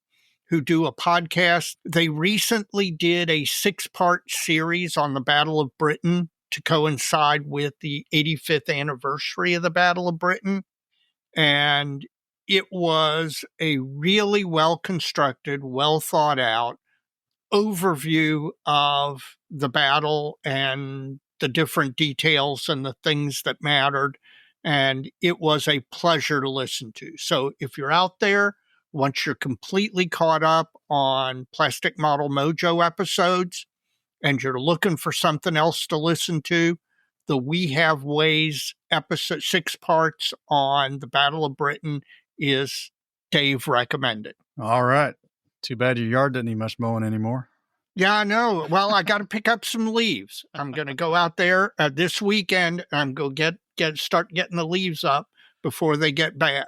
who do a podcast. They recently did a 6-part series on the Battle of Britain to coincide with the 85th anniversary of the Battle of Britain. And it was a really well-constructed, well-thought-out overview of the battle and the different details and the things that mattered. And it was a pleasure to listen to. So if you're out there, once you're completely caught up on Plastic Model Mojo episodes and you're looking for something else to listen to, the We Have Ways episode, 6 parts on the Battle of Britain, is Dave recommended. All right. Too bad your yard doesn't need much mowing anymore. Yeah, I know. Well, I got to pick up some leaves. I'm going to go out there this weekend. I'm going to start getting the leaves up before they get bad.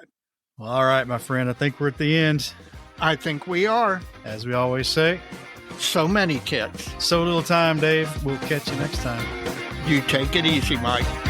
Well, all right, my friend. I think we're at the end. I think we are. As we always say. So many kids. So little time, Dave. We'll catch you next time. You take it easy, Mike.